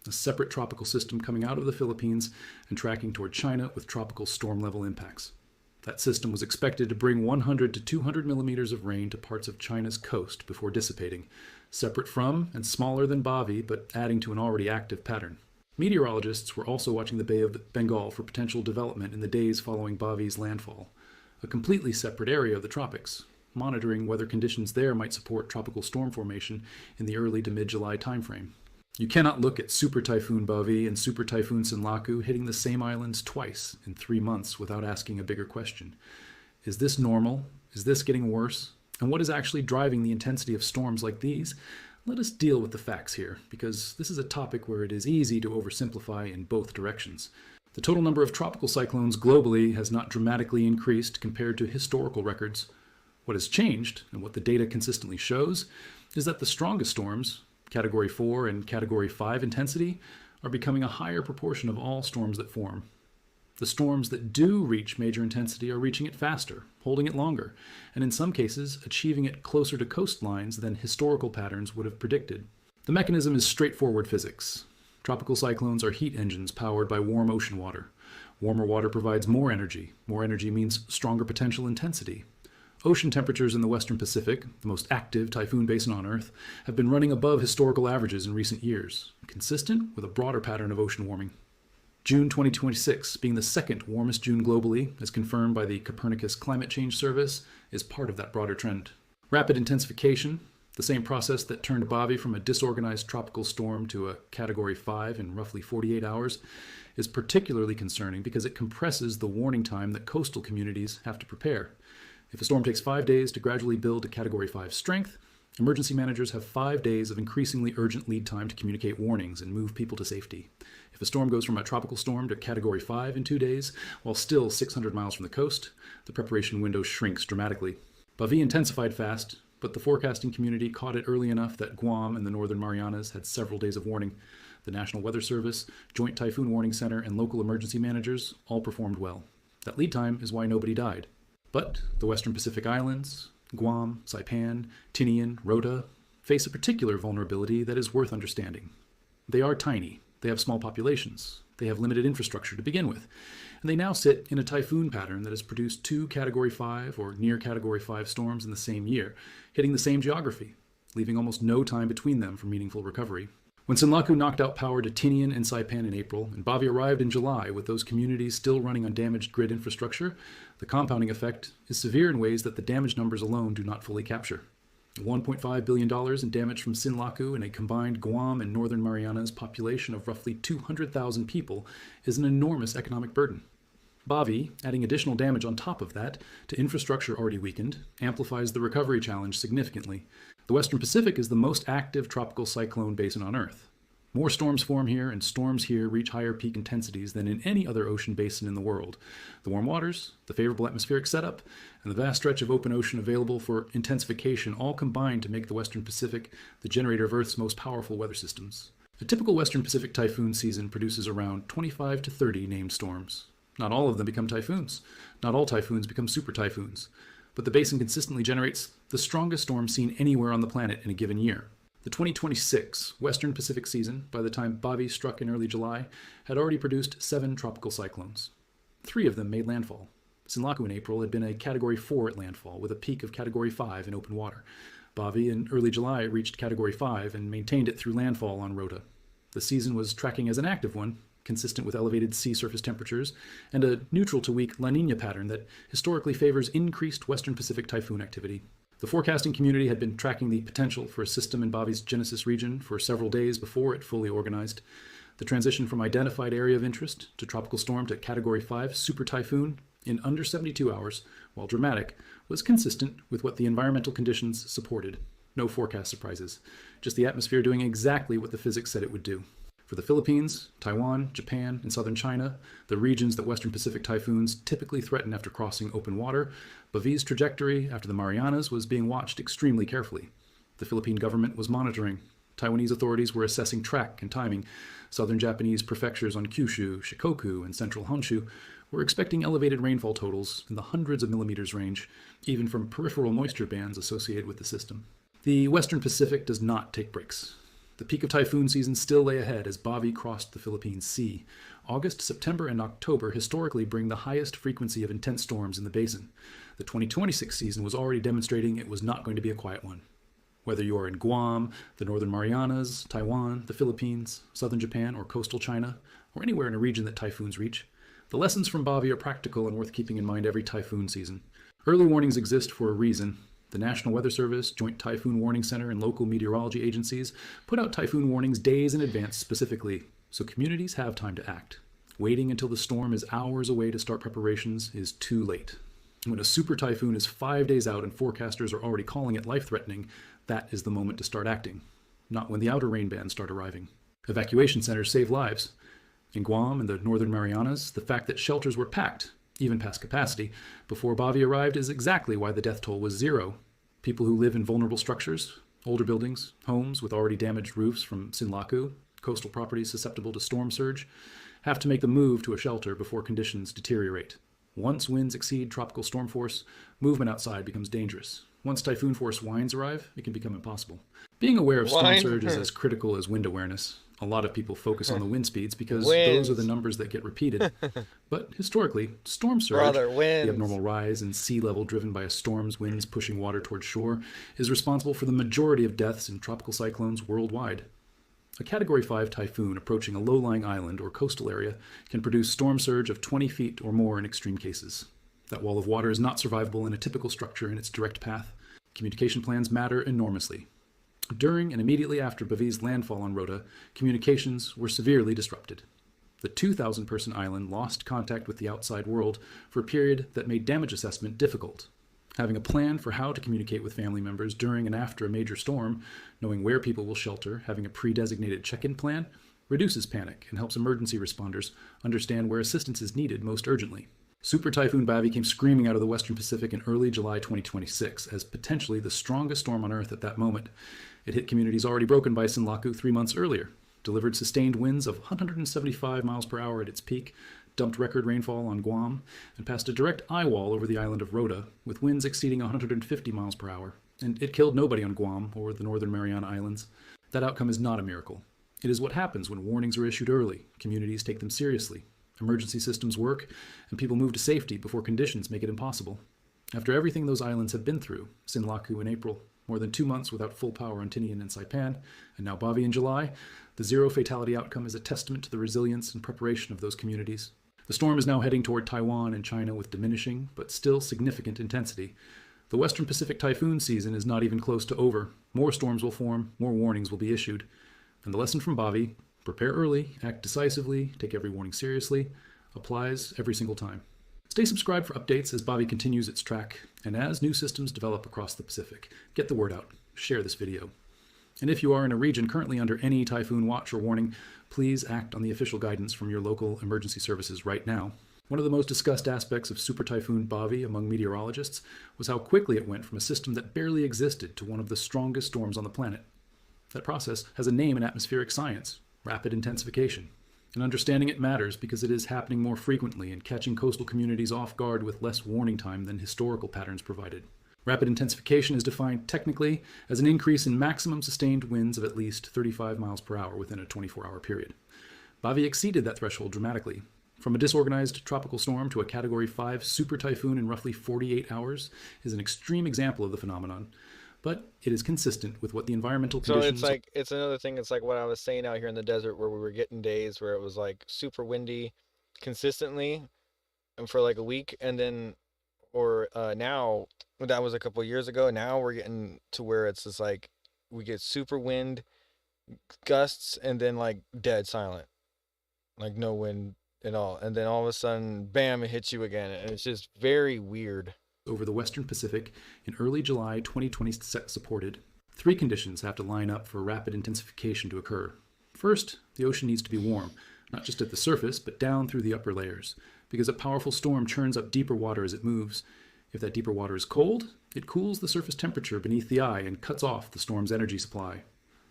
a separate tropical system coming out of the Philippines and tracking toward China with tropical storm-level impacts. That system was expected to bring 100 to 200 millimeters of rain to parts of China's coast before dissipating, separate from and smaller than Bavi, but adding to an already active pattern. Meteorologists were also watching the Bay of Bengal for potential development in the days following Bavi's landfall, a completely separate area of the tropics, monitoring whether conditions there might support tropical storm formation in the early to mid-July timeframe. You cannot look at Super Typhoon Bavi and Super Typhoon Sinlaku hitting the same islands twice in 3 months without asking a bigger question. Is this normal? Is this getting worse? And what is actually driving the intensity of storms like these? Let us deal with the facts here, because this is a topic where it is easy to oversimplify in both directions. The total number of tropical cyclones globally has not dramatically increased compared to historical records. What has changed, and what the data consistently shows, is that the strongest storms, Category 4 and Category 5 intensity, are becoming a higher proportion of all storms that form. The storms that do reach major intensity are reaching it faster, holding it longer, and in some cases achieving it closer to coastlines than historical patterns would have predicted. The mechanism is straightforward physics. Tropical cyclones are heat engines powered by warm ocean water. Warmer water provides more energy. More energy means stronger potential intensity. Ocean temperatures in the Western Pacific, the most active typhoon basin on Earth, have been running above historical averages in recent years, consistent with a broader pattern of ocean warming. June 2026, being the second warmest June globally, as confirmed by the Copernicus Climate Change Service, is part of that broader trend. Rapid intensification, the same process that turned Bavi from a disorganized tropical storm to a Category 5 in roughly 48 hours, is particularly concerning because it compresses the warning time that coastal communities have to prepare. If a storm takes 5 days to gradually build to Category 5 strength, emergency managers have 5 days of increasingly urgent lead time to communicate warnings and move people to safety. If a storm goes from a tropical storm to Category 5 in 2 days, while still 600 miles from the coast, the preparation window shrinks dramatically. Bavi intensified fast, but the forecasting community caught it early enough that Guam and the Northern Marianas had several days of warning. The National Weather Service, Joint Typhoon Warning Center, and local emergency managers all performed well. That lead time is why nobody died. But the Western Pacific Islands, Guam, Saipan, Tinian, Rota, face a particular vulnerability that is worth understanding. They are tiny, they have small populations, they have limited infrastructure to begin with, and they now sit in a typhoon pattern that has produced 2 Category 5 or near Category 5 storms in the same year, hitting the same geography, leaving almost no time between them for meaningful recovery. When Sinlaku knocked out power to Tinian and Saipan in April, and Bavi arrived in July with those communities still running on damaged grid infrastructure, the compounding effect is severe in ways that the damage numbers alone do not fully capture. $1.5 billion in damage from Sinlaku and a combined Guam and Northern Marianas population of roughly 200,000 people is an enormous economic burden. Bavi, adding additional damage on top of that to infrastructure already weakened, amplifies the recovery challenge significantly. The Western Pacific is the most active tropical cyclone basin on Earth. More storms form here, and storms here reach higher peak intensities than in any other ocean basin in the world. The warm waters, the favorable atmospheric setup, and the vast stretch of open ocean available for intensification all combine to make the Western Pacific the generator of Earth's most powerful weather systems. A typical Western Pacific typhoon season produces around 25 to 30 named storms. Not all of them become typhoons. Not all typhoons become super typhoons. But the basin consistently generates the strongest storms seen anywhere on the planet in a given year. The 2026 Western Pacific season, by the time Bavi struck in early July, had already produced 7 tropical cyclones. 3 of them made landfall. Sinlaku in April had been a Category 4 at landfall, with a peak of Category 5 in open water. Bavi in early July reached Category 5 and maintained it through landfall on Rota. The season was tracking as an active one, consistent with elevated sea surface temperatures, and a neutral to weak La Nina pattern that historically favors increased Western Pacific typhoon activity. The forecasting community had been tracking the potential for a system in Bavi's Genesis region for several days before it fully organized. The transition from identified area of interest to tropical storm to Category 5 super typhoon in under 72 hours, while dramatic, was consistent with what the environmental conditions supported. No forecast surprises, just the atmosphere doing exactly what the physics said it would do. For the Philippines, Taiwan, Japan, and southern China, the regions that Western Pacific typhoons typically threaten after crossing open water, Bavi's trajectory after the Marianas was being watched extremely carefully. The Philippine government was monitoring. Taiwanese authorities were assessing track and timing. Southern Japanese prefectures on Kyushu, Shikoku, and central Honshu were expecting elevated rainfall totals in the hundreds of millimeters range, even from peripheral moisture bands associated with the system. The Western Pacific does not take breaks. The peak of typhoon season still lay ahead as Bavi crossed the Philippine Sea. August, September, and October historically bring the highest frequency of intense storms in the basin. The 2026 season was already demonstrating it was not going to be a quiet one. Whether you are in Guam, the Northern Marianas, Taiwan, the Philippines, southern Japan, or coastal China, or anywhere in a region that typhoons reach, the lessons from Bavi are practical and worth keeping in mind every typhoon season. Early warnings exist for a reason. The National Weather Service, Joint Typhoon Warning Center, and local meteorology agencies put out typhoon warnings days in advance specifically, so communities have time to act. Waiting until the storm is hours away to start preparations is too late. When a super typhoon is 5 days out and forecasters are already calling it life-threatening, that is the moment to start acting, not when the outer rain bands start arriving. Evacuation centers save lives. In Guam and the Northern Marianas, the fact that shelters were packed, even past capacity, before Bavi arrived is exactly why the death toll was 0. People who live in vulnerable structures, older buildings, homes with already damaged roofs from Sinlaku, coastal properties susceptible to storm surge, have to make the move to a shelter before conditions deteriorate. Once winds exceed tropical storm force, movement outside becomes dangerous. Once typhoon force winds arrive, it can become impossible. Being aware of storm surge is as critical as wind awareness. A lot of people focus on the wind speeds because those are the numbers that get repeated. But historically, storm surge, the abnormal rise in sea level driven by a storm's winds pushing water towards shore, is responsible for the majority of deaths in tropical cyclones worldwide. A Category 5 typhoon approaching a low-lying island or coastal area can produce storm surge of 20 feet or more in extreme cases. That wall of water is not survivable in a typical structure in its direct path. Communication plans matter enormously. During and immediately after Bavi's landfall on Rota, communications were severely disrupted. The 2,000-person island lost contact with the outside world for a period that made damage assessment difficult. Having a plan for how to communicate with family members during and after a major storm, knowing where people will shelter, having a pre-designated check-in plan, reduces panic and helps emergency responders understand where assistance is needed most urgently. Super Typhoon Bavi came screaming out of the Western Pacific in early July 2026 as potentially the strongest storm on Earth at that moment. It hit communities already broken by Sinlaku 3 months earlier, delivered sustained winds of 175 miles per hour at its peak, dumped record rainfall on Guam, and passed a direct eye wall over the island of Rota, with winds exceeding 150 miles per hour. And it killed nobody on Guam or the Northern Mariana Islands. That outcome is not a miracle. It is what happens when warnings are issued early. Communities take them seriously. Emergency systems work, and people move to safety before conditions make it impossible. After everything those islands have been through, Sinlaku in April, more than 2 months without full power on Tinian and Saipan, and now Bavi in July, the zero fatality outcome is a testament to the resilience and preparation of those communities. The storm is now heading toward Taiwan and China with diminishing, but still significant intensity. The Western Pacific typhoon season is not even close to over. More storms will form, more warnings will be issued. And the lesson from Bavi, prepare early, act decisively, take every warning seriously, applies every single time. Stay subscribed for updates as Bavi continues its track, and as new systems develop across the Pacific. Get the word out. Share this video. And if you are in a region currently under any typhoon watch or warning, please act on the official guidance from your local emergency services right now. One of the most discussed aspects of Super Typhoon Bavi among meteorologists was how quickly it went from a system that barely existed to one of the strongest storms on the planet. That process has a name in atmospheric science: rapid intensification. And understanding it matters because it is happening more frequently and catching coastal communities off guard with less warning time than historical patterns provided. Rapid intensification is defined technically as an increase in maximum sustained winds of at least 35 miles per hour within a 24-hour period. Bavi exceeded that threshold dramatically. From a disorganized tropical storm to a Category 5 super typhoon in roughly 48 hours is an extreme example of the phenomenon. but it is consistent with what the environmental So conditions... it's like, it's another thing, it's like what I was saying out here in the desert where we were getting days where it was like super windy consistently and for like a week, and then, or now, that was a couple of years ago, now we're getting to where it's just like, we get super wind gusts and then like dead silent, like no wind at all, and then all of a sudden, bam, it hits you again, and it's just very weird. Over the Western Pacific in early July 2020 supported, 3 conditions have to line up for rapid intensification to occur. First, the ocean needs to be warm, not just at the surface, but down through the upper layers, because a powerful storm churns up deeper water as it moves. If that deeper water is cold, it cools the surface temperature beneath the eye and cuts off the storm's energy supply.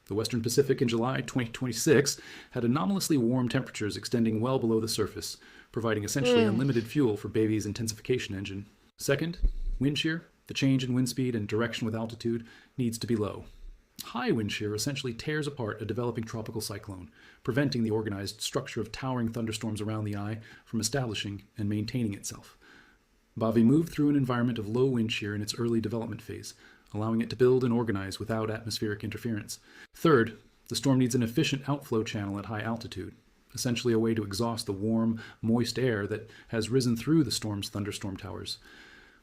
The Western Pacific in July 2026 had anomalously warm temperatures extending well below the surface, providing essentially unlimited fuel for Bavy's intensification engine. Second, wind shear, the change in wind speed and direction with altitude, needs to be low. High wind shear essentially tears apart a developing tropical cyclone, preventing the organized structure of towering thunderstorms around the eye from establishing and maintaining itself. Bavy moved through an environment of low wind shear in its early development phase, allowing it to build and organize without atmospheric interference. Third, the storm needs an efficient outflow channel at high altitude, essentially a way to exhaust the warm, moist air that has risen through the storm's thunderstorm towers.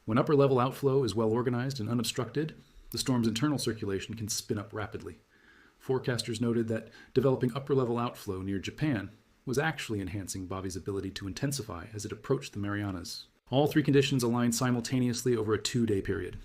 When upper-level outflow is well organized and unobstructed, the storm's internal circulation can spin up rapidly. Forecasters noted that developing upper-level outflow near Japan was actually enhancing Bavy's ability to intensify as it approached the Marianas. All 3 conditions aligned simultaneously over a 2-day period.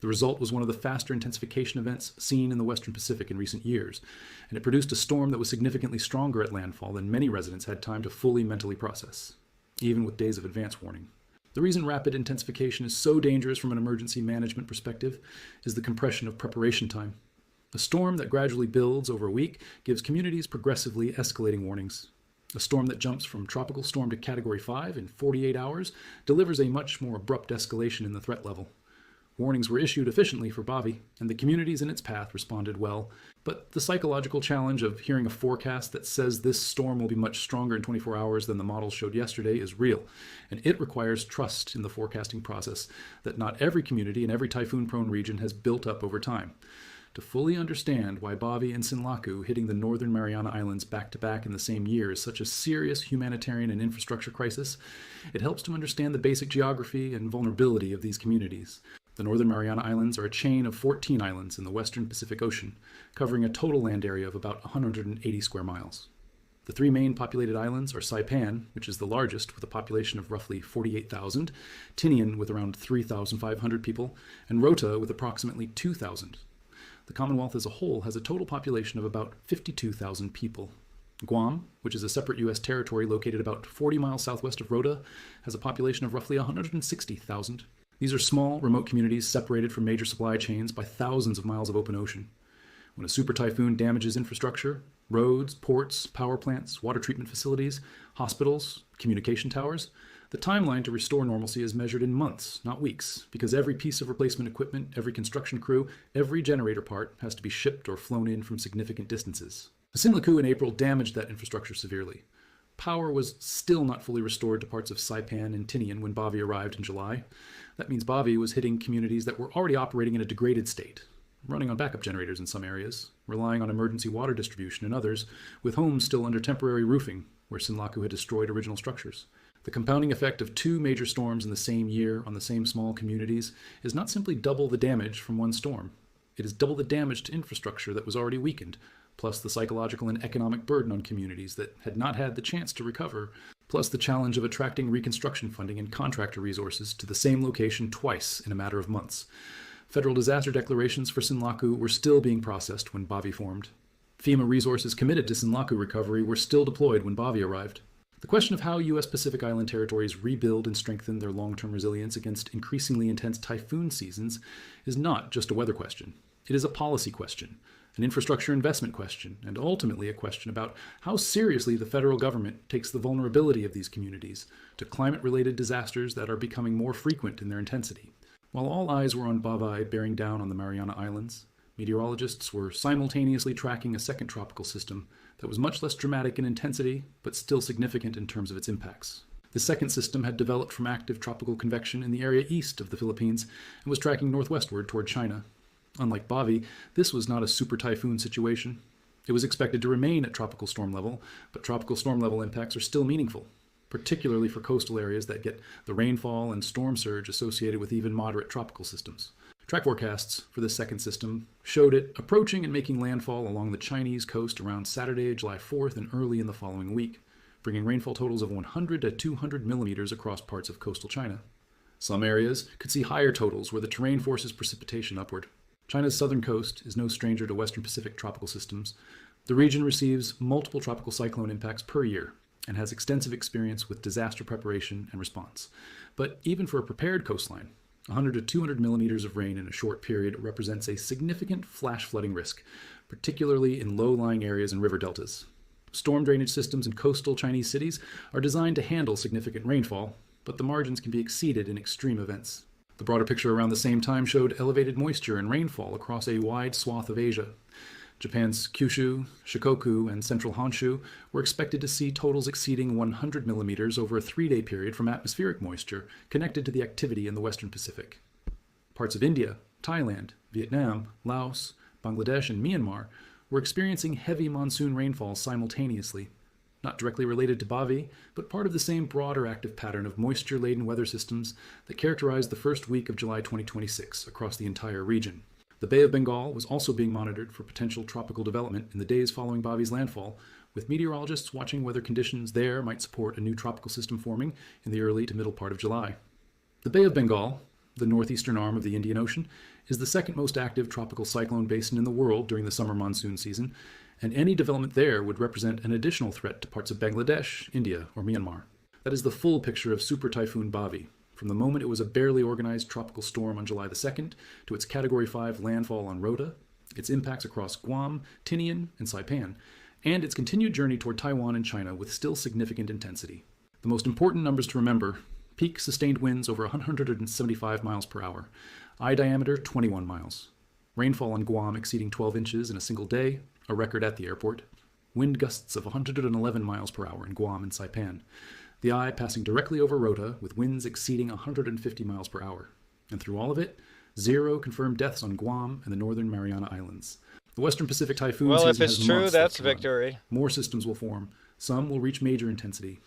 The result was one of the faster intensification events seen in the Western Pacific in recent years, and it produced a storm that was significantly stronger at landfall than many residents had time to fully mentally process, even with days of advance warning. The reason rapid intensification is so dangerous from an emergency management perspective is the compression of preparation time. A storm that gradually builds over a week gives communities progressively escalating warnings. A storm that jumps from tropical storm to Category 5 in 48 hours delivers a much more abrupt escalation in the threat level. Warnings were issued efficiently for Bavy, and the communities in its path responded well, but the psychological challenge of hearing a forecast that says this storm will be much stronger in 24 hours than the models showed yesterday is real, and it requires trust in the forecasting process that not every community in every typhoon-prone region has built up over time. To fully understand why Bavy and Sinlaku hitting the Northern Mariana Islands back-to-back in the same year is such a serious humanitarian and infrastructure crisis, it helps to understand the basic geography and vulnerability of these communities. The Northern Mariana Islands are a chain of 14 islands in the Western Pacific Ocean, covering a total land area of about 180 square miles. The 3 main populated islands are Saipan, which is the largest with a population of roughly 48,000, Tinian with around 3,500 people, and Rota with approximately 2,000. The Commonwealth as a whole has a total population of about 52,000 people. Guam, which is a separate U.S. territory located about 40 miles southwest of Rota, has a population of roughly 160,000. These are small, remote communities separated from major supply chains by thousands of miles of open ocean. When a super typhoon damages infrastructure, roads, ports, power plants, water treatment facilities, hospitals, communication towers, the timeline to restore normalcy is measured in months, not weeks, because every piece of replacement equipment, every construction crew, every generator part has to be shipped or flown in from significant distances. Sinlaku in April damaged that infrastructure severely. Power was still not fully restored to parts of Saipan and Tinian when Bavy arrived in July. That means Bavy was hitting communities that were already operating in a degraded state, running on backup generators in some areas, relying on emergency water distribution in others, with homes still under temporary roofing where Sinlaku had destroyed original structures. The compounding effect of 2 major storms in the same year on the same small communities is not simply double the damage from one storm. It is double the damage to infrastructure that was already weakened, plus the psychological and economic burden on communities that had not had the chance to recover, plus the challenge of attracting reconstruction funding and contractor resources to the same location twice in a matter of months. Federal disaster declarations for Sinlaku were still being processed when Bavy formed. FEMA resources committed to Sinlaku recovery were still deployed when Bavy arrived. The question of how U.S. Pacific Island territories rebuild and strengthen their long-term resilience against increasingly intense typhoon seasons is not just a weather question. It is a policy question, an infrastructure investment question, and ultimately a question about how seriously the federal government takes the vulnerability of these communities to climate-related disasters that are becoming more frequent in their intensity. While all eyes were on Bavy bearing down on the Mariana Islands, meteorologists were simultaneously tracking a second tropical system that was much less dramatic in intensity, but still significant in terms of its impacts. The second system had developed from active tropical convection in the area east of the Philippines and was tracking northwestward toward China. Unlike Bavi, this was not a super typhoon situation. It was expected to remain at tropical storm level, but tropical storm level impacts are still meaningful, particularly for coastal areas that get the rainfall and storm surge associated with even moderate tropical systems. Track forecasts for this second system showed it approaching and making landfall along the Chinese coast around Saturday, July 4th and early in the following week, bringing rainfall totals of 100 to 200 millimeters across parts of coastal China. Some areas could see higher totals where the terrain forces precipitation upward. China's southern coast is no stranger to Western Pacific tropical systems. The region receives multiple tropical cyclone impacts per year and has extensive experience with disaster preparation and response. But even for a prepared coastline, 100 to 200 millimeters of rain in a short period represents a significant flash flooding risk, particularly in low-lying areas and river deltas. Storm drainage systems in coastal Chinese cities are designed to handle significant rainfall, but the margins can be exceeded in extreme events. The broader picture around the same time showed elevated moisture and rainfall across a wide swath of Asia. Japan's Kyushu, Shikoku, and central Honshu were expected to see totals exceeding 100 millimeters over a 3-day period from atmospheric moisture connected to the activity in the Western Pacific. Parts of India, Thailand, Vietnam, Laos, Bangladesh, and Myanmar were experiencing heavy monsoon rainfall simultaneously, not directly related to Bavi, but part of the same broader active pattern of moisture-laden weather systems that characterized the first week of July 2026 across the entire region. The Bay of Bengal was also being monitored for potential tropical development in the days following Bavi's landfall, with meteorologists watching whether conditions there might support a new tropical system forming in the early to middle part of July. The Bay of Bengal, the northeastern arm of the Indian Ocean, is the second most active tropical cyclone basin in the world during the summer monsoon season, and any development there would represent an additional threat to parts of Bangladesh, India, or Myanmar. That is the full picture of Super Typhoon Bavi, from the moment it was a barely organized tropical storm on July the 2nd to its Category 5 landfall on Rota, its impacts across Guam, Tinian, and Saipan, and its continued journey toward Taiwan and China with still significant intensity. The most important numbers to remember: peak sustained winds over 175 miles per hour, eye diameter 21 miles, rainfall on Guam exceeding 12 inches in a single day, a record at the airport, wind gusts of 111 miles per hour in Guam and Saipan, the eye passing directly over Rota with winds exceeding 150 miles per hour. And through all of it, 0 confirmed deaths on Guam and the Northern Mariana Islands. The Western Pacific typhoon season if it's has true, months that's left to run. victory. More systems will form. Some will reach major intensity.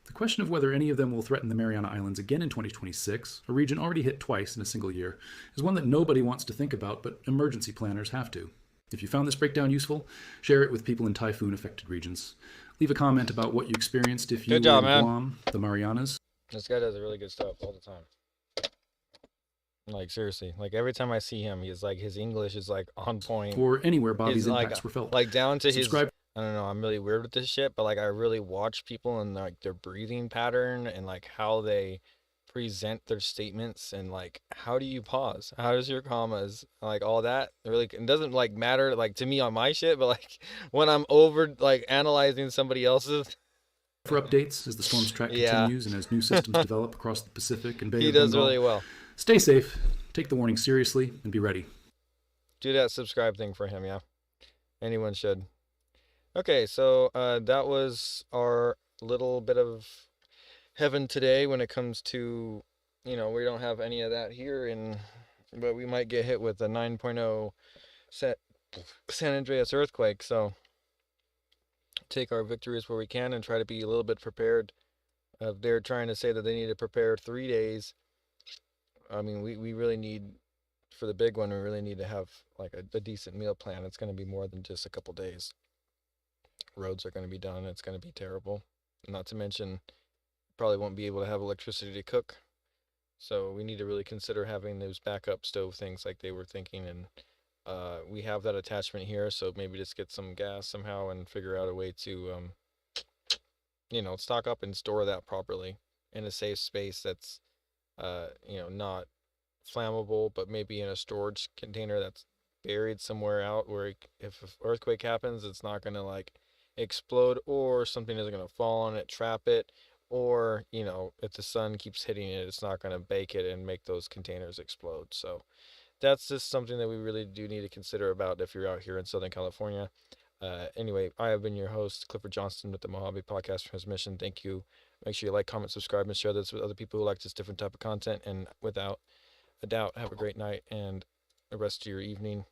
The question of whether any of them will threaten the Mariana Islands again in 2026, a region already hit twice in a single year, is one that nobody wants to think about, but emergency planners have to. If you found this breakdown useful, share it with people in typhoon-affected regions. Leave a comment about what you experienced if you Good job, were in man. Guam, the Marianas. This guy does really good stuff all the time. Like, seriously. Like, every time I see him, he's like, his English is like on point. Or anywhere Bobby's He's, like, impacts were felt. Like, down to Subscribe. his, I don't know, I'm really weird with this shit, but like, I really watch people and like their breathing pattern and like how they present their statements and like, how do you pause? How does your commas, like all that really, it doesn't like matter like to me on my shit, but like when I'm over like analyzing somebody else's. For updates as the storm's track continues and as new systems develop across the Pacific and Bay He of does Bengal. really well. Stay safe, take the warning seriously, and be ready. Do that subscribe thing for him, yeah. Anyone should. Okay, so that was our little bit of heaven today when it comes to, you know, we don't have any of that here, but we might get hit with a 9.0 San Andreas earthquake, so take our victories where we can and try to be a little bit prepared. They're trying to say that they need to prepare 3 days. I mean, we really need, for the big one, we really need to have like a decent meal plan. It's going to be more than just a couple days. Roads are going to be done. It's going to be terrible. Not to mention, probably won't be able to have electricity to cook. So we need to really consider having those backup stove things like they were thinking. And we have that attachment here, so maybe just get some gas somehow and figure out a way to, you know, stock up and store that properly in a safe space that's, you know, not flammable, but maybe in a storage container that's buried somewhere out where if an earthquake happens, it's not going to like explode, or something isn't going to fall on it, trap it, or, you know, if the sun keeps hitting it, it's not going to bake it and make those containers explode. So that's just something that we really do need to consider about if you're out here in Southern California. Anyway, I have been your host, Clifford Johnston, with the Mojave Podcast Transmission. Thank you. Make sure you like, comment, subscribe, and share this with other people who like this different type of content. And without a doubt, have a great night and the rest of your evening.